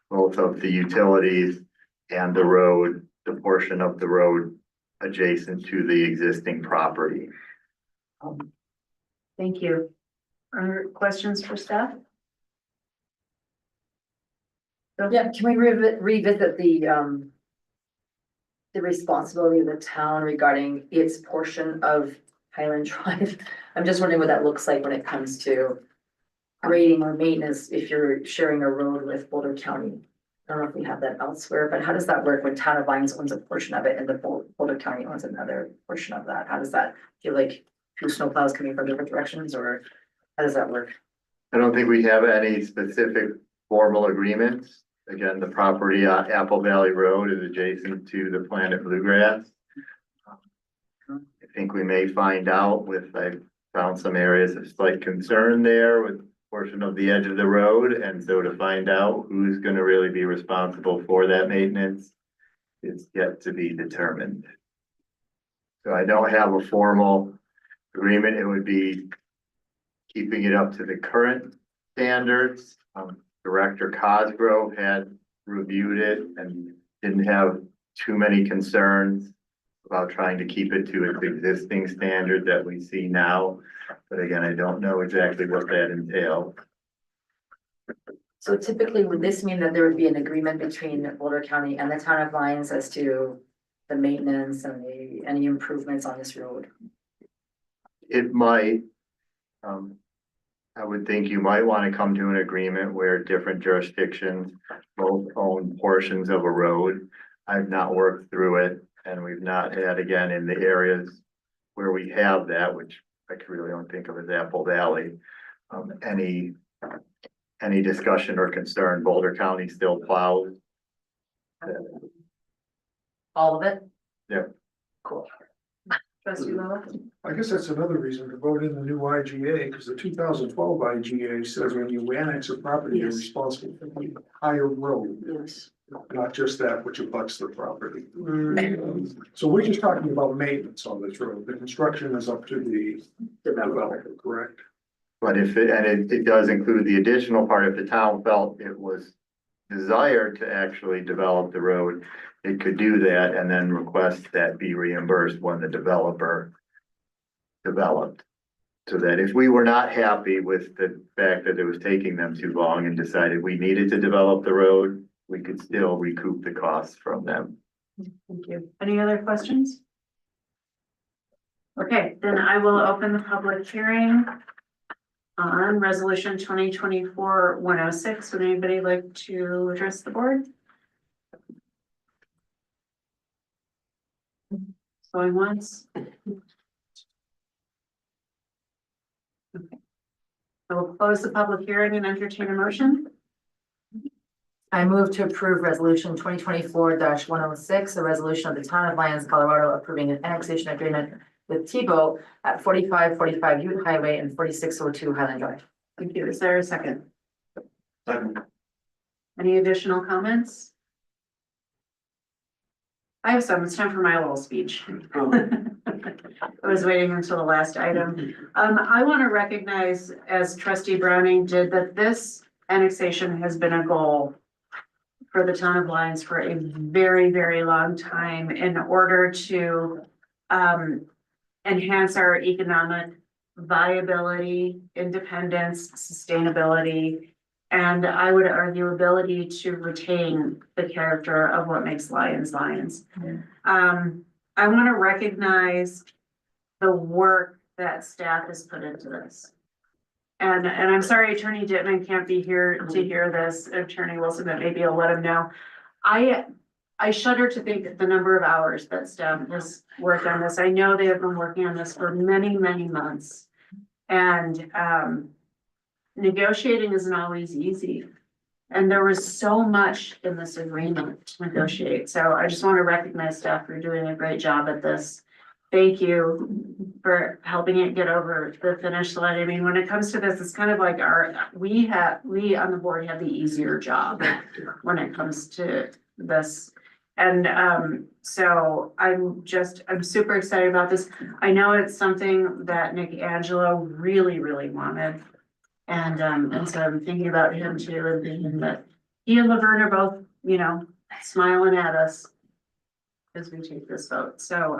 both of the utilities and the road, the portion of the road adjacent to the existing property. Thank you. Are questions for staff? Yeah, can we revisit the responsibility of the town regarding its portion of Highland Drive? I'm just wondering what that looks like when it comes to grading or maintenance if you're sharing a road with Boulder County. I don't know if we have that elsewhere, but how does that work when Town of Lyons owns a portion of it and the Boulder County owns another portion of that? How does that feel like two snowplows coming from different directions, or how does that work? I don't think we have any specific formal agreements. Again, the property on Apple Valley Road is adjacent to the Planet Bluegrass. I think we may find out I found some areas of slight concern there with a portion of the edge of the road. And so to find out who's going to really be responsible for that maintenance is yet to be determined. So I don't have a formal agreement. It would be keeping it up to the current standards. Director Cosgrove had reviewed it and didn't have too many concerns about trying to keep it to its existing standard that we see now. But again, I don't know exactly what that entails. So typically, would this mean that there would be an agreement between Boulder County and the Town of Lyons as to the maintenance and any improvements on this road? It might. I would think you might want to come to an agreement where different jurisdictions both own portions of a road. I've not worked through it, and we've not had, again, in the areas where we have that, which I could really only think of as Apple Valley, any discussion or concern. Boulder County still plows. All of it? Yeah. Cool. Trustee Lowe? I guess that's another reason to vote in the new IGA, because the 2012 IGA says when you annex a property, you're responsible for the entire road, Yes. not just that which abuts the property. Mm. So we're just talking about maintenance on this road. The construction is up to the developer, correct? But it does include the additional part, if the town felt it was desired to actually develop the road, it could do that and then request that be reimbursed when the developer developed. So that if we were not happy with the fact that it was taking them too long and decided we needed to develop the road, we could still recoup the costs from them. Thank you. Any other questions? Okay, then I will open the public hearing on resolution 2024-106. Would anybody like to address the board? Going once. Okay. I will close the public hearing and entertain a motion. I move to approve resolution 2024-106, a resolution of the Town of Lyons, Colorado, approving an annexation agreement with Tebow at 4545 Ute Highway and 4602 Highland Drive. Thank you. Is there a second? Second. Any additional comments? I have some. It's time for my little speech. I was waiting until the last item. I want to recognize, as Trustee Browning did, that this annexation has been a goal for the Town of Lyons for a very, very long time in order to enhance our economic viability, independence, sustainability, and I would argue ability to retain the character of what makes Lyons Lyons. I want to recognize the work that staff has put into this. And I'm sorry Attorney Dittman can't be here to hear this, Attorney Wilson, but maybe I'll let him know. I shudder to think of the number of hours that staff has worked on this. I know they have been working on this for many, many months. And negotiating isn't always easy. And there was so much in this agreement to negotiate. So I just want to recognize staff for doing a great job at this. Thank you for helping it get over the finish line. I mean, when it comes to this, it's kind of like we on the board have the easier job when it comes to this. And so I'm super excited about this. I know it's something that Nick Angelo really, really wanted. And so I'm thinking about him too, and thinking that he and Laverne are both, smiling at us as we take this vote. So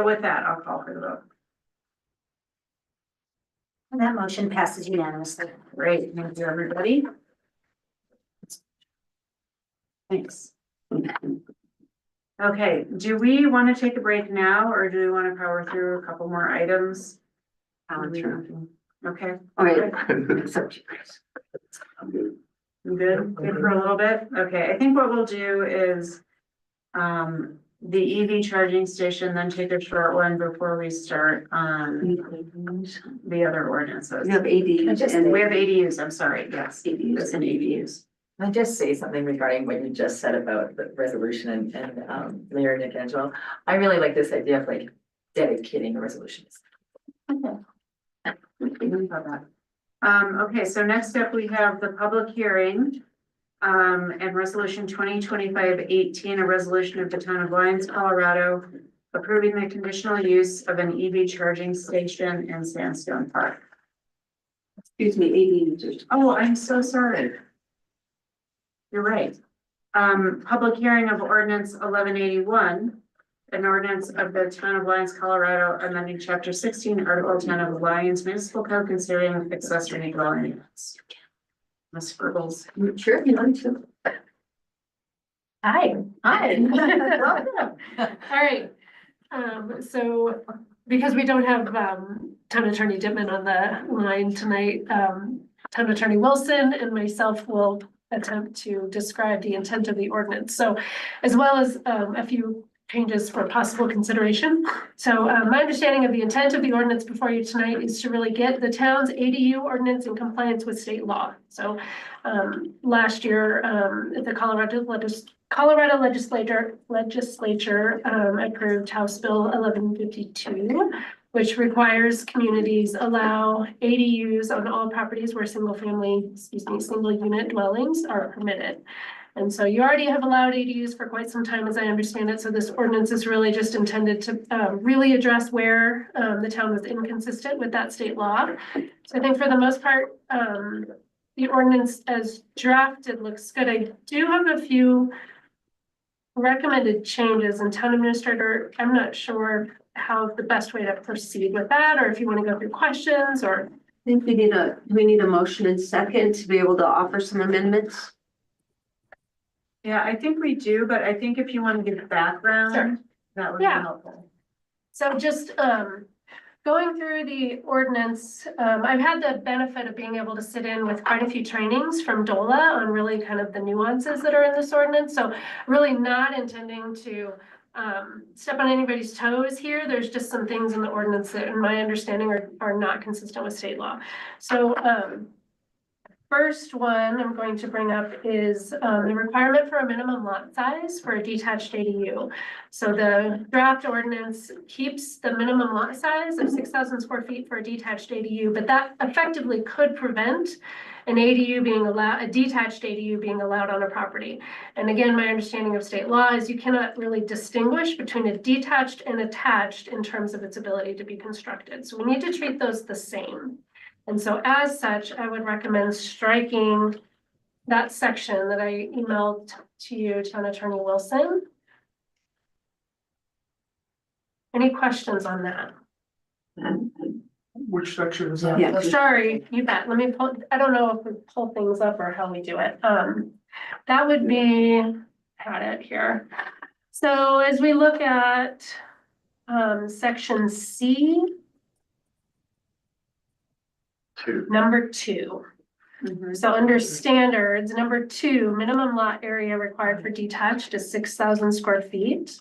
with that, I'll call for the vote. And that motion passes unanimously. Great, thank you, everybody. Thanks. Okay, do we want to take a break now, or do we want to power through a couple more items? Okay. All right. I'm good. You good? Good for a little bit? Okay, I think what we'll do is the EV charging station, then take a short one before we start on the other ordinances. We have ADUs and We have ADUs, I'm sorry, yes, ADUs and ADUs. Can I just say something regarding what you just said about the resolution and Mayor Nick Angelo? I really like this idea of like dedicating a resolution. Okay, so next up, we have the public hearing. And resolution 2025-18, a resolution of the town of Lyons, Colorado, approving the conditional use of an EV charging station in Sandstone Park. excuse me, ADUs. Oh, I'm so sorry. You're right. Public hearing of ordinance 1181, an ordinance of the town of Lyons, Colorado, amending chapter 16, article 10 of the Lyons Municipal Code considering accessory dwelling units. Ms. Scribbles. Sure, you want to. Hi. Welcome. All right. So because we don't have Town Attorney Dittman on the line tonight, Town Attorney Wilson and myself will attempt to describe the intent of the ordinance. So as well as a few changes for possible consideration. So my understanding of the intent of the ordinance before you tonight is to really get the town's ADU ordinance in compliance with state law. So last year, the Colorado legislature approved House Bill 1152, which requires communities allow ADUs on all properties where single unit dwellings are permitted. And so you already have allowed ADUs for quite some time, as I understand it. So this ordinance is really just intended to really address where the town was inconsistent with that state law. So I think for the most part, the ordinance as drafted looks good. I do have a few recommended changes, and town administrator, I'm not sure how the best way to proceed with that, or if you want to go through questions, or. I think we need a motion and second to be able to offer some amendments. Yeah, I think we do, but I think if you want to give background, Sure. that would be Yeah. helpful. So just going through the ordinance, I've had the benefit of being able to sit in with quite a few trainings from DOLA on really kind of the nuances that are in this ordinance. So really not intending to step on anybody's toes here. There's just some things in the ordinance that in my understanding are not consistent with state law. So first one I'm going to bring up is the requirement for a minimum lot size for a detached ADU. So the draft ordinance keeps the minimum lot size of 6,000 square feet for a detached ADU, but that effectively could prevent an ADU being allowed, a detached ADU being allowed on a property. And again, my understanding of state law is you cannot really distinguish between a detached and attached in terms of its ability to be constructed. So we need to treat those the same. And so as such, I would recommend striking that section that I emailed to you, Town Attorney Wilson. Any questions on that? Which section is that? Yeah. Oh, sorry, you bet. Let me pull, I don't know if we pull things up or how we do it. That would be, had it here. So as we look at section C, Two. number 2. Mhm. So under standards, number 2, minimum lot area required for detached is 6,000 square feet.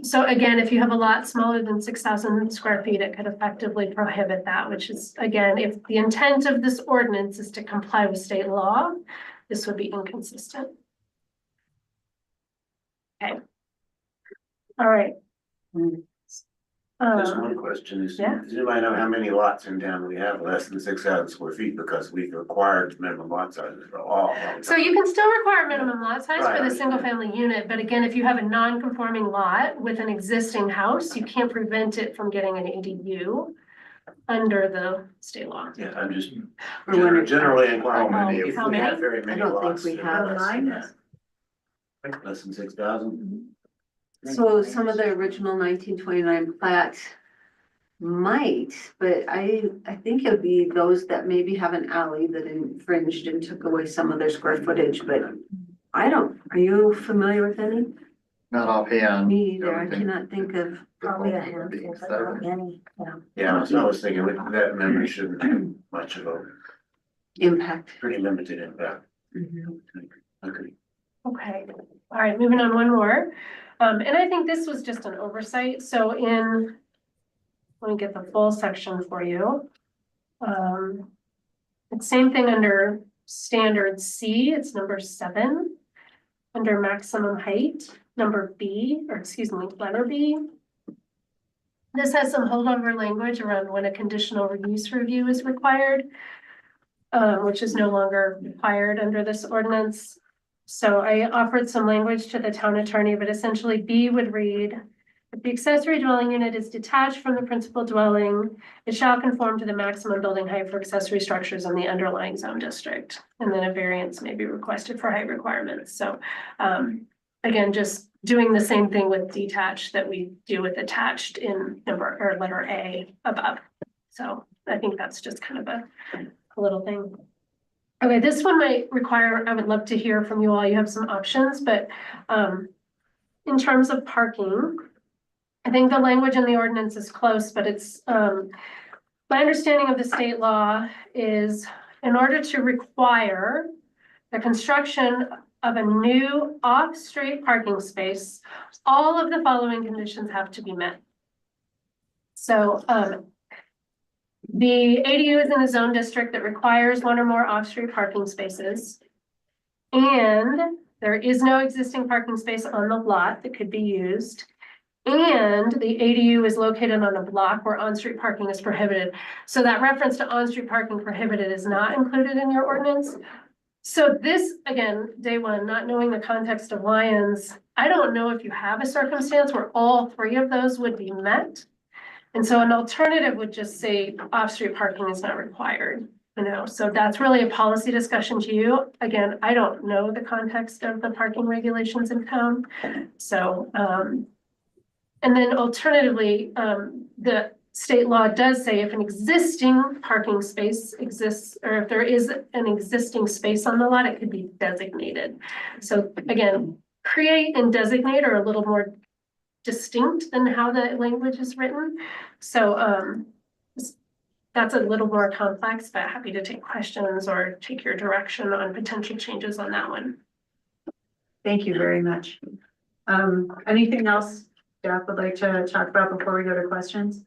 So again, if you have a lot smaller than 6,000 square feet, it could effectively prohibit that, which is, again, if the intent of this ordinance is to comply with state law, this would be inconsistent. Okay. All right. Just one question is, yeah. does anybody know how many lots in town we have less than 6,000 square feet? Because we've required minimum lot sizes for all. So you can still require minimum lot size Right, for I the single understand. family unit, but again, if you have a non-conforming lot with an existing house, you can't prevent it from getting an ADU under the state law. Yeah, I'm just Or when it- generally inquiring How many? if How we many? have very many I don't think lots. we that have are less than nine. that. Less than 6,000? So some of the original 1929 plat might, but I think it'd be those that maybe have an alley that infringed and took away some of their square footage, but I don't, are you familiar with any? Not offhand. Me either, I cannot think of. Probably a handful, but not many, yeah. Yeah, so I was thinking that memory shouldn't have much of a Impact. pretty limited impact. Mhm. Okay. Okay, all right, moving on one more. And I think this was just an oversight, so let me get the full section for you. It's same thing under standard C, it's number 7. Under maximum height, number B, or excuse me, letter B. This has some holdover language around when a conditional use review is required, which is no longer required under this ordinance. So I offered some language to the town attorney, but essentially B would read, if the accessory dwelling unit is detached from the principal dwelling, it shall conform to the maximum building height for accessory structures in the underlying zone district. And then a variance may be requested for height requirements. So again, just doing the same thing with detached that we do with attached in number or letter A above. So I think that's just kind of a little thing. Okay, this one might require, I would love to hear from you all. You have some options, but in terms of parking, I think the language in the ordinance is close, but it's my understanding of the state law is in order to require the construction of a new off-street parking space, all of the following conditions have to be met. So the ADU is in a zone district that requires 1 or more off-street parking spaces. And there is no existing parking space on the lot that could be used. And the ADU is located on a block where on-street parking is prohibited. So that reference to on-street parking prohibited is not included in your ordinance. So this, again, day one, not knowing the context of Lyons, I don't know if you have a circumstance where all 3 of those would be met. And so an alternative would just say off-street parking is not required, so that's really a policy discussion to you. Again, I don't know the context of the parking regulations in town. So, and then alternatively, the state law does say if an existing parking space exists, or if there is an existing space on the lot, it could be designated. So again, create and designate are a little more distinct than how the language is written. So that's a little more complex, but happy to take questions or take your direction on potential changes on that one. Thank you very much. Anything else Jeff would like to talk about before we go to questions?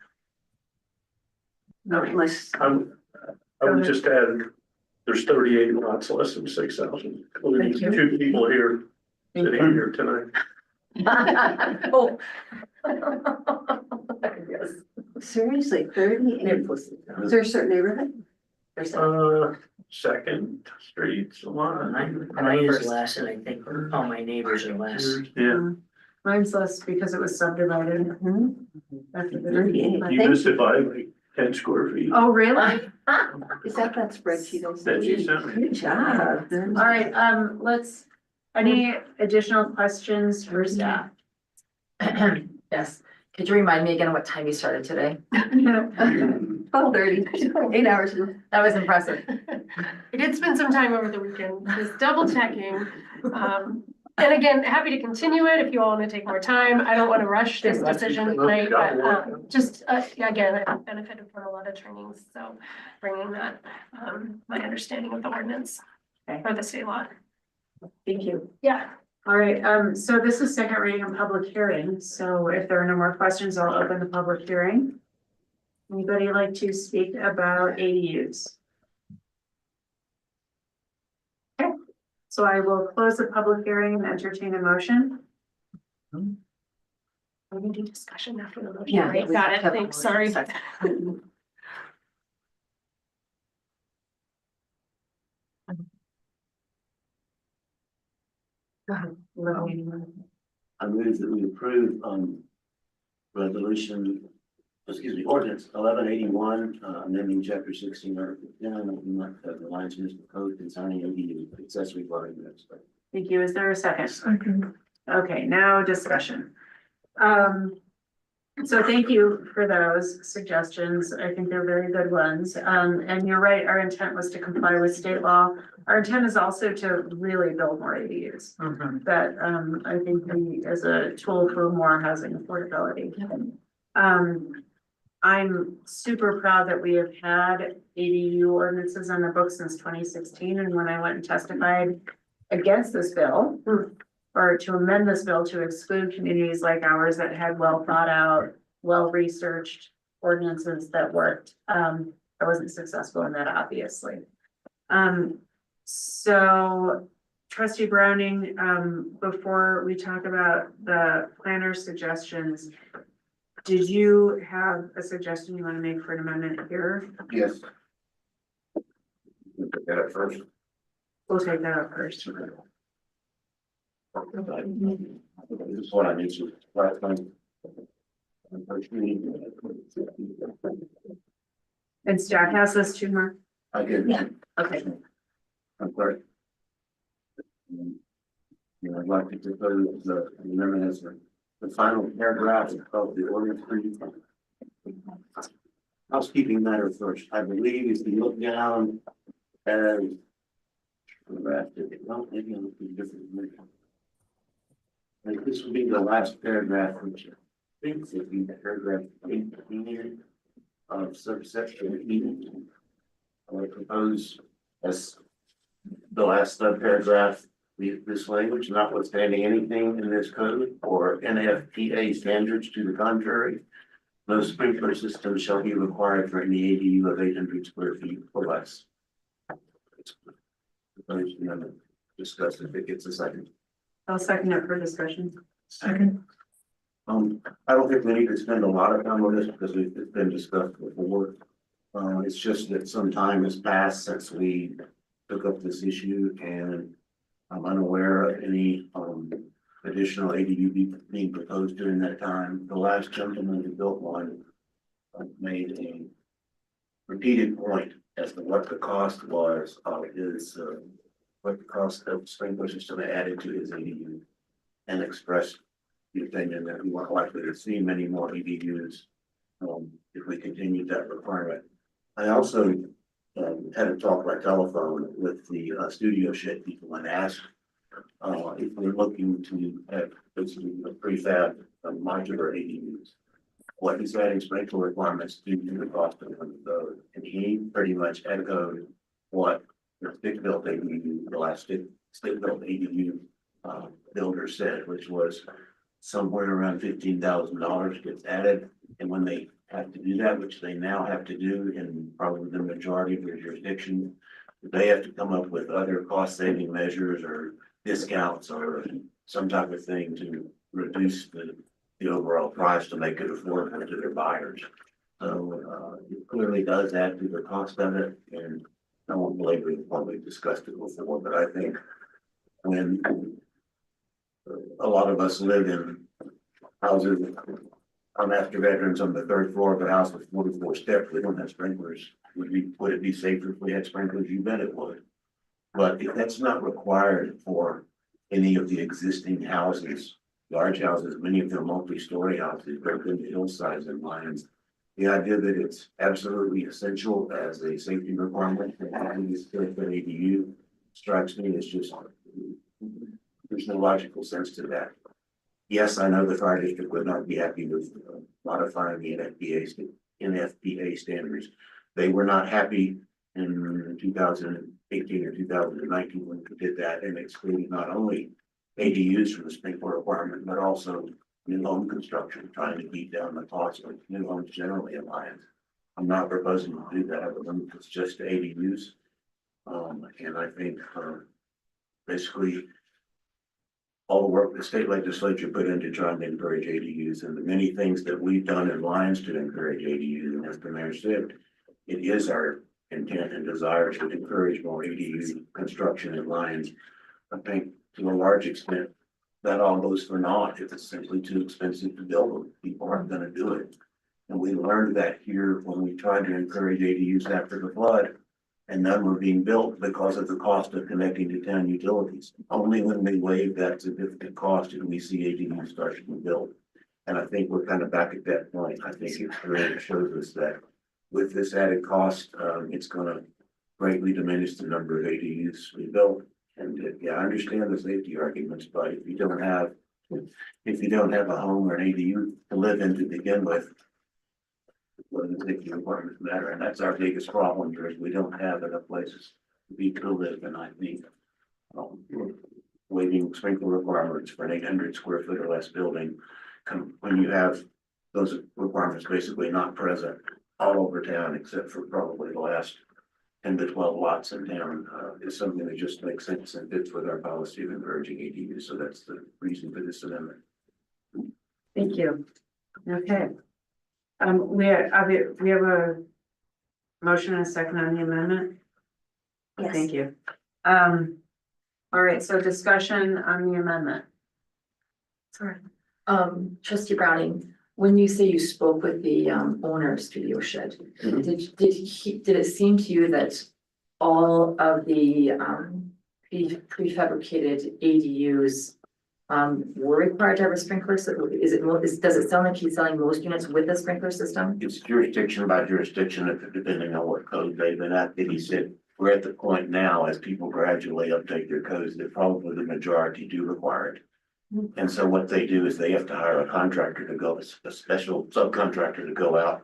No, unless, I would just add, there's 38 lots less than 6,000, including Thank you. 2 people here, sitting here tonight. Oh. seriously, 38. Is there a certain neighborhood? Second Street's a lot. Mine is less, and I think all my neighbors are less. Yeah, Mine's less because it was subdivided. Mhm. After the- 38. you missed it by like 10 square feet. Oh, really? Is that spreadsheet? I That sent you you? sent me. Good job. All right, any additional questions for staff? Yes, could you remind me again what time you started today? 12:30, 8 hours. That was impressive. I did spend some time over the weekend, just double checking. And again, happy to continue it if you all want to take more time. I don't want to rush this decision tonight, but just, again, I've benefited from a lot of trainings, so bringing that, my understanding of the ordinance or the state law. Thank you. Yeah. All right, so this is second reading and public hearing, so if there are no more questions, I'll open the public hearing. Anybody like to speak about ADUs? Okay, so I will close the public hearing and entertain a motion. We're gonna do discussion after the motion, Yeah, right? we Got it, have a thanks, motion. sorry. I move that we approve, resolution, ordinance 1181, amending chapter 16, article 10, of the Lions Municipal Code concerning ADU accessory dwelling units. Thank you, is there a second? Okay, now discussion. So thank you for those suggestions. I think they're very good ones. And you're right, our intent was to comply with state law. Our intent is also to really build more ADUs. That, I think we, as a tool for more housing affordability. I'm super proud that we have had ADU ordinances on the books since 2016, and when I went and testified against this bill, or to amend this bill to exclude communities like ours that had well thought out, well-researched ordinances that worked. I wasn't successful in that, obviously. So trustee Browning, before we talk about the planner's suggestions, did you have a suggestion you want to make for an amendment here? Yes. Get it first. We'll take that up first. This is what I mentioned last time. And staff has this too, Mark? I did. Yeah. Okay. I'm sorry. I'd like to propose the amendment as the final paragraph of the ordinance. Housekeeping matter first. I believe if you look down and well, maybe I'm looking different. Like this would be the last paragraph, which I think would be paragraph 18 of subsection E. I would propose as the last subparagraph, this language, notwithstanding anything in this code or NFPA standards to the contrary, no sprinkler system shall be required for any ADU of 800 square feet or less. Proposed amendment. Discuss if it gets a second. I'll second it for discussion. Second. I don't think we need to spend a lot of time on this because it's been discussed before. It's just that some time has passed since we took up this issue and I'm unaware of any, additional ADU being proposed during that time. The last gentleman who built one made a repeated point as to what the cost was of his, what the cost of sprinkler system added to his ADU, and expressed the opinion that we weren't likely to see many more ADUs if we continued that requirement. I also had a talk by telephone with the studio shed people and asked if we're looking to have basically a prefab modular ADUs. What is adding sprinkler requirements due to the cost of those? And he pretty much echoed what the stick-built ADU, the last stick-built ADU builder said, which was somewhere around $15,000 gets added. And when they have to do that, which they now have to do in probably the majority of their jurisdiction, they have to come up with other cost-saving measures or discounts or some type of thing to reduce the overall price to make it affordable to their buyers. So it clearly does add to the cost of it, and I won't belabor the point, we've discussed it before, but I think when a lot of us live in houses, I'm after veterans on the third floor of a house with 44 steps, we don't have sprinklers. Would it be safer if we had sprinklers? You bet it would. But if that's not required for any of the existing houses, large houses, many of them multi-story houses, built into hillsides and lines, the idea that it's absolutely essential as a safety requirement for having this ADU strikes me as just there's no logical sense to that. Yes, I know the fire district would not be happy with modifying the NFPA standards. They were not happy in 2018 or 2019 when we did that and excluded not only ADUs from the sprinkler requirement, but also new home construction, trying to beat down the cost of new homes generally in Lyons. I'm not proposing to do that, it's just ADUs. And I think, basically, all the work the state legislature put into trying to encourage ADUs and the many things that we've done in Lyons to encourage ADUs, and as the mayor said, it is our intent and desire to encourage more ADU construction in Lyons. I think to a large extent, that all goes for naught if it's simply too expensive to build them. People aren't gonna do it. And we learned that here when we tried to encourage ADUs after the flood. And none were being built because of the cost of connecting to town utilities. Only when we waived that significant cost did we see ADUs start to be built. And I think we're kind of back at that point. I think experience shows us that with this added cost, it's gonna greatly diminish the number of ADUs we built. And yeah, I understand the safety arguments, but if you don't have a home or an ADU to live in to begin with, what does the safety requirements matter? And that's our biggest problem here is we don't have enough places to live. And I think waiving sprinkler requirements for an 800 square foot or less building, when you have those requirements basically not present all over town, except for probably the last 10 to 12 lots in town, is something that just makes sense and fits with our policy of encouraging ADUs. So that's the reason for this amendment. Thank you. Okay. We have a motion and a second on the amendment. Yes. Thank you. All right, so discussion on the amendment. Sorry. Trustee Browning, when you say you spoke with the owner of Studio Shed, did it seem to you that all of the prefabricated ADUs were required to have a sprinkler? So does it sound like he's selling most units with a sprinkler system? It's jurisdiction by jurisdiction, depending on what code they've been at. And he said, we're at the point now, as people gradually update their codes, that probably the majority do require it. And so what they do is they have to hire a contractor to go, a special subcontractor to go out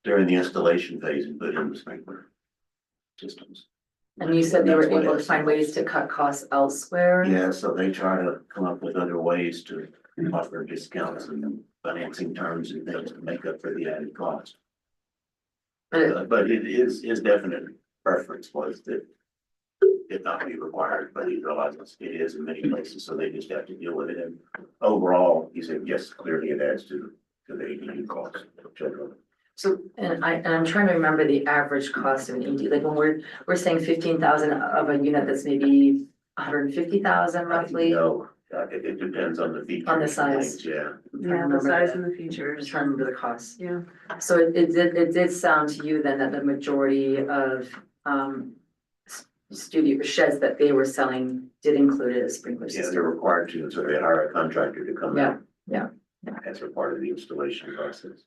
during the installation phase and put in the sprinkler systems. And you said they were That's what able to it's find ways to cut costs elsewhere? Yeah, so they try to come up with other ways to offer discounts and financing terms and things to make up for the added cost. But it is, his definite preference was that it not be required, but he realizes it is in many places, so they just have to deal with it. And overall, he said, yes, clearly it adds to the ADU cost generally. So, and I'm trying to remember the average cost of an ED, like when we're saying 15,000 of a unit that's maybe 150,000 roughly. No, it depends on the feature. On the size. Yeah. Yeah, the size and the features. Just trying to remember the costs. Yeah. So it did sound to you then that the majority of studio sheds that they were selling did include a sprinkler Yeah, they're system. required to, so they hire a contractor to come out. Yeah. As a part of the installation process.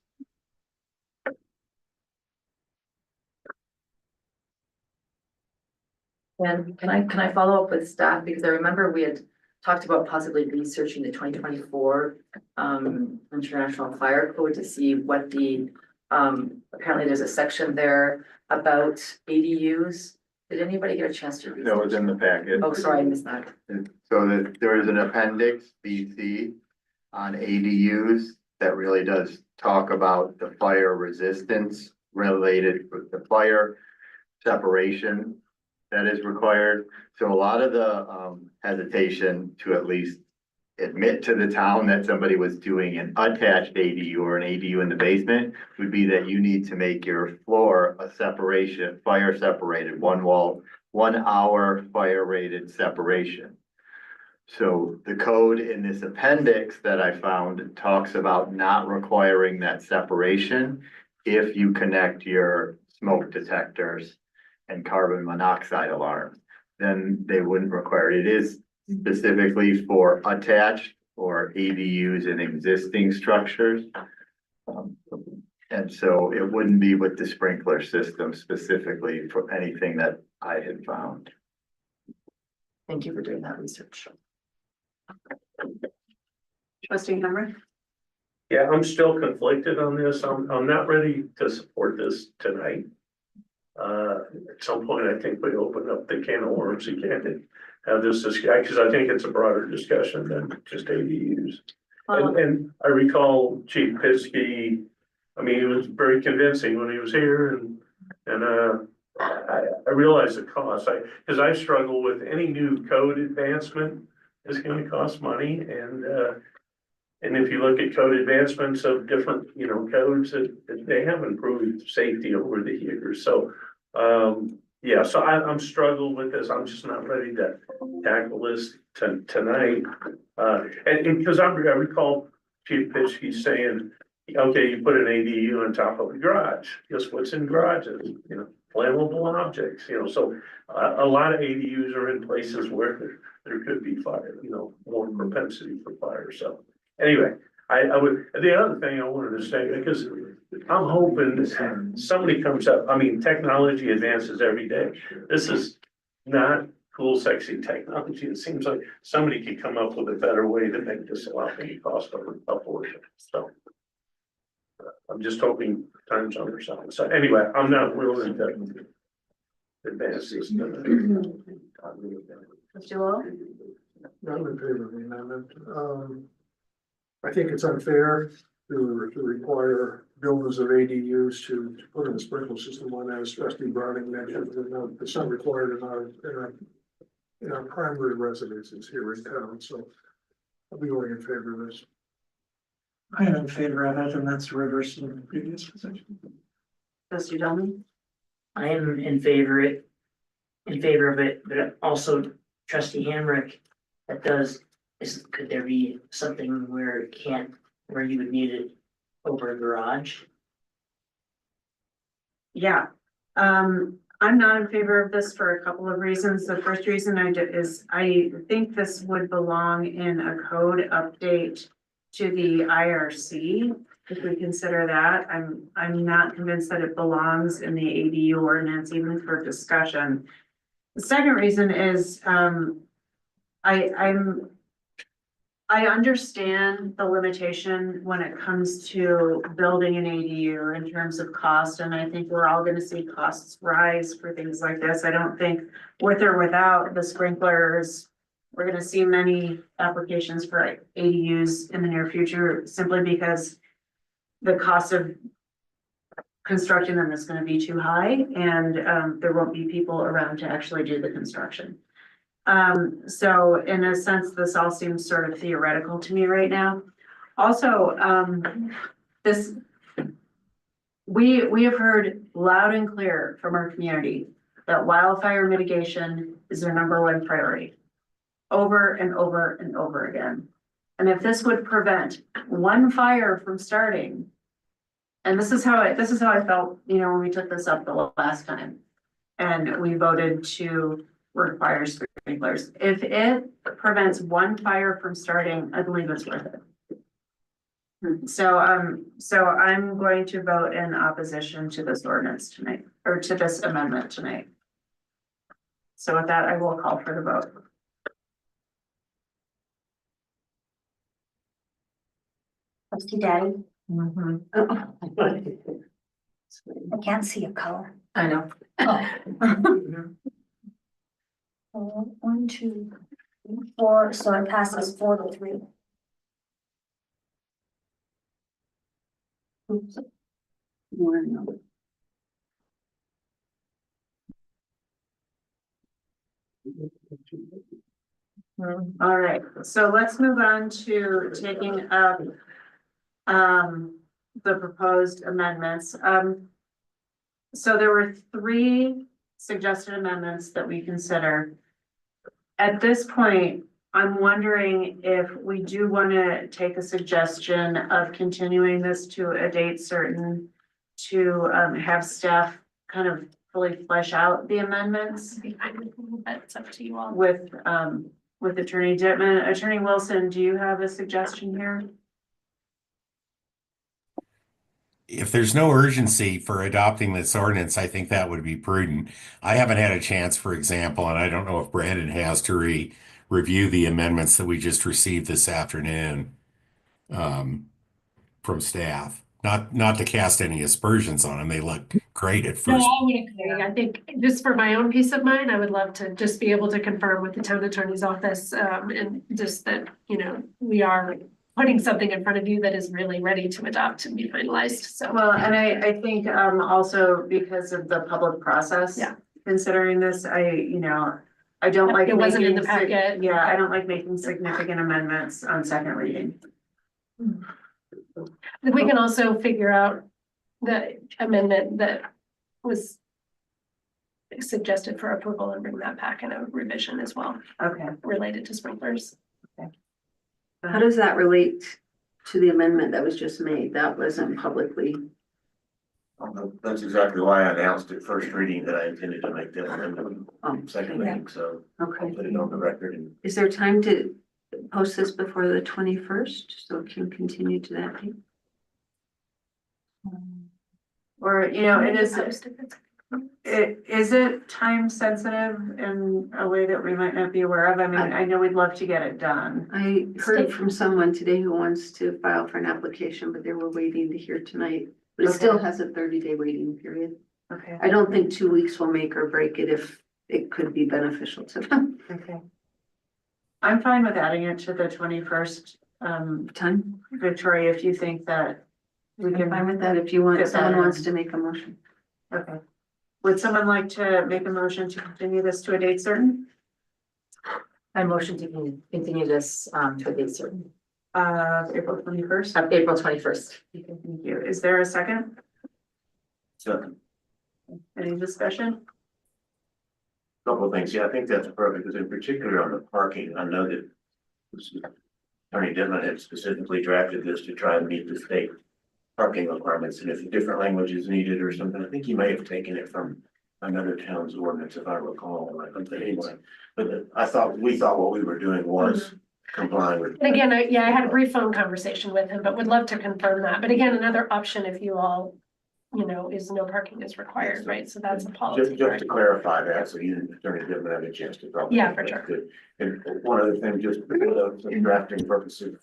And can I follow up with staff, because I remember we had talked about possibly researching the 2024 International Fire Code to see what the apparently there's a section there about ADUs. Did anybody get a chance to read? That was in the packet. Oh, sorry, I missed that. So that there is an appendix BC on ADUs that really does talk about the fire resistance related with the fire separation that is required. So a lot of the hesitation to at least admit to the town that somebody was doing an attached ADU or an ADU in the basement would be that you need to make your floor a separation, fire separated, one wall, 1 hour fire rated separation. So the code in this appendix that I found talks about not requiring that separation if you connect your smoke detectors and carbon monoxide alarms, then they wouldn't require it. It is specifically for attached or ADUs in existing structures. And so it wouldn't be with the sprinkler system specifically for anything that I had found. Thank you for doing that research. Trustee Hammer? Yeah, I'm still conflicted on this. I'm not ready to support this tonight. At some point, I think we open up the can of worms again and have this discussion, because I think it's a broader discussion than just ADUs. And I recall Chief Piskey, I mean, he was very convincing when he was here I realize the cost, because I struggle with any new code advancement is gonna cost money and if you look at code advancements of different, codes that they have improved safety over the years. So, yeah, so I'm struggling with this. I'm just not ready to tackle this tonight. And because I recall Chief Pitchkey saying, okay, you put an ADU on top of a garage. Guess what's in garages? Flammable objects, so a lot of ADUs are in places where there could be fire, more propensity for fire. So anyway, I would, the other thing I wanted to say, because I'm hoping that somebody comes up, I mean, technology advances every day. This is not cool, sexy technology. It seems like somebody could come up with a better way to make this a lot more cost affordable. So I'm just hoping times on their side. So anyway, I'm not willing to advance this. Mr. Law? I'm in favor of the amendment. I think it's unfair to require builders of ADUs to put in a sprinkler system on that, as Trustee Browning mentioned, and it's not required in our primary residences here in town, so I'll be going in favor of this. I am in favor of it, and that's a reversal of the previous position. Trustee Dolman? I am in favor of it, but also trustee Hamrick, could there be something where you would need it over a garage? Yeah, I'm not in favor of this for a couple of reasons. The first reason is I think this would belong in a code update to the IRC. If we consider that, I'm not convinced that it belongs in the ADU ordinance, even for discussion. The second reason is, I understand the limitation when it comes to building an ADU in terms of cost, and I think we're all gonna see costs rise for things like this. I don't think with or without the sprinklers, we're gonna see many applications for ADUs in the near future, simply because the cost of constructing them is gonna be too high, and there won't be people around to actually do the construction. So in a sense, this all seems sort of theoretical to me right now. Also, we have heard loud and clear from our community that wildfire mitigation is their #1 priority. Over and over and over again. And if this would prevent one fire from starting, and this is how I felt, when we took this up the last time, and we voted to require sprinklers. If it prevents one fire from starting, I believe it's worth it. So I'm going to vote in opposition to this ordinance tonight, or to this amendment tonight. So with that, I will call for the vote. Trustee Daddy, Mm-hmm. I can't see a color. I know. Oh. 1, 2, 3, 4, so it passes 4-3. Oops. All right, so let's move on to taking up the proposed amendments. So there were 3 suggested amendments that we consider. At this point, I'm wondering if we do want to take a suggestion of continuing this to a date certain to have staff kind of fully flesh out the amendments. That's up to you all. With Attorney Dittman. Attorney Wilson, do you have a suggestion here? If there's no urgency for adopting this ordinance, I think that would be prudent. I haven't had a chance, for example, and I don't know if Brandon has to review the amendments that we just received this afternoon from staff. Not to cast any aspersions on them. They look great at No, first. I would agree. I think just for my own peace of mind, I would love to just be able to confirm with the town attorney's office, and just that, you know, we are putting something in front of you that is really ready to adopt and be finalized, so. Well, and I think, also because of the public process. Yeah. Considering this, I don't like. It wasn't in the making sig- packet. Yeah, I don't like making significant amendments on second reading. We can also figure out the amendment that was suggested for approval and bring that back in a revision as well, Okay. related to sprinklers. How does that relate to the amendment that was just made? That wasn't publicly. That's exactly why I announced at first reading that I intended to make that amendment second reading, so I'll Okay. put it on the record and. Is there time to post this before the 21st, so it can continue to that date? Or, is it time sensitive in a way that we might not be aware of? I mean, I know we'd love to get it done. I heard from someone today who wants to file for an application, but they were waiting to hear tonight. But it still has a 30-day waiting period. Okay. I don't think 2 weeks will make or break it if it could be beneficial to them. Okay. I'm fine with adding it to the 21st, Time? Victoria, if you think that we I'm can. fine with that if you want, fit that someone in. wants to make a motion. Okay. Would someone like to make a motion to continue this to a date certain? I motion to continue this, to a date certain, April 21st? of April 21st. Okay, thank you. Is there a second? Second. Any discussion? Couple of things, yeah, I think that's perfect, because in particular on the parking, I know that Attorney Denman had specifically drafted this to try and meet the state parking requirements, and if a different language is needed or something, I think he may have taken it from another town's ordinance, if I recall, but anyway. But we thought what we were doing was complying with. And again, I had a brief phone conversation with him, but would love to confirm that. But again, another option if you all, is no parking is required, right? So that's a policy. Just to clarify that, so you didn't, Attorney Denman had a chance to probably. Yeah, for sure. And one other thing, just for some drafting purposes,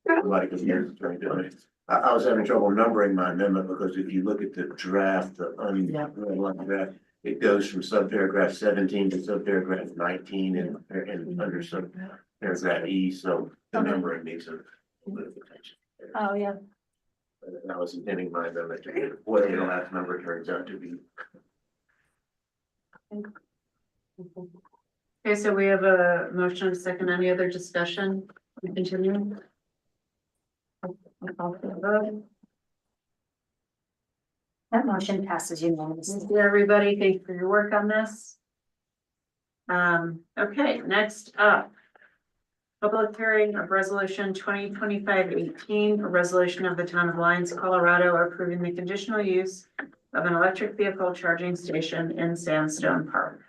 everybody can hear Attorney Denman. I was having trouble numbering my amendment because if you look at the draft, like that, it goes from subparagraph 17 to subparagraph 19 and under subparagraph E, so the numbering needs a little bit of attention. Oh, yeah. And I was intending my amendment to be what the last number turns out to be. Okay, so we have a motion and a second. Any other discussion? We continue? I'll call for the vote. That motion passes unanimously. Thank you, everybody. Thank you for your work on this. Okay, next up. Public hearing of resolution 2025-18, a resolution of the town of Lyons, Colorado, approving the conditional use of an electric vehicle charging station in Sandstone Park.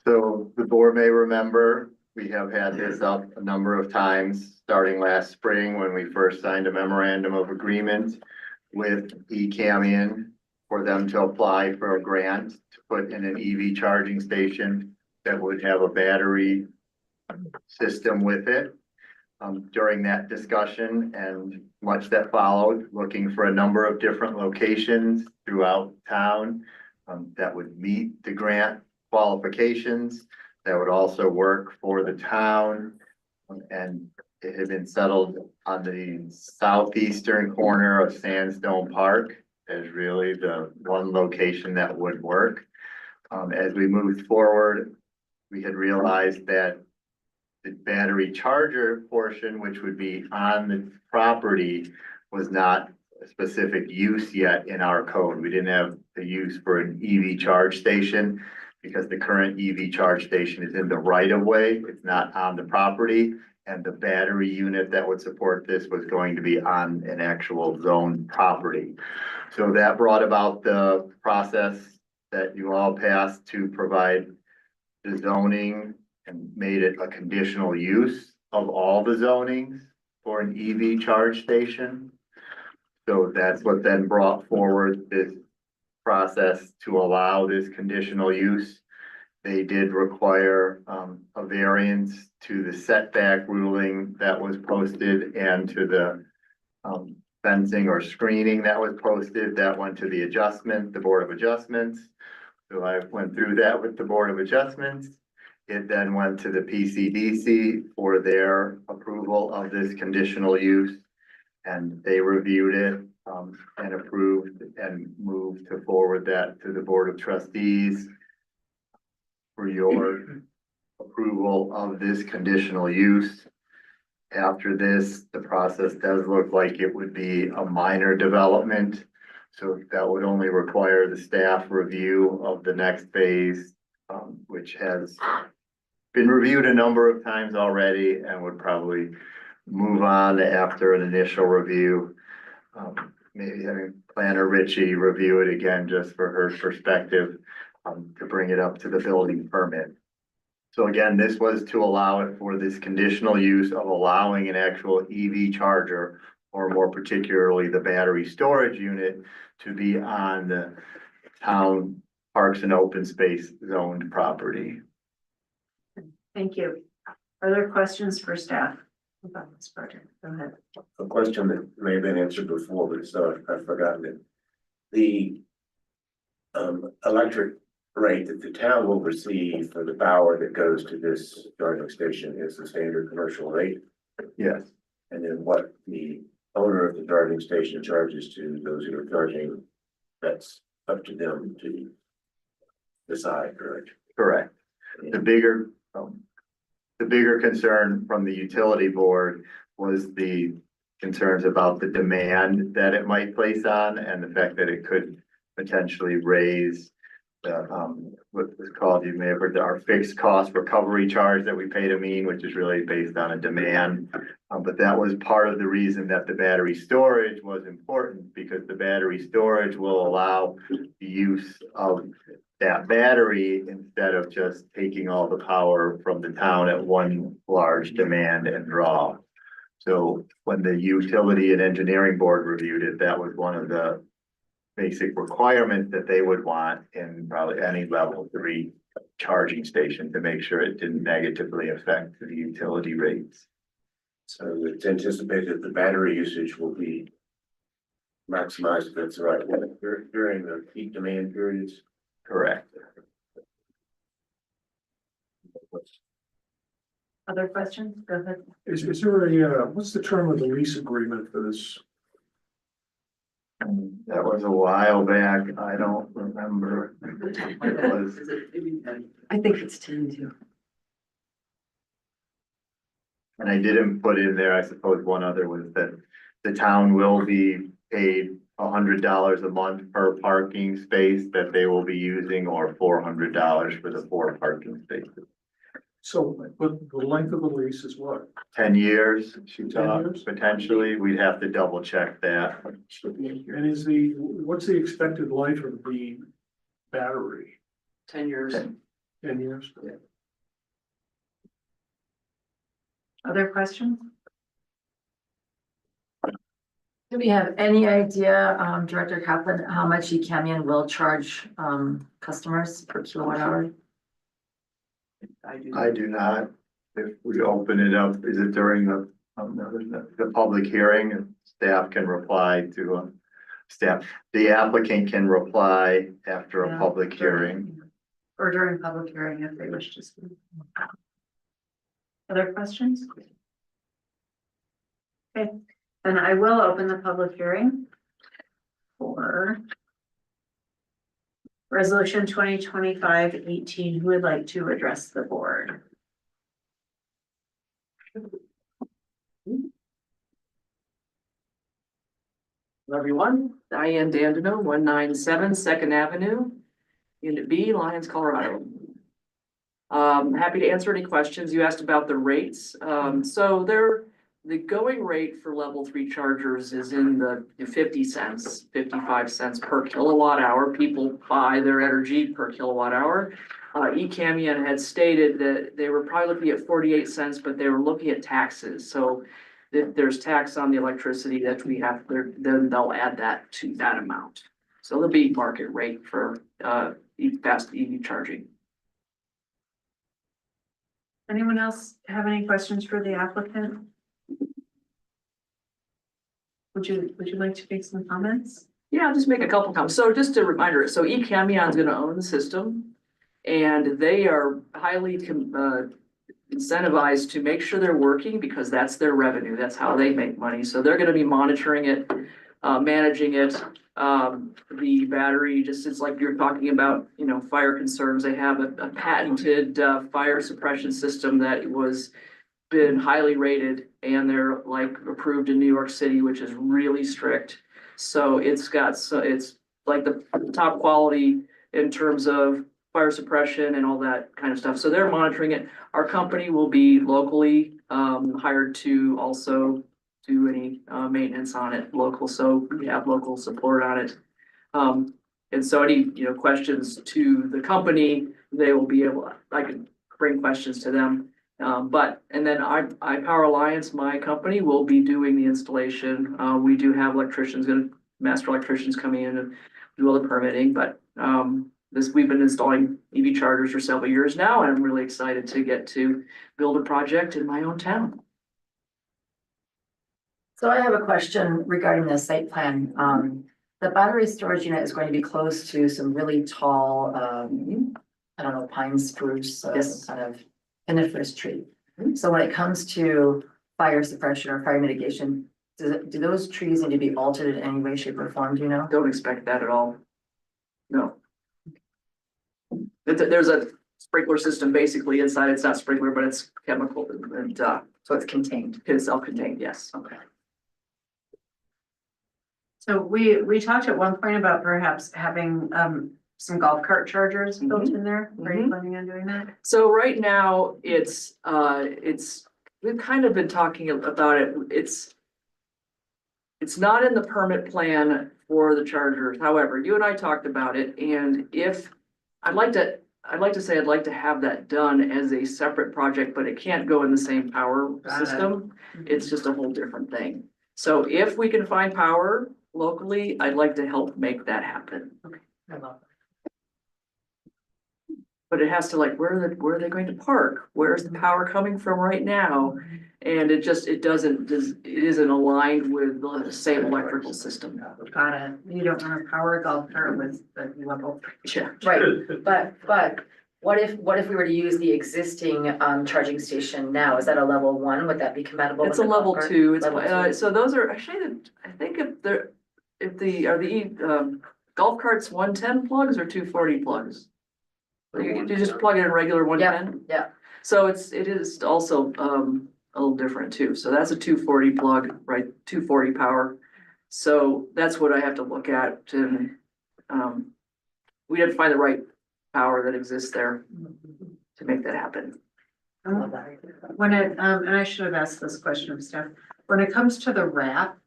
So the board may remember, we have had this up a number of times, starting last spring when we first signed a memorandum of agreement with eCamion for them to apply for a grant to put in an EV charging station that would have a battery system with it. During that discussion and much that followed, looking for a number of different locations throughout town that would meet the grant qualifications, that would also work for the town. And it had been settled on the southeastern corner of Sandstone Park as really the one location that would work. As we moved forward, we had realized that the battery charger portion, which would be on the property, was not a specific use yet in our code. We didn't have the use for an EV charge station because the current EV charge station is in the right of way. It's not on the property. And the battery unit that would support this was going to be on an actual zone property. So that brought about the process that you all passed to provide the zoning and made it a conditional use of all the zonings for an EV charge station. So that's what then brought forward this process to allow this conditional use. they did require a variance to the setback ruling that was posted and to the fencing or screening that was posted. That went to the Board of Adjustments. So I went through that with the Board of Adjustments. It then went to the PCDC for their approval of this conditional use. And they reviewed it and approved and moved to forward that to the Board of Trustees for your approval of this conditional use. After this, the process does look like it would be a minor development. So that would only require the staff review of the next phase, which has been reviewed a number of times already and would probably move on after an initial review. Maybe having Planner Ritchie review it again, just for her perspective, to bring it up to the building permit. So again, this was to allow it for this conditional use of allowing an actual EV charger, or more particularly the battery storage unit, to be on the town parks and open space zoned property. Thank you. Are there questions for staff about this project? Go ahead. A question that may have been answered before, but so I've forgotten it. The electric rate that the town will receive for the power that goes to this charging station is the standard commercial rate. Yes. And then what the owner of the charging station charges to those who are charging, that's up to them to decide, correct? Correct. The bigger concern from the utility board was the concerns about the demand that it might place on, and the fact that it could potentially raise the, what was called, you may have heard, our fixed cost recovery charge that we pay to Mean, which is really based on a demand. But that was part of the reason that the battery storage was important, because the battery storage will allow the use of that battery instead of just taking all the power from the town at one large demand and draw. So when the utility and engineering board reviewed it, that was one of the basic requirements that they would want in probably any level 3 charging station, to make sure it didn't negatively affect the utility rates. So it's anticipated the battery usage will be maximized, if that's the right way, during the peak demand periods. Correct. Other questions? Go ahead. Is there what's the term of the lease agreement for this? That was a while back. I don't remember. It was, I think it's 10 too. and I didn't put in there, I suppose one other was that the town will be paid $100 a month per parking space that they will be using, or $400 for the 4 parking spaces. So, but the length of the lease is what? 10 years, she 10 thought, years? potentially. We'd have to double check that. And what's the expected life of the battery? 10 years. 10 years? Other questions? Do we have any idea, Director Kaplan, how much eCamion will charge, customers per kilowatt hour? I do not. If we open it up, is it during the public hearing? Staff can reply to staff. The applicant can reply after a public hearing. Or during public hearing if they wish to speak. Other questions? Okay, then I will open the public hearing for Resolution 2025-18. Who would like to address the board? Hello, everyone. Diane Dandino, 197 Second Avenue, Unit B, Lyons, Colorado. Happy to answer any questions you asked about the rates. The going rate for level 3 chargers is in the 50 cents, 55 cents per kilowatt hour. People buy their energy per kilowatt hour. eCamion had stated that they were probably looking at 48 cents, but they were looking at taxes. So if there's tax on the electricity that we have, then they'll add that to that amount. So there'll be market rate for fast EV charging. Anyone else have any questions for the applicant? Would you like to make some comments? Yeah, I'll just make a couple comments. So just a reminder, so eCamion's gonna own the system. And they are highly incentivized to make sure they're working because that's their revenue. That's how they make money. So they're gonna be monitoring it, managing it. The battery, just it's like you're talking about, you know, fire concerns. They have a patented fire suppression system that was been highly rated and they're like approved in New York City, which is really strict. So it's like the top quality in terms of fire suppression and all that kind of stuff. So they're monitoring it. Our company will be locally hired to also do any maintenance on it local. So we have local support on it. And so any, you know, questions to the company, they will be able, I can bring questions to them. And then Power Alliance, my company, will be doing the installation. We do have master electricians coming in and do all the permitting, but we've been installing EV chargers for several years now, and I'm really excited to get to build a project in my own town. So I have a question regarding the site plan. The battery storage unit is going to be close to some really tall, I don't know, pine spruce, Yes. some kind of coniferous tree. So when it comes to fire suppression or fire mitigation, do those trees need to be altered in any way, shape or form, do you know? Don't expect that at all. No. There's a sprinkler system basically inside. It's not sprinkler, but it's chemical and So it's contained. it's self-contained, yes. Okay. So we talked at one point about perhaps having some golf cart chargers built in there. Are you planning on doing that? So right now, we've kind of been talking about it. It's not in the permit plan for the chargers. However, you and I talked about it, and if I'd like to have that done as a separate project, but it can't go in the same power system. It's just a whole different thing. So if we can find power locally, I'd like to help make that happen. I love that. But it has to like, where are they going to park? Where's the power coming from right now? And it isn't aligned with the same electrical system. Got it. You don't want to power a golf cart with the level. Yeah. Right, but what if we were to use the existing charging station now? Is that a level 1? Would that be compatible? It's a with the level golf cart? 2. It's Level 2. so those are actually I think if the golf carts 110 plugs or 240 plugs. You just plug it in regular 110. Yeah. So it is also a little different too. So that's a 240 plug, right? 240 power. So that's what I have to look at to we have to find the right power that exists there to make that happen. When and I should have asked this question of Steph, when it comes to the wrap,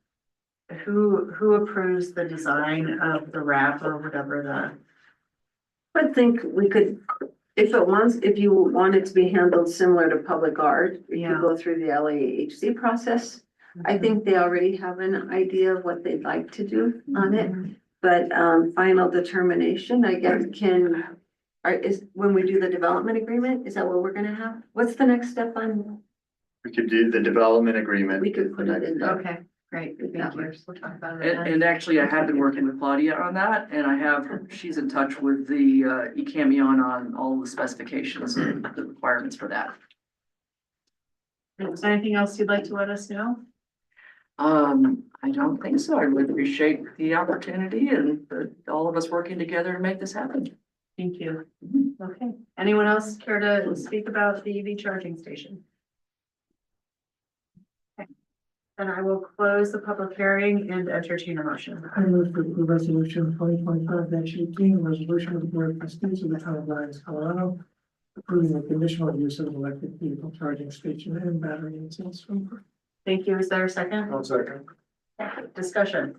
who approves the design of the wrap or whatever I think we could, if you want it to be handled similar to public art, you Yeah. could go through the LAHC process. I think they already have an idea of what they'd like to do on it, but final determination, I guess, is when we do the development agreement, is that what we're gonna have? What's the next step on? We could do the development agreement. We could put it in there. Okay, great, thank you. We'll talk about it then. And actually, I have been working with Claudia on that, and she's in touch with the eCamion on all the specifications and the requirements for that. Is there anything else you'd like to let us know? I don't think so. I really appreciate the opportunity and all of us working together to make this happen. Thank you. Okay, anyone else care to speak about the EV charging station? Okay. Then I will close the public hearing and entertain a motion. I move to approve resolution 2025-18, resolution of the Board of Trustees of the Town of Lyons, Colorado, approving the conditional use of an electric vehicle charging station and battery and cell sprinkler. Thank you. Is there a second? 1 second. Discussion.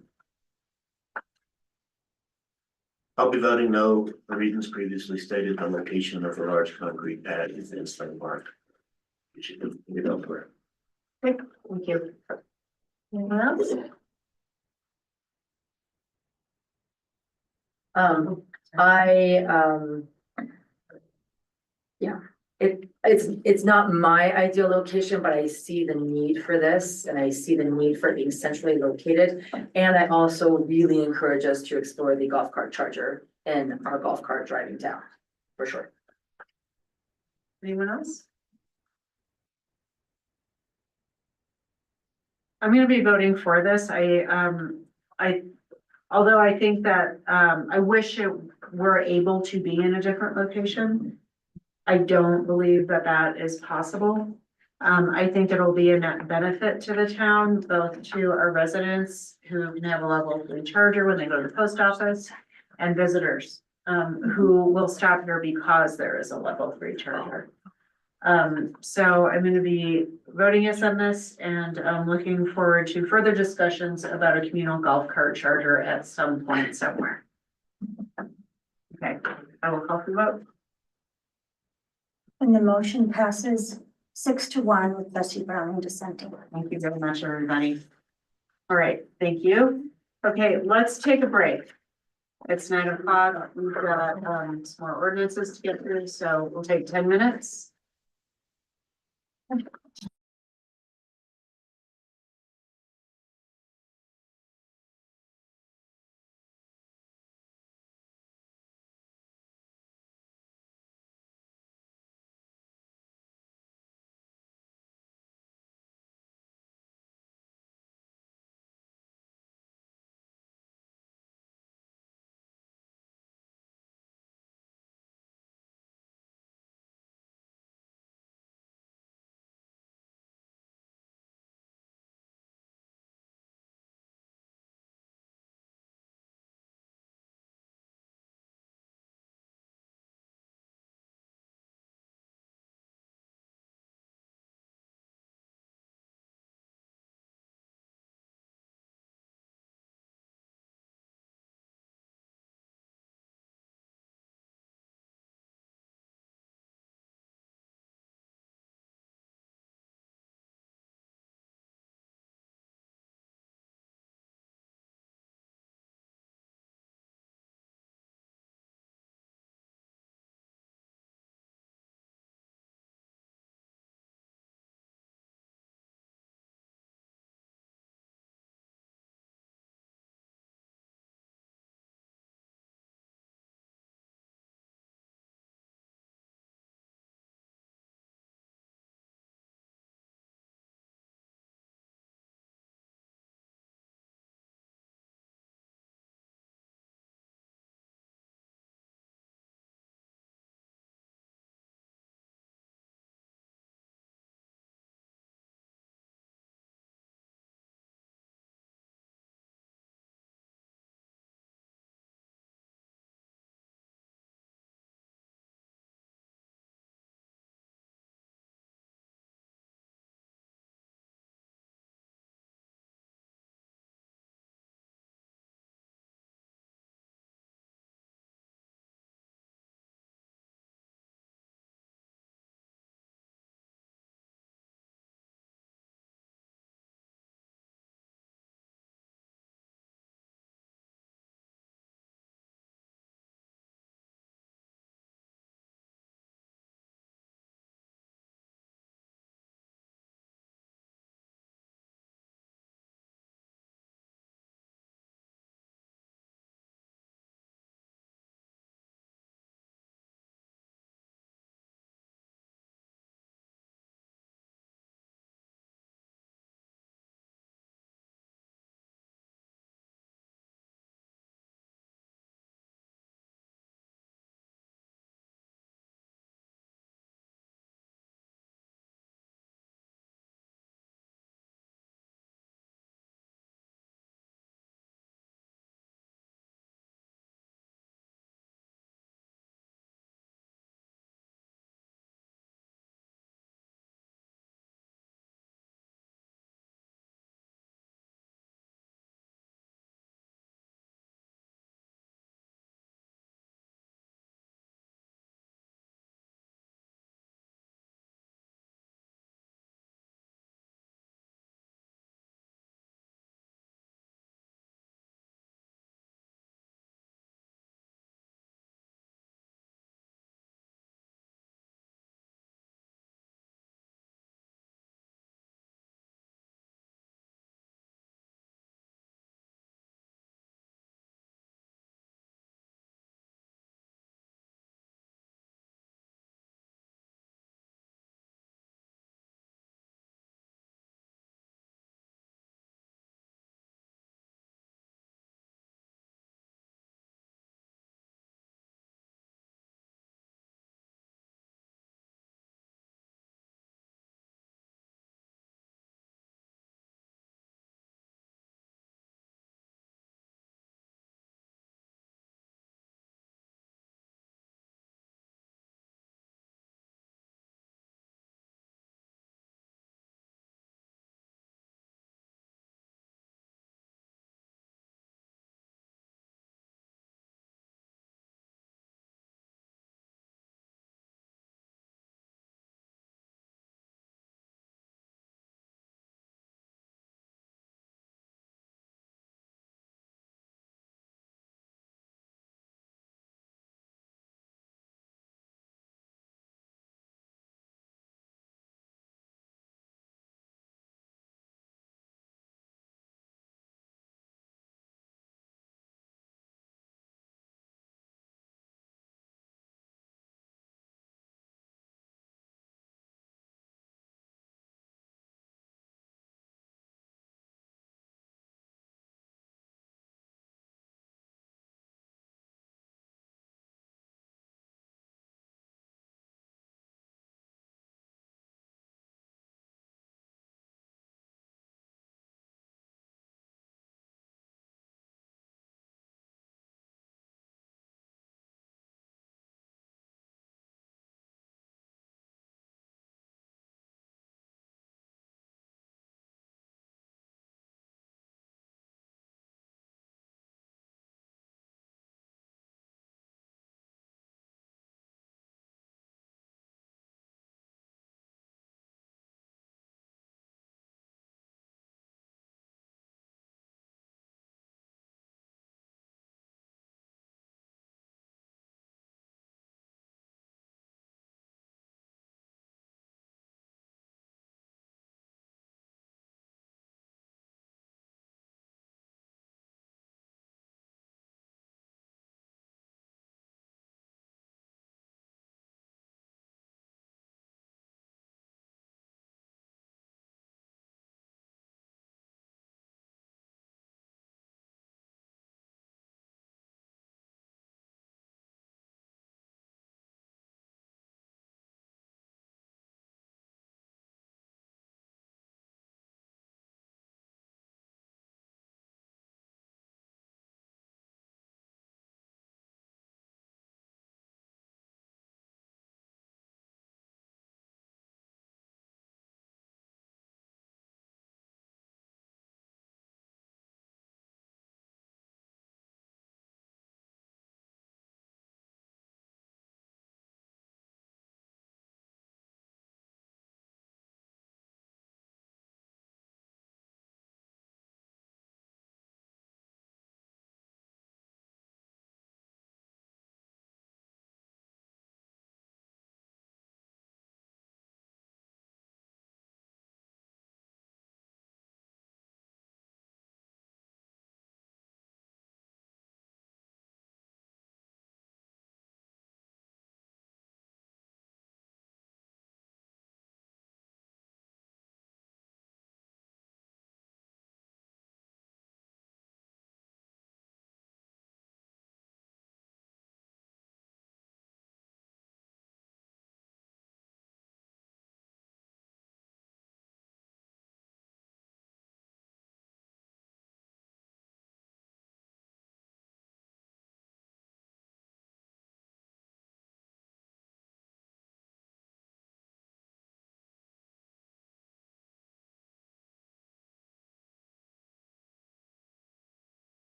I'll be voting no for reasons previously stated. The location of the large concrete pad is in Slate Park. You should get elsewhere. Thank you. Anyone else? It's not my ideal location, but I see the need for this and I see the need for it being centrally located. And I also really encourage us to explore the golf cart charger and our golf cart driving down, for sure. Anyone else? I'm gonna be voting for this. Although I think that, I wish it were able to be in a different location. I don't believe that that is possible. I think it'll be a net benefit to the town, both to our residents who can have a level 3 charger when they go to the post office and visitors, who will stop here because there is a level 3 charger. So I'm gonna be voting yes on this and I'm looking forward to further discussions about a communal golf cart charger at some point somewhere. Okay, I will call for the vote. And the motion passes 6-1 with Bessie Browning dissenting. Thank you very much, everybody. All right, thank you. Okay, let's take a break. It's 9 o'clock. We've got some more ordinances to get through, so we'll take 10 minutes.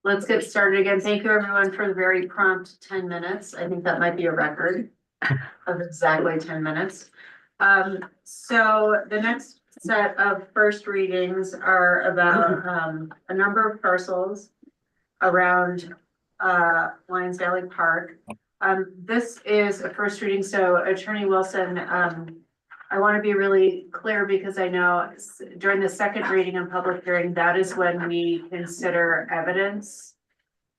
Let's get started again. Thank you, everyone, for the very prompt 10 minutes. I think that might be a record of exactly 10 minutes. So the next set of first readings are about a number of parcels around Lions Valley Park. This is a first reading, so Attorney Wilson, I want to be really clear because I know during the second reading and public hearing, that is when we consider evidence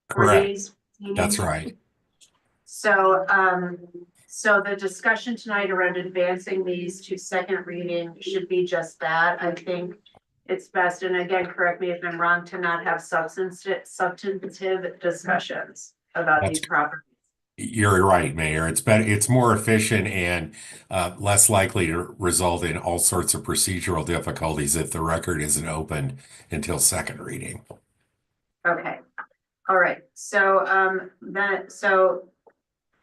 for Correct. these. That's right. So, so the discussion tonight around advancing these to second reading should be just that. I think it's best, and again, correct me if I'm wrong, to not have substantive discussions about these properties. You're right, Mayor. It's better, it's more efficient and less likely to result in all sorts of procedural difficulties if the record isn't opened until second reading. Okay, all right, so so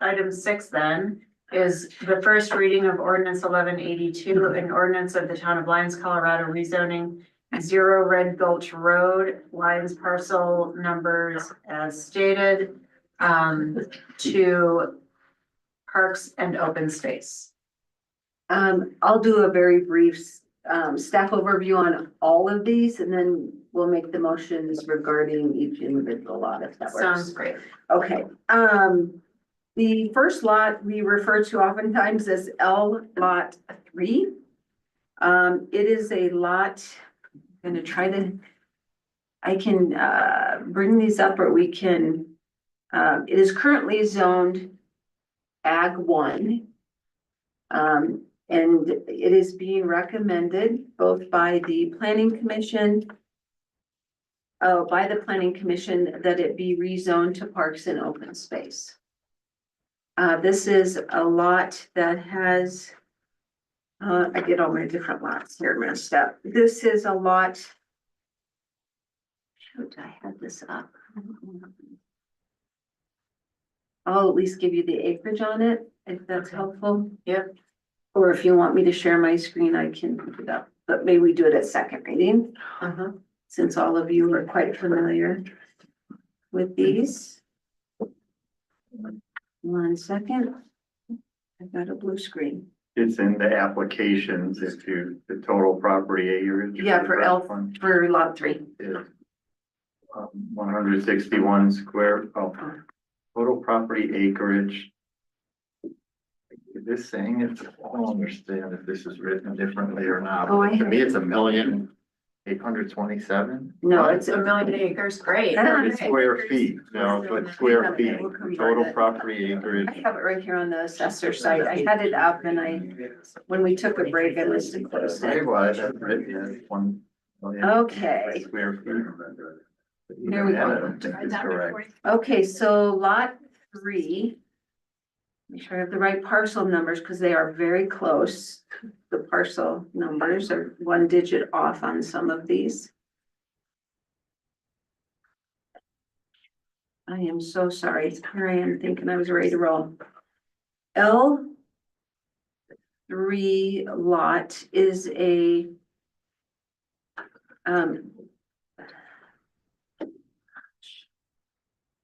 item 6 then is the first reading of ordinance 1182, an ordinance of the town of Lyons, Colorado, rezoning 0 Red Gulch Road, Lyons parcel numbers as stated, to parks and open space. I'll do a very brief staff overview on all of these, and then we'll make the motions regarding each individual lot if that works. Sounds great. Okay, the first lot we refer to oftentimes as L Lot 3. It is a lot, I'm gonna try to, I can bring these up, or we can, it is currently zoned Ag 1. And it is being recommended both by the planning commission, that it be rezoned to parks and open space. This is a lot that has, I get all my different lots here messed up. This is a lot. Shoot, I had this up. I'll at least give you the acreage on it, if that's helpful. Yep. Or if you want me to share my screen, I can put it up, but maybe we do it at second reading. Since all of you are quite familiar with these. 1 second. I've got a blue screen. It's in the applications, if you, the total property acreage. Yeah, for for lot 3. Is 161 square, total property acreage. Is this saying it? I don't understand if this is written differently or not. Oh, To me, it's 1,827,000. No, it's A million acres, great. It's square feet, no, so it's square feet, total property acreage. I have it right here on the assessor site. I had it up and when we took a break, I must have closed it. Well, that's written as 1 million. Okay. Square feet. There we go. I don't think it's correct. Okay, so lot 3. Make sure I have the right parcel numbers because they are very close. The parcel numbers are 1 digit off on some of these. I am so sorry. Here I am thinking I was ready to roll. L3 lot is a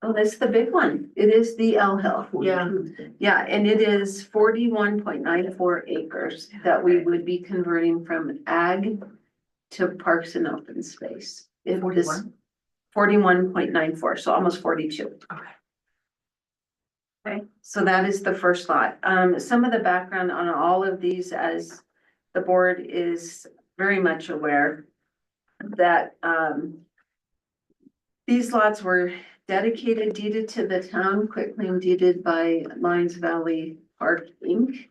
oh, that's the big one. It is the L Hill. Yeah. Yeah, and it is 41.94 acres that we would be converting from ag to parks and open space. It is 41.94, so almost 42. Okay, so that is the first lot. Some of the background on all of these, as the board is very much aware that these lots were dedicated, deeded to the town, quitclaim deeded by Lyons Valley Park Inc.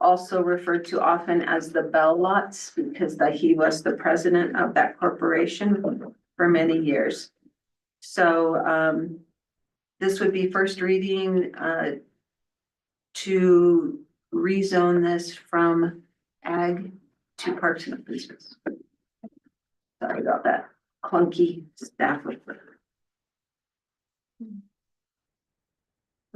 Also referred to often as the Bell lots because he was the president of that corporation for many years. So this would be first reading to rezone this from ag to parks and open space. Sorry about that clunky staff report.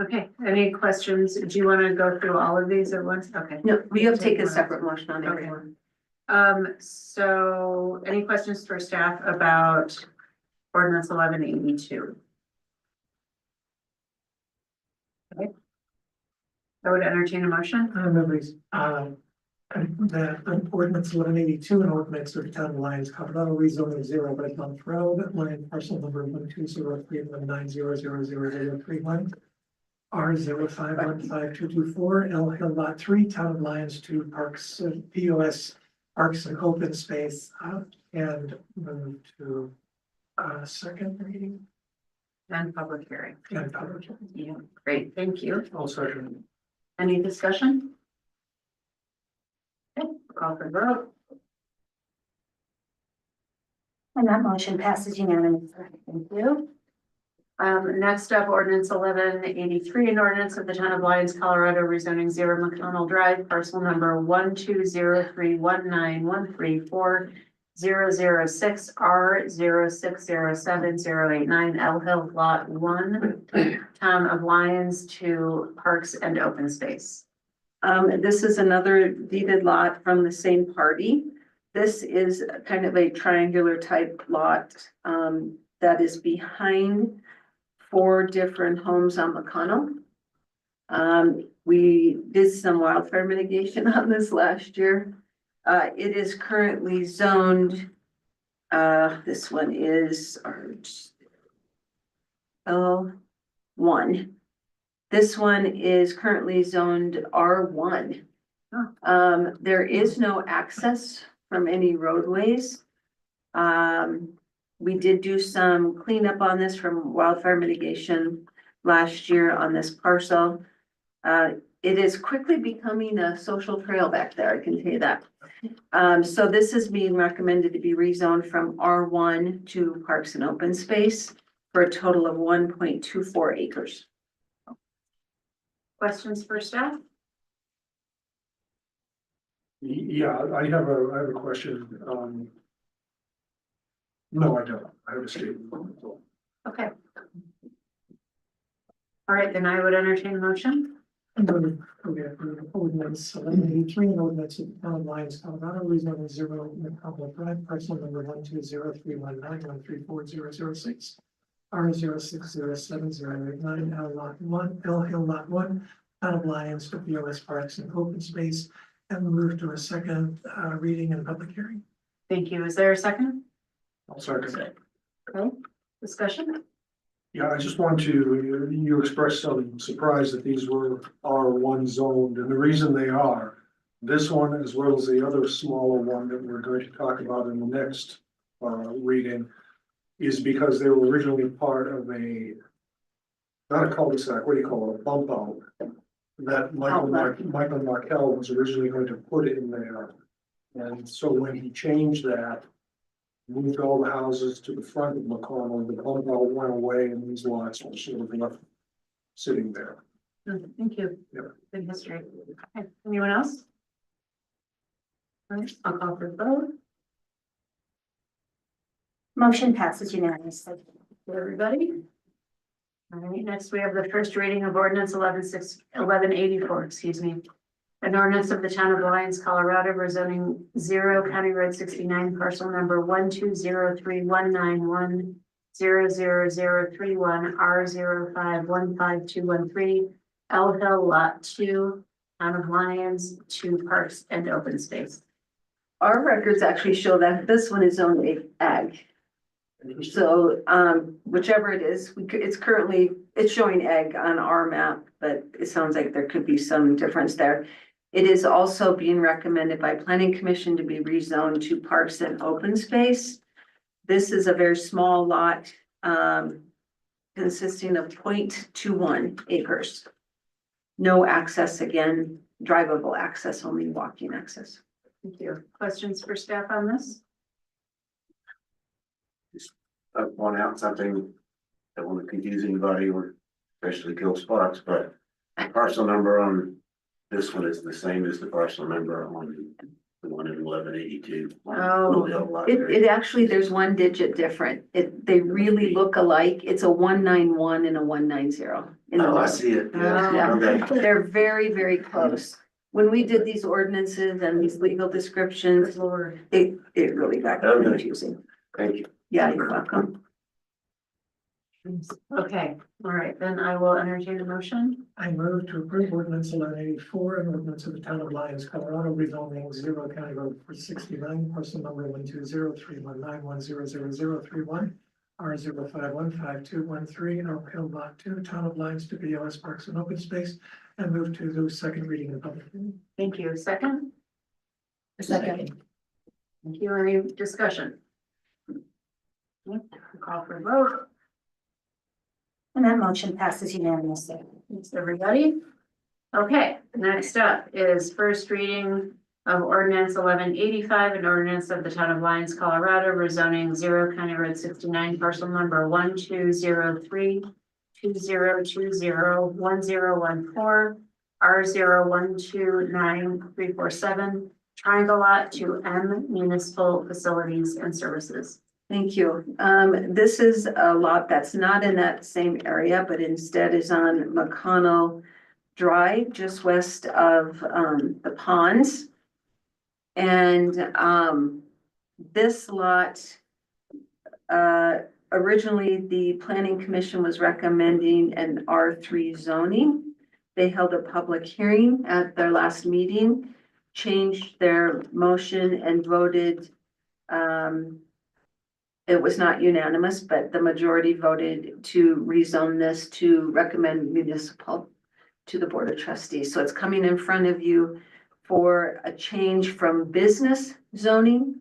Okay, any questions? Do you want to go through all of these at once? Okay. No, we have taken a separate motion on everyone. So any questions for staff about ordinance 1182. Okay. I would entertain a motion. Members, that ordinance 1182 and ordinance of the town of Lyons, Colorado, rezoning 0 Red Month Road, land parcel number 1203190000031. R05152224, L Hill Lot 3, Town of Lyons to Parks, POS, Parks and Open Space, and move to second reading And public hearing. and public hearing. Yeah, great, thank you. All second. Any discussion? Okay, call for vote. And that motion passes unanimously. Thank you. Next up, ordinance 1183, an ordinance of the town of Lyons, Colorado, rezoning 0 McConnell Drive, parcel number 1203191340006 R0607089 L Hill Lot 1, town of Lyons to Parks and Open Space. This is another deeded lot from the same party. This is kind of a triangular type lot, that is behind 4 different homes on McConnell. We did some wildfire mitigation on this last year. It is currently zoned, this one is L1. This one is currently zoned R1. There is no access from any roadways. We did do some cleanup on this from wildfire mitigation last year on this parcel. It is quickly becoming a social trail back there, I can tell you that. So this is being recommended to be rezoned from R1 to Parks and Open Space for a total of 1.24 acres. Questions for staff? Yeah, I have a question. No, I don't. I have a statement. Okay. All right, then I would entertain a motion. Ordinance 1183, an ordinance of the town of Lyons, Colorado, rezoning 0 McConnell Drive, parcel number 1203191340006 R0607089 L Lot 1, L Hill Lot 1, town of Lyons to POS Parks and Open Space, and move to a second reading and public hearing. Thank you. Is there a second? I'll second. Okay, discussion? Yeah, I just want to, you expressed some surprise that these were R1 zoned, and the reason they are, this one as well as the other smaller one that we're going to talk about in the next reading is because they were originally part of a, not a cul-de-sac, what do you call it, a bump out, that Michael Markel was originally going to put in there. And so when he changed that, moved all the houses to the front of McConnell, the bump out went away and these lots were sort of left sitting there. Thank you. Yeah. Good history. Okay, anyone else? All right, I'll call for the vote. Motion passes unanimously. Everybody? All right, next we have the first reading of ordinance 1184, excuse me. An ordinance of the town of Lyons, Colorado, rezoning 0 County Road 69, parcel number 1203191000031 R0515213 L Hill Lot 2, town of Lyons to Parks and Open Space. Our records actually show that this one is zoned ag. So, whichever it is, it's showing ag on our map, but it sounds like there could be some difference there. It is also being recommended by Planning Commission to be rezoned to Parks and Open Space. This is a very small lot, consisting of 0.21 acres. No access, again, drivable access, only walking access. Thank you. Questions for staff on this? Point out something that won't confuse anybody or especially kill sparks, but the parcel number on this one is the same as the parcel number on the one in 1182. Oh, it actually, there's one digit different. They really look alike. It's a 191 and a 190. Oh, I see it. Yeah. Yeah, okay. They're very, very close. When we did these ordinances and these legal descriptions, it really got Okay. confusing. Thank you. Yeah, you're welcome. Okay, all right, then I will entertain a motion. I move to approve ordinance 1184, an ordinance of the town of Lyons, Colorado, rezoning 0 County Road 69, parcel number 120-319-100031, R 0515213, Oak Hill Lot 2, town of Lyons to BOS Parks and Open Space, and move to the second reading in public hearing. Thank you. Second? Second. Thank you. Any discussion? Call for a vote. And that motion passes unanimously. Thanks, everybody. Okay, next up is first reading of ordinance 1185, an ordinance of the town of Lyons, Colorado, rezoning 0 County Road 69, parcel number 1203-2020-1014, R 129-347, triangle lot to M municipal facilities and services. Thank you. This is a lot that's not in that same area, but instead is on McConnell Drive, just west of, the ponds. And, this lot, originally, the planning commission was recommending an R3 zoning. They held a public hearing at their last meeting, changed their motion and voted, it was not unanimous, but the majority voted to rezone this to recommend municipal to the Board of Trustees. So it's coming in front of you for a change from business zoning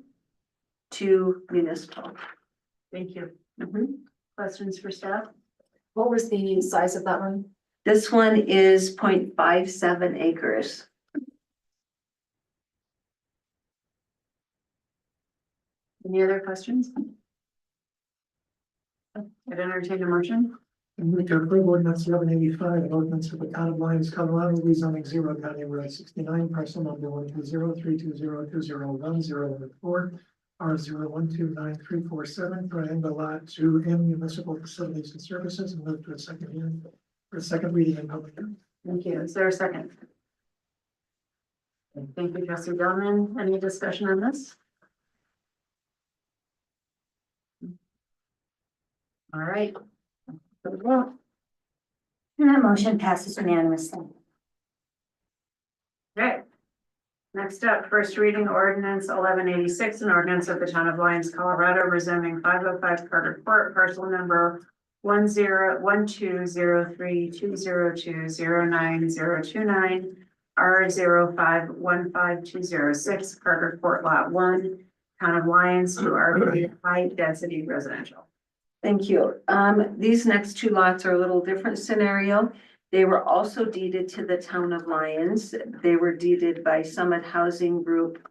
to municipal. Thank you. Mhm. Questions for staff? What was the size of that one? This one is 0.57 acres. Any other questions? I'd entertain a motion. I move to approve ordinance 1185, an ordinance of the town of Lyons, Colorado, rezoning 0 County Road 69, parcel number 120-320-201-014, R 129-347, triangle lot to M municipal facilities and services, and move to a second hearing for a second reading in public hearing. Thank you. Is there a second? Thank you, Trustee Delman. Any discussion on this? All right. For the vote. And that motion passes unanimously. Okay. Next up, first reading ordinance 1186, an ordinance of the town of Lyons, Colorado, rezoning 505 Carter Court, parcel number 101203202090029, R 5155206, Carter Court Lot 1, town of Lyons to RV high density residential. Thank you. These next two lots are a little different scenario. They were also deeded to the town of Lyons. They were deeded by Summit Housing Group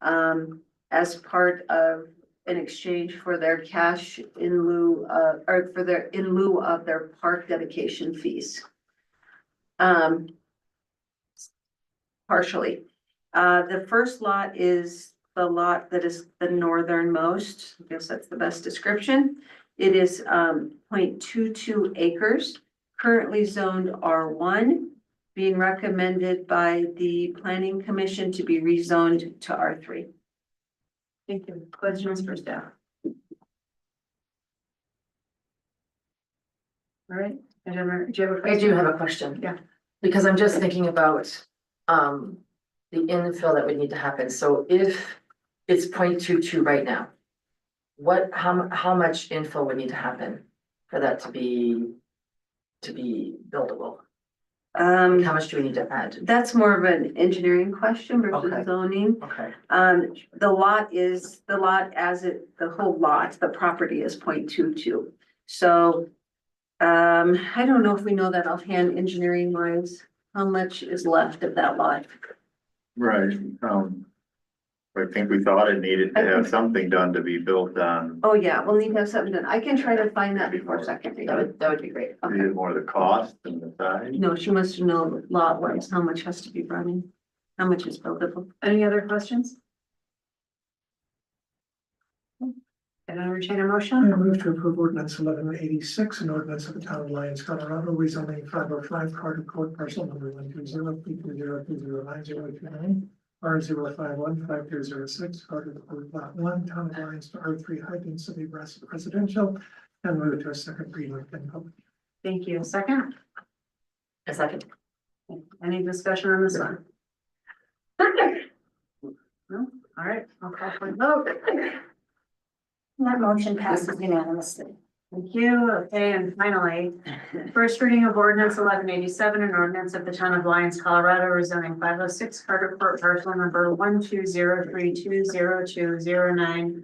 as part of an exchange for their cash in lieu of, or for their, in lieu of their park dedication fees. Partially. The first lot is the lot that is the northernmost. I guess that's the best description. It is 0.22 acres, currently zoned R1, being recommended by the planning commission to be rezoned to R3. Thank you. Questions for staff? All right. Do you have a I question? do have a question. Yeah. Because I'm just thinking about, the infill that would need to happen. So if it's 0.22 right now, how much infill would need to happen for that to be buildable? How much do we need to add? That's more of an engineering question versus Okay. zoning. Okay. The lot as the whole lot, the property is 0.22. So, I don't know if we know that offhand engineering wise, how much is left of that lot. Right, I think we thought it needed to have something done to be built on, Oh, yeah, we'll need to have something done. I can try to find that before second reading. That would be great. Okay. needed more the cost and the size. No, she wants to know lot wise, how much has to be brought in, how much is buildable. Any other questions? Can I entertain a I motion? move to approve ordinance 1186, an ordinance of the town of Lyons, Colorado, rezoning 505 Carter Court, parcel number 120-320-209-029, R 5155206, Carter Court Lot 1, town of Lyons to R3 high density residential, And move to a second reading in public. Thank you. Second, A second. any discussion on this one? No? All right, I'll call for a vote. And that motion passes unanimously. Thank you. Okay, and finally, first reading of ordinance 1187, an ordinance of the town of Lyons, Colorado, rezoning 506 Carter Court parcel number 1203202090028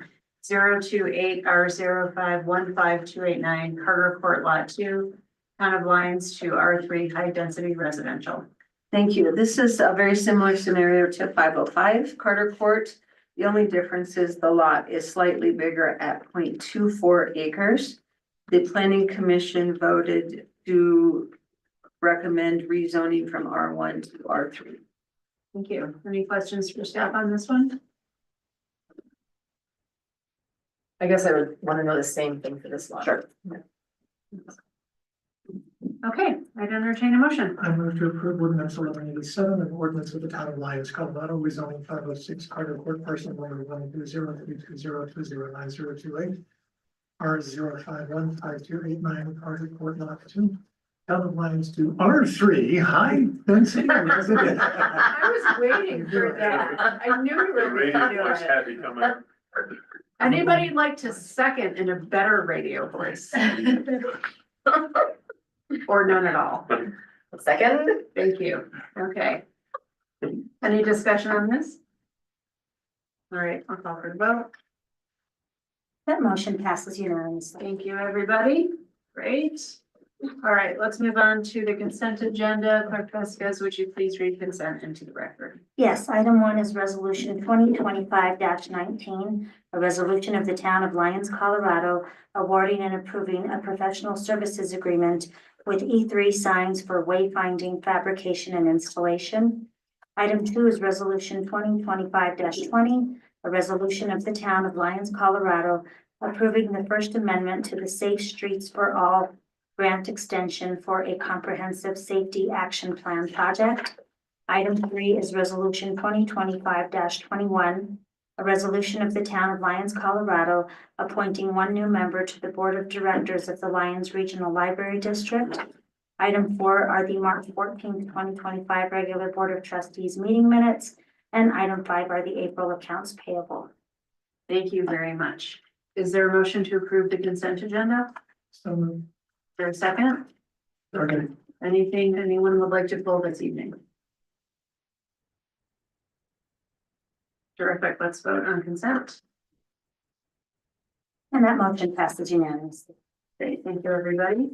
R0515289 Carter Court Lot 2, town of Lyons to R3 high density residential. Thank you. This is a very similar scenario to 505 Carter Court. The only difference is the lot is slightly bigger at 0.24 acres. The planning commission voted to recommend rezoning from R1 to R3. Thank you. Any questions for staff on this one? I guess I would want to know the same thing for this lot. Sure. Okay, I'd entertain a motion. I move to approve ordinance 1187, an ordinance of the town of Lyons, Colorado, rezoning 506 Carter Court parcel number 1203202090028 R0515289 Carter Court Lot 2, town of Lyons to R3 high density residential. I was waiting for that. I knew you The were radio gonna do voice it. had to come out. Anybody like to second in a better radio voice? Or none at all? Second? Thank you. Okay. Any discussion on this? All right, I'll call for the vote. That motion passes unanimously. Thank you, everybody. Great. All right, let's move on to the consent agenda. Clerk Vasquez, would you please read consent into the record? Yes, item 1 is resolution 2025-19, a resolution of the town of Lyons, Colorado, awarding and approving a professional services agreement with E3 Signs for wayfinding, fabrication, and installation. Item 2 is resolution 2025-20, a resolution of the town of Lyons, Colorado, approving the First Amendment to the Safe Streets for All grant extension for a comprehensive safety action plan project. Item 3 is resolution 2025-21, a resolution of the town of Lyons, Colorado, appointing 1 new member to the board of directors of the Lyons Regional Library District. Item 4 are the March 14th, 2025 regular Board of Trustees meeting minutes, and item 5 are the April accounts payable. Thank you very much. Is there a motion to approve the consent agenda? So moved. Is there a second? Okay. Anything anyone would like to pull this evening? Terrific. Let's vote on consent. And that motion passes unanimously. Great. Thank you, everybody.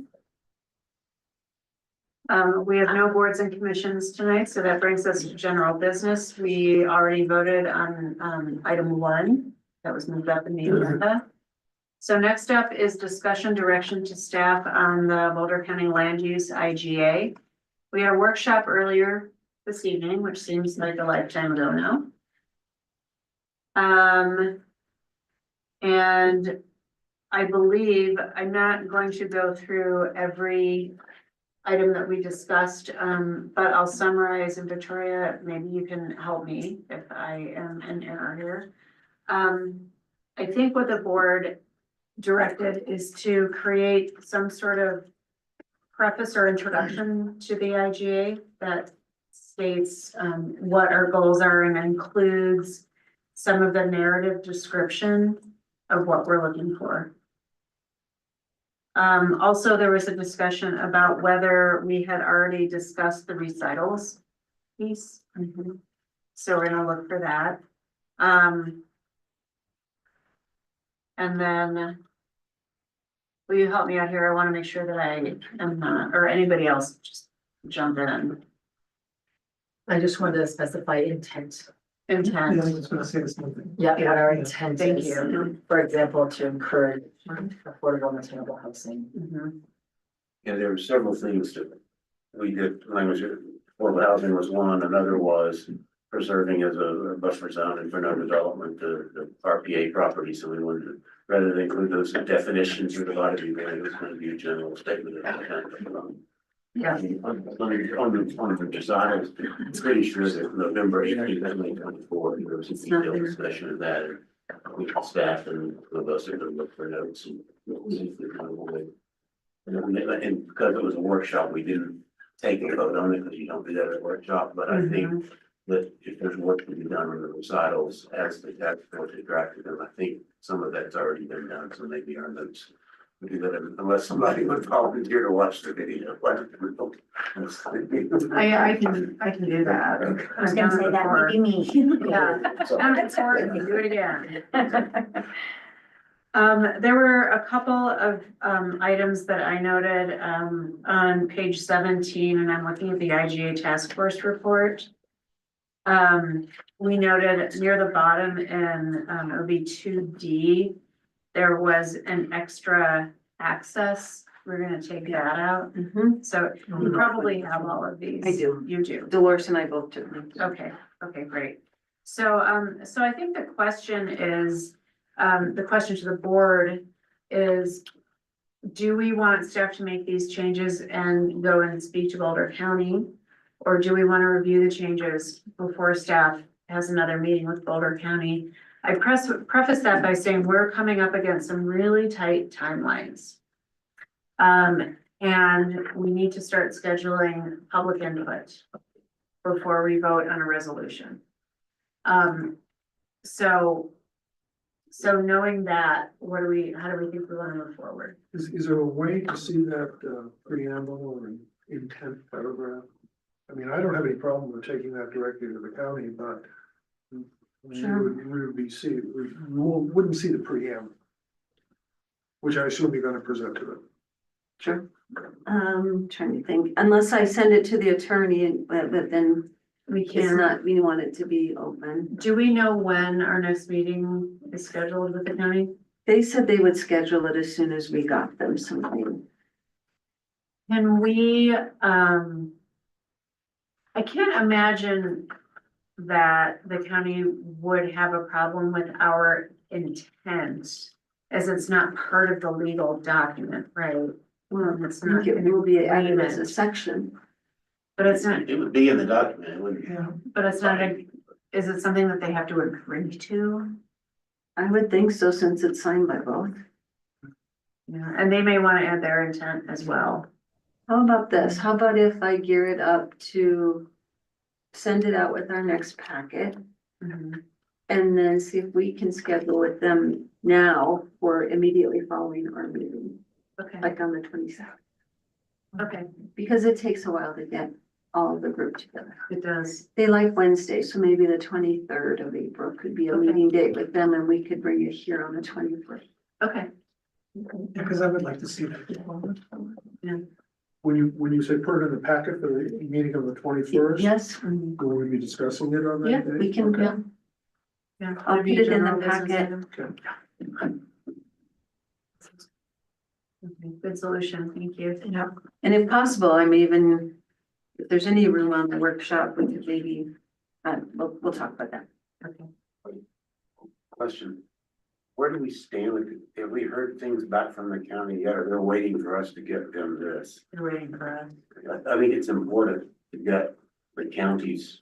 We have no boards and commissions tonight, so that brings us to general business. We already voted on item 1 that was moved up in the agenda. So next up is discussion direction to staff on the Boulder County Land Use IGA. We had a workshop earlier this evening, which seems like a lifetime ago now. And I believe I'm not going to go through every item that we discussed, but I'll summarize, and Victoria, maybe you can help me if I am in error here. I think what the board directed is to create some sort of preface or introduction to the IGA that states what our goals are and includes some of the narrative description of what we're looking for. Also, there was a discussion about whether we had already discussed the recitals piece. So we're gonna look for that. And then will you help me out here? I want to make sure that I am not, or anybody else just jump in. I just wanted to specify intent. Yeah, I Intent. was gonna say the same thing. Yeah, what our intent Thank is. you. For example, to encourage affordable and attainable housing. Mhm. Yeah, there were several things that we did, language, affordable housing was one, another was preserving as a buffer zone and for no development, the RPA property, so we wanted to, rather than include those definitions, we thought it'd be great, it was gonna be a general statement of intent. Yeah. On the design, it's pretty sure that November 18th, 2024, there was a detailed discussion of that. We can staff and with us are gonna look for notes and see if there's kind of a way. And because it was a workshop, we didn't take a vote on it, because you don't do that at a workshop, but I think that if there's work to be done on the recitals as the task force is drafted, then I think some of that's already been done, so maybe our notes. We do that unless somebody would volunteer to watch the video. I can do that. I was gonna say that would be me. Yeah. Done it before, I can do it again. There were a couple of, items that I noted, on page 17, and I'm looking at the IGA task force report. We noted near the bottom in, it would be 2D, there was an extra access. We're gonna take that out. So you probably have all of these. I do. You do. Dolores and I both do. Okay, great. So, so I think the question is, the question to the board is, do we want staff to make these changes and go and speak to Boulder County? Or do we want to review the changes before staff has another meeting with Boulder County? I preface that by saying we're coming up against some really tight timelines. And we need to start scheduling public input before we vote on a resolution. So knowing that, how do we think we want to move forward? Is there a way to see that preamble or intent paragraph? I mean, I don't have any problem with taking that directly to the county, but wouldn't see the preamble, which I assume you're gonna present to them. Sure. Trying to think, unless I send it to the attorney, but then We we can, want it to be open. do we know when our next meeting is scheduled with the county? They said they would schedule it as soon as we got them something. Can we, I can't imagine that the county would have a problem with our intent, as it's not part of the legal document, right? Well, It's I not think it will be added as a agreement. section. But it's not, It would be in the document, it wouldn't. Yeah. but it's not, is it something that they have to agree to? I would think so, since it's signed by both. Yeah, and they may want to add their intent as well. How about this? How about if I gear it up to send it out with our next packet? And then see if we can schedule with them now for immediately following our meeting, Okay, like on the 27th. okay, Because it takes a while to get all of the group together. it does. They like Wednesday, so maybe the 23rd of April could be a Okay. meeting date with them, and we could bring it here on the 21st. Okay, Yeah, because I would like to see that. When you say put it in the packet for the meeting on the 21st, Yes, will we be discussing it on that yeah, day? we can, Okay. yeah. yeah. I'll put it in the General business packet. item. Okay. Okay, good solution, thank you. Yeah. And if possible, I'm even, if there's any room on the workshop, we could maybe, we'll talk about that. Okay. Question. Where do we stand with, have we heard things back from the county yet, or they're waiting for us to get them this? They're waiting for us. I think it's important to get the county's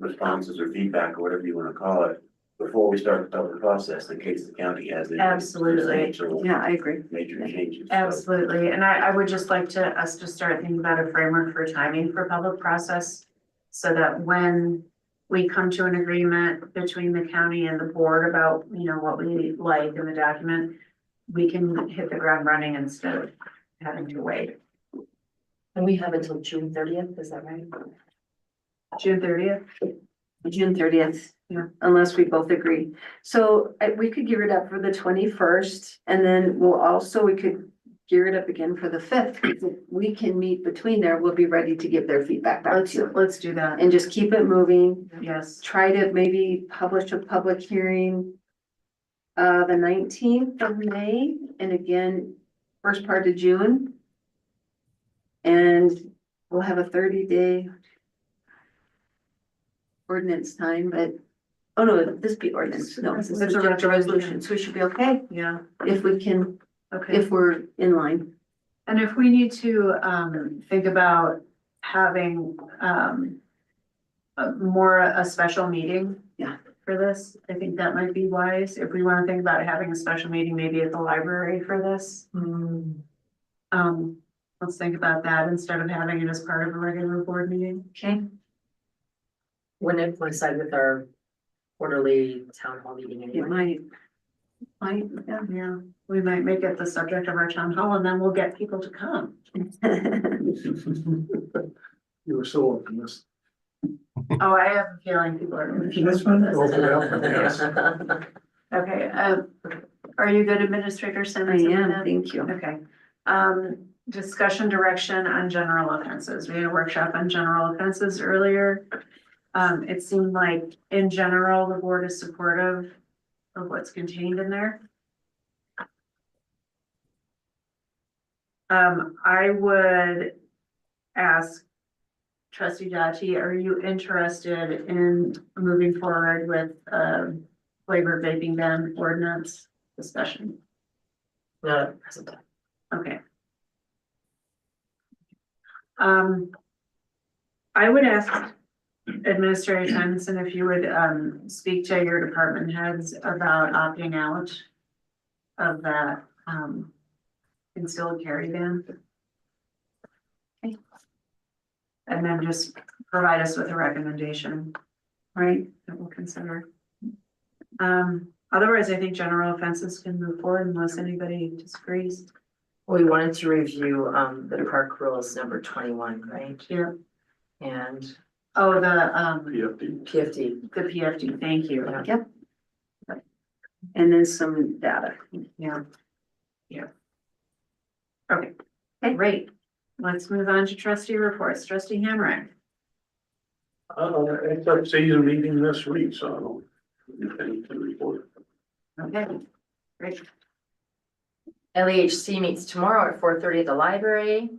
responses or feedback, or whatever you wanna call it, before we start the public process, in case the county has any. Absolutely. Yeah, I agree. Major changes. So, Absolutely, and I would just like us to start thinking about a framework for timing for public process. So that when we come to an agreement between the county and the board about, what we like in the document, we can hit the ground running instead of having to wait. And we have until June 30th, is that right? June 30th? June 30th. Yeah. Unless we both agree. So we could gear it up for the 21st, and then we could gear it up again for the 5th. If we can meet between there, we'll be ready to give their feedback back to you. Let's do that. And just keep it moving. Yes, Try to maybe publish a public hearing the 19th of May, and again, first part of June. And we'll have a 30-day ordinance time, but, oh no, this be ordinance, no, this is It's a just a resolution. resolution, so we should be okay yeah, if we can, okay. if we're in line. And if we need to, think about having, a special meeting. Yeah. for this. I think that might be wise, if we wanna think about having a special meeting, maybe at the library for this. Let's think about that instead of having it as part of a regular board meeting. Okay. Wouldn't it coincide with our quarterly town hall meeting It anyway? might, yeah, we might make it the subject of our town hall and then we'll get people to come. You were so optimistic. Oh, I have a feeling people are. gonna be That's fine. this. Open up, yes. Okay, are you good, Administrator I Simmons? am, thank you. Okay, discussion direction on general offenses. We had a workshop on general offenses earlier. It seemed like in general, the board is supportive of what's contained in there. I would ask Trustee Dottie, are you interested in moving forward with, flavor vaping ban ordinance discussion? Not at present time. Okay. I would ask Administrator Simonson if you would, speak to your department heads about opting out of that, concealed carry ban. Okay. And then just provide us with a recommendation, right, that we'll consider. Otherwise, I think general offenses can move forward unless anybody disagrees. We wanted to review, the park rules number 21, right? Yeah. And Oh, the, PFD. the PFD, thank you. Yeah. Yep. And then some data. Yeah. Yeah. Okay, great. Let's move on to trustee reports. Trustee Hamrick. It's a season meeting this week, so I don't have anything to report. Okay, great. LEHC meets tomorrow at 4:30 at the library.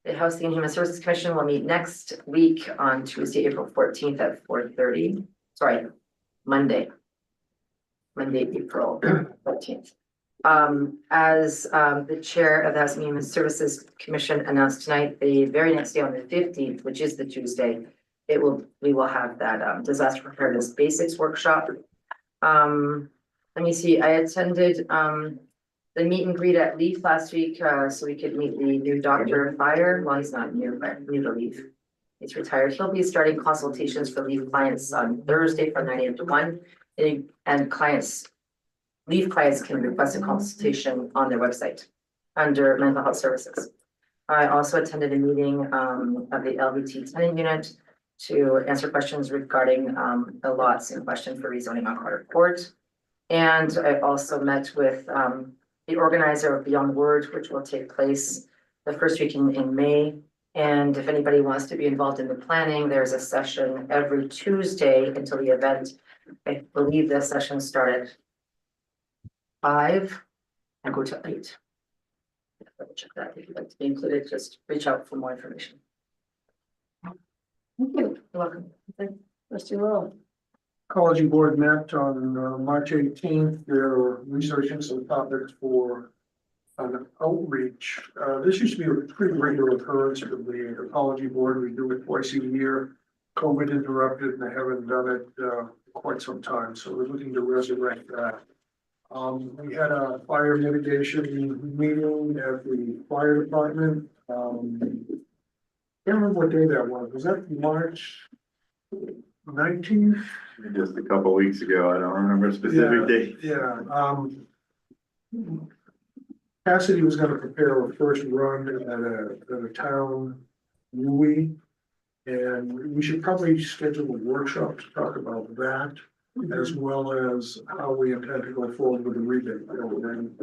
The Housing and Human Services Commission will meet next week on Tuesday, April 14th at 4:30. Sorry, Monday, April 14th. As the chair of the Housing and Human Services Commission announced tonight, the very next day on the 15th, which is the Tuesday, we will have that disaster preparedness basics workshop. Let me see, I attended the meet and greet at Leaf last week, so we could meet the new doctor of fire. Well, he's not new, but new to Leaf. He's retired. He'll be starting consultations for Leaf clients on Thursday from 9 a.m. to 1. And Leaf clients can request a consultation on their website under mental health services. I also attended a meeting of the LVT tenant unit to answer questions regarding the lots in question for rezoning on Carter Court. And I also met with the organizer of Beyond Word, which will take place the first week in May. And if anybody wants to be involved in the planning, there's a session every Tuesday until the event. I believe the session started 5 and go to 8. Check that if you'd like to be included, just reach out for more information. Thank you. You're welcome. Trustee Lowell. Ecology Board met on March 18th. They're researching some topics for an outreach. This used to be a pretty regular occurrence for the Ecology Board. We do it twice a year. COVID interrupted and they haven't done it quite some time, so we're looking to resurrect that. We had a fire mitigation meeting at the fire department. Can't remember what day that was. Was that March 19th? Just a couple weeks ago, I don't remember a specific date. Yeah, Cassidy was gonna prepare a first run at a town, Louis. And we should probably schedule a workshop to talk about that, as well as how we intend to go forward with the rebate program.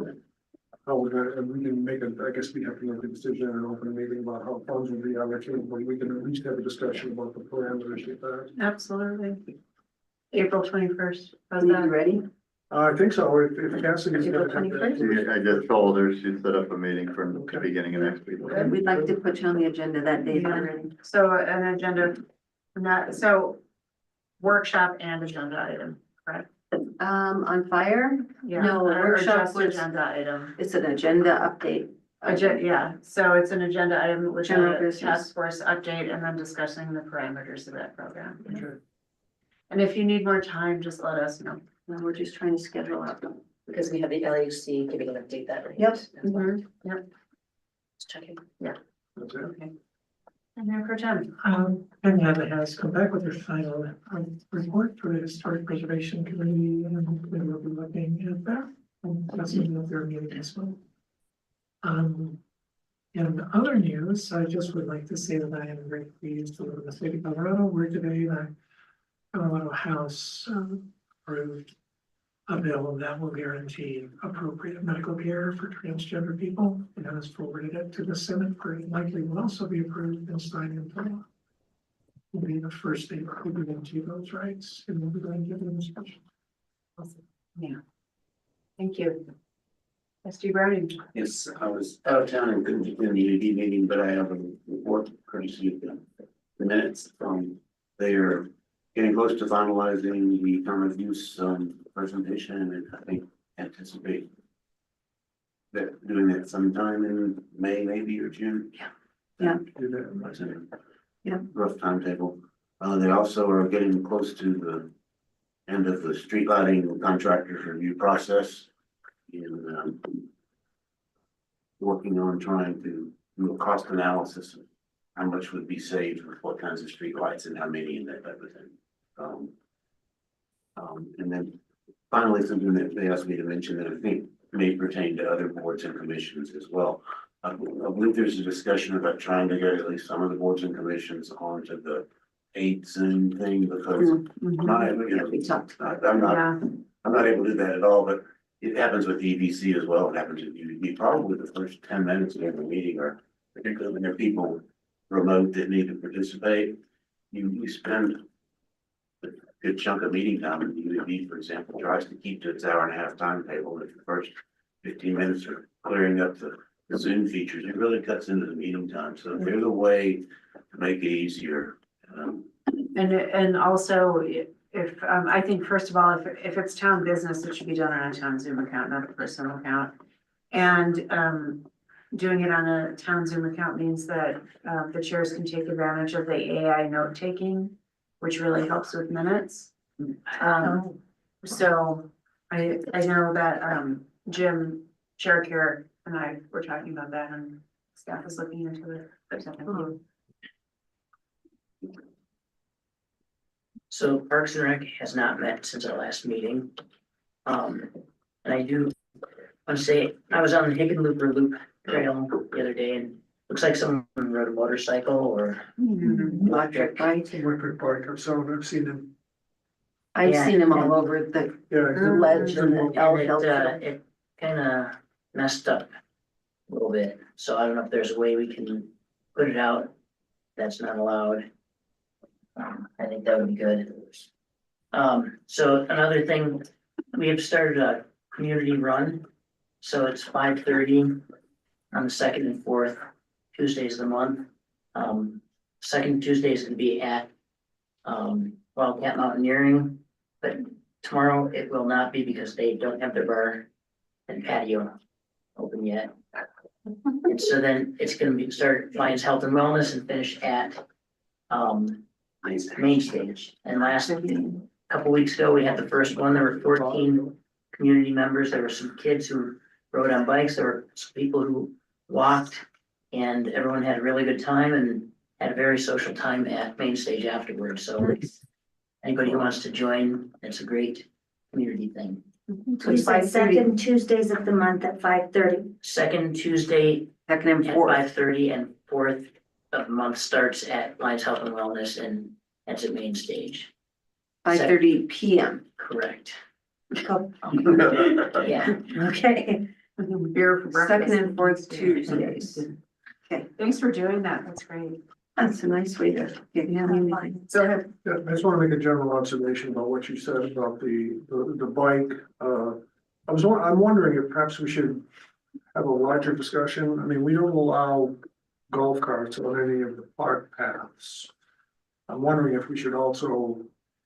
How we're gonna, and we can make a, I guess we have to make a decision in an open meeting about how funds will be allocated, but we can at least have a discussion about the parameters of that. Absolutely. April 21st. How's Are you that? ready? I think so, if Cassidy's April gonna have 21st? that. I just told her she'd set up a meeting for the beginning of next week. We'd like to put you on the agenda that day already. So an agenda, so workshop and agenda item, correct? On fire? Yeah. No, Or workshop just was, agenda item. it's an agenda update. Yeah, so it's an agenda item with General a business. task force update and then discussing the parameters of that program. Okay. And if you need more time, just let us know. We're just trying to schedule out. Because we have the LHC giving an update that, right? Yep. as well. Mhm. Yep. Just checking. That's it. Okay. And Mayor Pro Tem. Penn has come back with their final report for the Historic Preservation Committee, and we will be looking at that. And that's in their meeting as well. In other news, I just would like to say that I am very pleased to live in the state of Colorado, where today the Colorado House approved a bill that will guarantee appropriate medical care for transgender people. It has forwarded it to the Senate, where it likely will also be approved and signed into law. Will be the first state to guarantee those rights, and we'll be going to give them a special. Yeah. Thank you. Trustee Browning. Yes, I was out of town and couldn't attend the UD meeting, but I have a report courtesy of the minutes. They are getting close to finalizing the common use presentation, and I think anticipate that doing that sometime in May, maybe, or June. Yeah. Do that. That's a Yeah. rough timetable. They also are getting close to the end of the street lighting contractor's review process. And working on trying to do a cost analysis of how much would be saved with what kinds of street lights and how many and that type of thing. And then finally, something that they asked me to mention that I think may pertain to other boards and commissions as well. I believe there's a discussion about trying to get at least some of the boards and commissions onto the paid Zoom thing, because I'm not able, you know, I'm not able to do that at all, but it happens with EBC as well. It happens with UDB. Probably the first 10 minutes of every meeting, or particularly when there are people remote that need to participate, you spend a good chunk of meeting time. And UDB, for example, tries to keep to its hour-and-a-half timetable. If the first 15 minutes are clearing up the Zoom features, it really cuts into the meeting time. So if there's a way to make it easier. And also, if, I think, first of all, if it's town business, it should be done on a town Zoom account, not a personal account. And, doing it on a town Zoom account means that, the chairs can take advantage of the AI note taking, which really helps with minutes. So I know that, Jim Cherokee and I were talking about that, and staff is looking into it. So Parks and Rec has not met since our last meeting. And I do want to say, I was on the Hickenlooper Loop Trail the other day, and looks like someone rode a motorcycle or Electric bike. Electric bike, I've seen them. I've Yeah. seen them all over the Yeah. ledge and the L and hill. it kind of messed up a little bit. So I don't know if there's a way we can put it out that's not allowed. I think that would be good. So another thing, we have started a community run. So it's 5:30 on the second and fourth Tuesdays of the month. Second Tuesday is gonna be at Wildcat Mountaineering, but tomorrow it will not be because they don't have their bar and patio open yet. And so then it's gonna be start Lions Health and Wellness and finish at Main Stage. And last couple weeks ago, we had the first one. There were 14 community members. There were some kids who rode on bikes. There were some people who walked, and everyone had a really good time and had a very social time at Main Stage afterwards. So anybody who wants to join, it's a great community thing. We said second Tuesdays of the month at 5:30. Second Tuesday Second and at fourth. 5:30 and fourth of the month starts at Lions Health and Wellness and that's at Main Stage. 5:30 PM. Correct. Oh, Yeah. okay. Beer for breakfast. Second and fourth Tuesdays. Thanks for doing that. That's great. That's a nice way to get in. Go ahead. Yeah, I just want to make a general observation about what you said about the bike. I'm wondering if perhaps we should have a larger discussion. I mean, we don't allow golf carts on any of the park paths. I'm wondering if we should also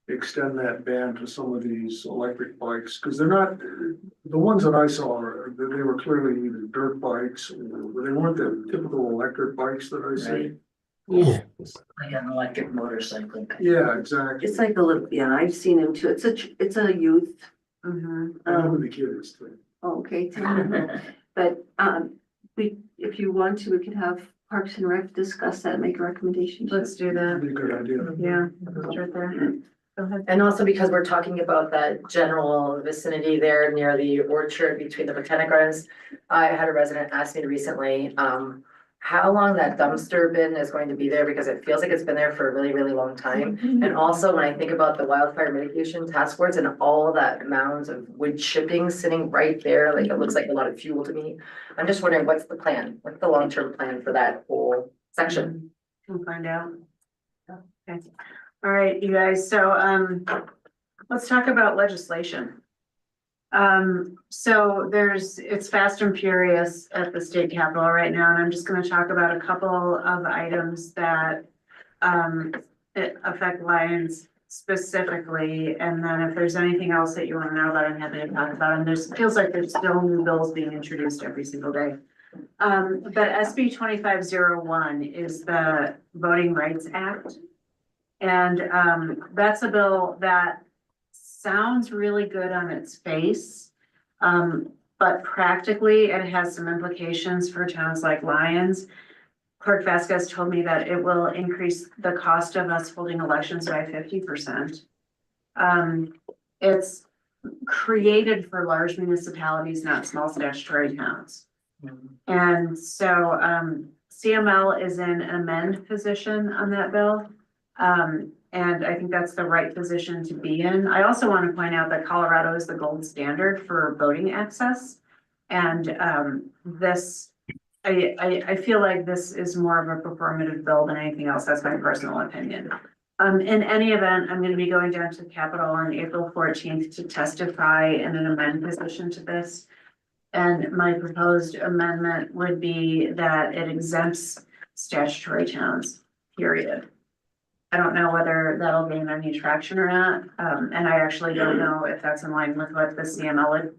extend that ban to some of these electric bikes, because they're not, the ones that I saw, they were clearly either dirt bikes, or they weren't the typical electric bikes that I see. Right. Like an electric motorcycle. Yeah, exactly. It's like a little, yeah, I've seen him too. It's a youth. Mhm. I know who the kid is too. Okay, but, if you want to, we could have Parks and Rec discuss that, and make a recommendation. Let's do That'd that. be a good idea. Yeah, it's right there. Go ahead. And also because we're talking about that general vicinity there near the orchard between the Botanic Gardens. I had a resident ask me recently, how long that dumpster bin is going to be there because it feels like it's been there for a really, really long time. And also when I think about the wildfire mitigation task force and all that mounds of wood chipping sitting right there, like it looks like a lot of fuel to me. I'm just wondering, what's the plan? What's the long-term plan for that whole section? We'll find out. Okay, all right, you guys, so, let's talk about legislation. So it's fast and furious at the state capitol right now, and I'm just gonna talk about a couple of items that, affect Lions specifically, and then if there's anything else that you wanna know about, I'm happy to talk about, and feels like there's still new bills being introduced every single day. But SB 2501 is the Voting Rights Act. And, that's a bill that sounds really good on its face. But practically it has some implications for towns like Lyons. Clerk Vasquez told me that it will increase the cost of us holding elections by 50%. It's created for large municipalities, not small statutory towns. And so, CML is in amend position on that bill. And I think that's the right position to be in. I also want to point out that Colorado is the gold standard for voting access. And, I feel like this is more of a performative bill than anything else. That's my personal opinion. In any event, I'm going to be going down to the Capitol on April 14th to testify in an amend position to this. And my proposed amendment would be that it exempts statutory towns, period. I don't know whether that'll gain any traction or not, and I actually don't know if that's in line with what the CML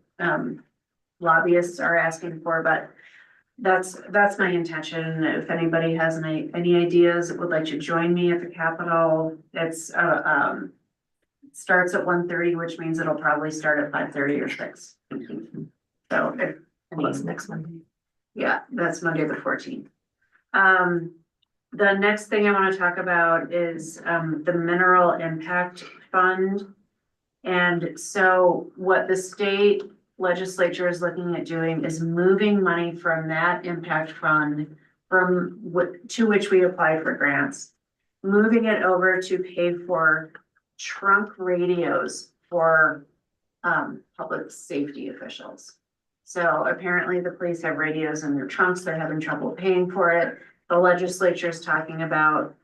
lobbyists are asking for, but that's my intention. If anybody has any ideas, would like to join me at the Capitol, it's starts at 1:30, which means it'll probably start at 5:30 or 6. So What's next Monday? yeah, that's Monday the 14th. The next thing I want to talk about is the Mineral Impact Fund. And so what the state legislature is looking at doing is moving money from that impact fund to which we apply for grants, moving it over to pay for trunk radios for public safety officials. So apparently the police have radios in their trunks. They're having trouble paying for it. The legislature is talking about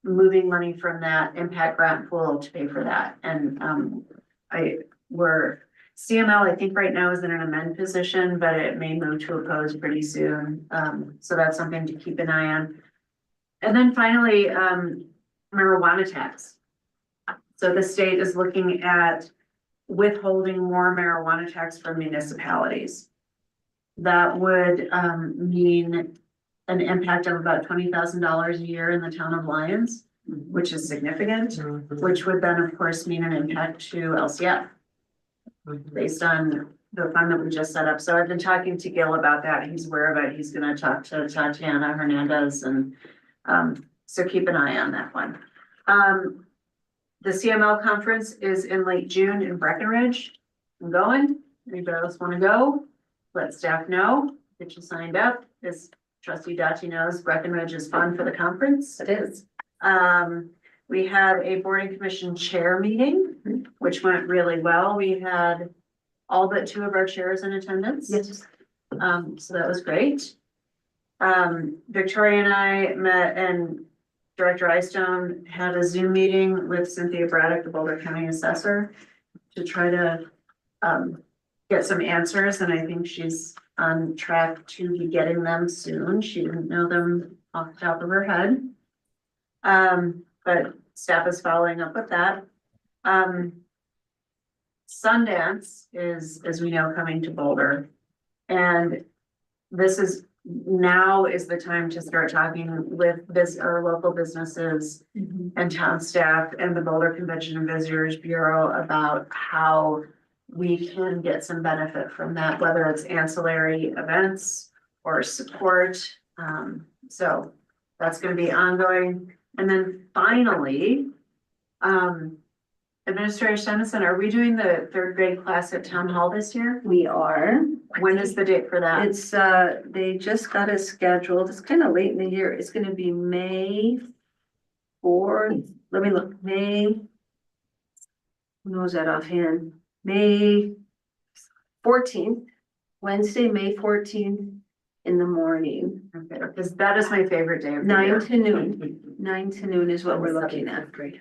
moving money from that impact grant pool to pay for that. And CML, I think right now is in an amend position, but it may move to oppose pretty soon. So that's something to keep an eye on. And then finally, marijuana tax. So the state is looking at withholding more marijuana tax from municipalities. That would mean an impact of about $20,000 a year in the town of Lyons, which is significant, which would then, of course, mean an impact to LCF based on the fund that we just set up. So I've been talking to Gil about that. He's aware of it. He's going to talk to Tatiana Hernandez, and so keep an eye on that one. The CML conference is in late June in Breckenridge. I'm going. Anybody else want to go? Let staff know. Get you signed up. As Trustee Dati knows, Breckenridge is fun for the conference. It is. We had a board and commission chair meeting, which went really well. We had all but 2 of our chairs in attendance. Yes. So that was great. Victoria and I met, and Director Eystone had a Zoom meeting with Cynthia Braddock, the Boulder County Assessor, to try to get some answers, and I think she's on track to be getting them soon. She didn't know them off the top of her head. But staff is following up with that. Sundance is, as we know, coming to Boulder. And this is now is the time to start talking with our local businesses and town staff and the Boulder Convention and Visitors Bureau about how we can get some benefit from that, whether it's ancillary events or support. So that's gonna be ongoing. And then finally, Administrator Shenison, are we doing the third grade class at Town Hall this year? We are. When is the date for that? It's, they just got it scheduled. It's kind of late in the year. It's gonna be May 4th. Let me look, May. Who knows that offhand? May 14th, Wednesday, May 14th in the morning. Okay, because that is my favorite day of the 9 year. to noon. 9 to noon is what we're looking at. Great.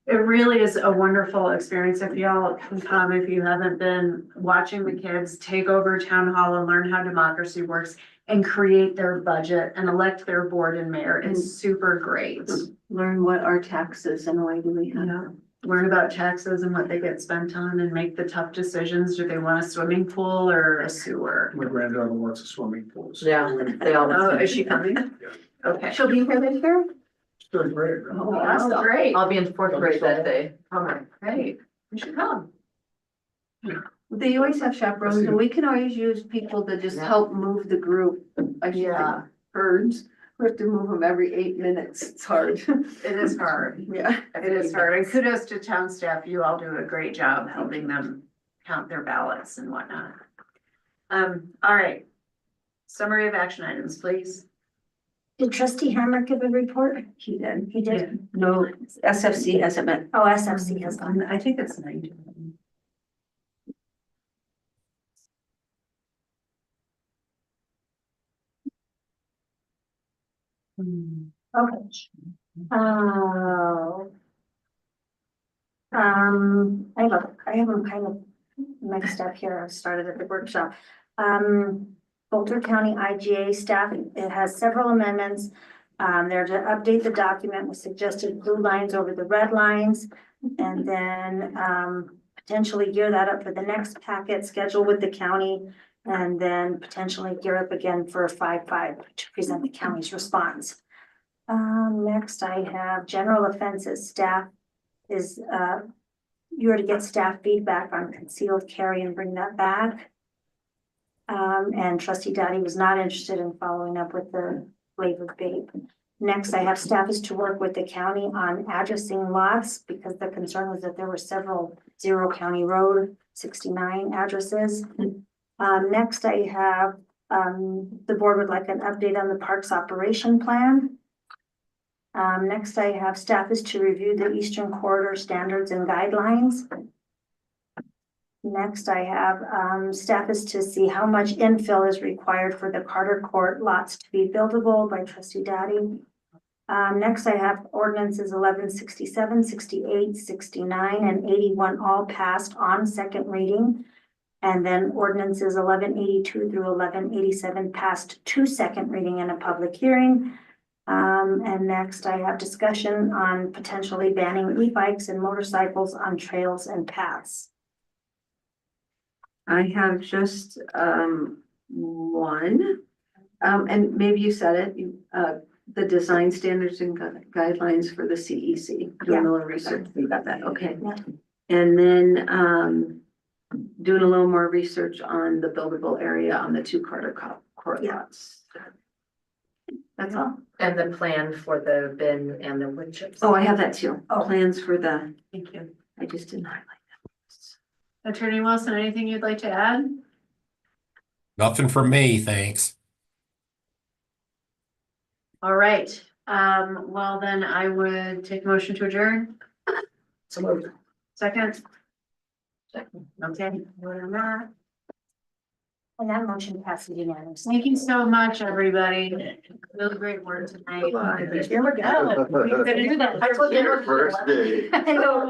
It really is a wonderful experience. If y'all can come, if you haven't been watching the kids take over town hall and learn how democracy works and create their budget and elect their board and mayor, it's super great. Learn what are taxes and why do we have. Yeah, learn about taxes and what they get spent on and make the tough decisions. Do they want a swimming pool or a sewer? My granddaughter wants a swimming pool. Yeah, they all. Oh, is she coming? Okay. She'll be here this year? Third grade. right? Oh, that's great. I'll be in fourth grade that day. Oh, great. You should come. They always have chaperones and we can always use people to just help move the group. Yeah. Herds. We have to move them every 8 minutes. It's hard. It is hard. Yeah. It is hard. And kudos to town staff. You all do a great job helping them count their ballots and whatnot. All right. Summary of action items, please. Did trustee Hammer give a report? He did. He did. No, SFC hasn't met. Oh, SFC has done. I think it's 90. Okay. Oh. I have them kind of mixed up here. I started at the workshop. Boulder County IGA staff, it has several amendments. They're to update the document with suggested blue lines over the red lines. And then, potentially gear that up for the next packet scheduled with the county. And then potentially gear up again for a 5-5 to present the county's response. Next I have general offenses. Staff is, you are to get staff feedback on concealed carry and bring that back. And trustee Dottie was not interested in following up with the flavored vape. Next, I have staff is to work with the county on addressing lots because the concern was that there were several 0 County Road 69 addresses. Next, I have, the board would like an update on the parks operation plan. Next, I have staff is to review the Eastern Corridor standards and guidelines. Next, I have, staff is to see how much infill is required for the Carter Court lots to be buildable by trustee Dottie. Next, I have ordinances 1167, 68, 69, and 81 all passed on second reading. And then ordinances 1182 through 1187 passed to second reading in a public hearing. And next I have discussion on potentially banning e-bikes and motorcycles on trails and paths. I have just, one, and maybe you said it, the design standards and guidelines for the CEC. Doing a little research, you got that, okay. Yeah. And then, doing a little more research on the buildable area on the 2 Carter Court lots. That's all. And the plan for the bin and the wood chips. Oh, I have that too. Plans for the, Thank you. I just didn't highlight that. Attorney Wilson, anything you'd like to add? Nothing from me, thanks. All right. Well, then I would take a motion to adjourn. So moved. Second. Okay, we're on that. And that motion passes unanimously. Thank you so much, everybody. Really great work tonight. Bye. Here we go. We did it. Your first day. I know.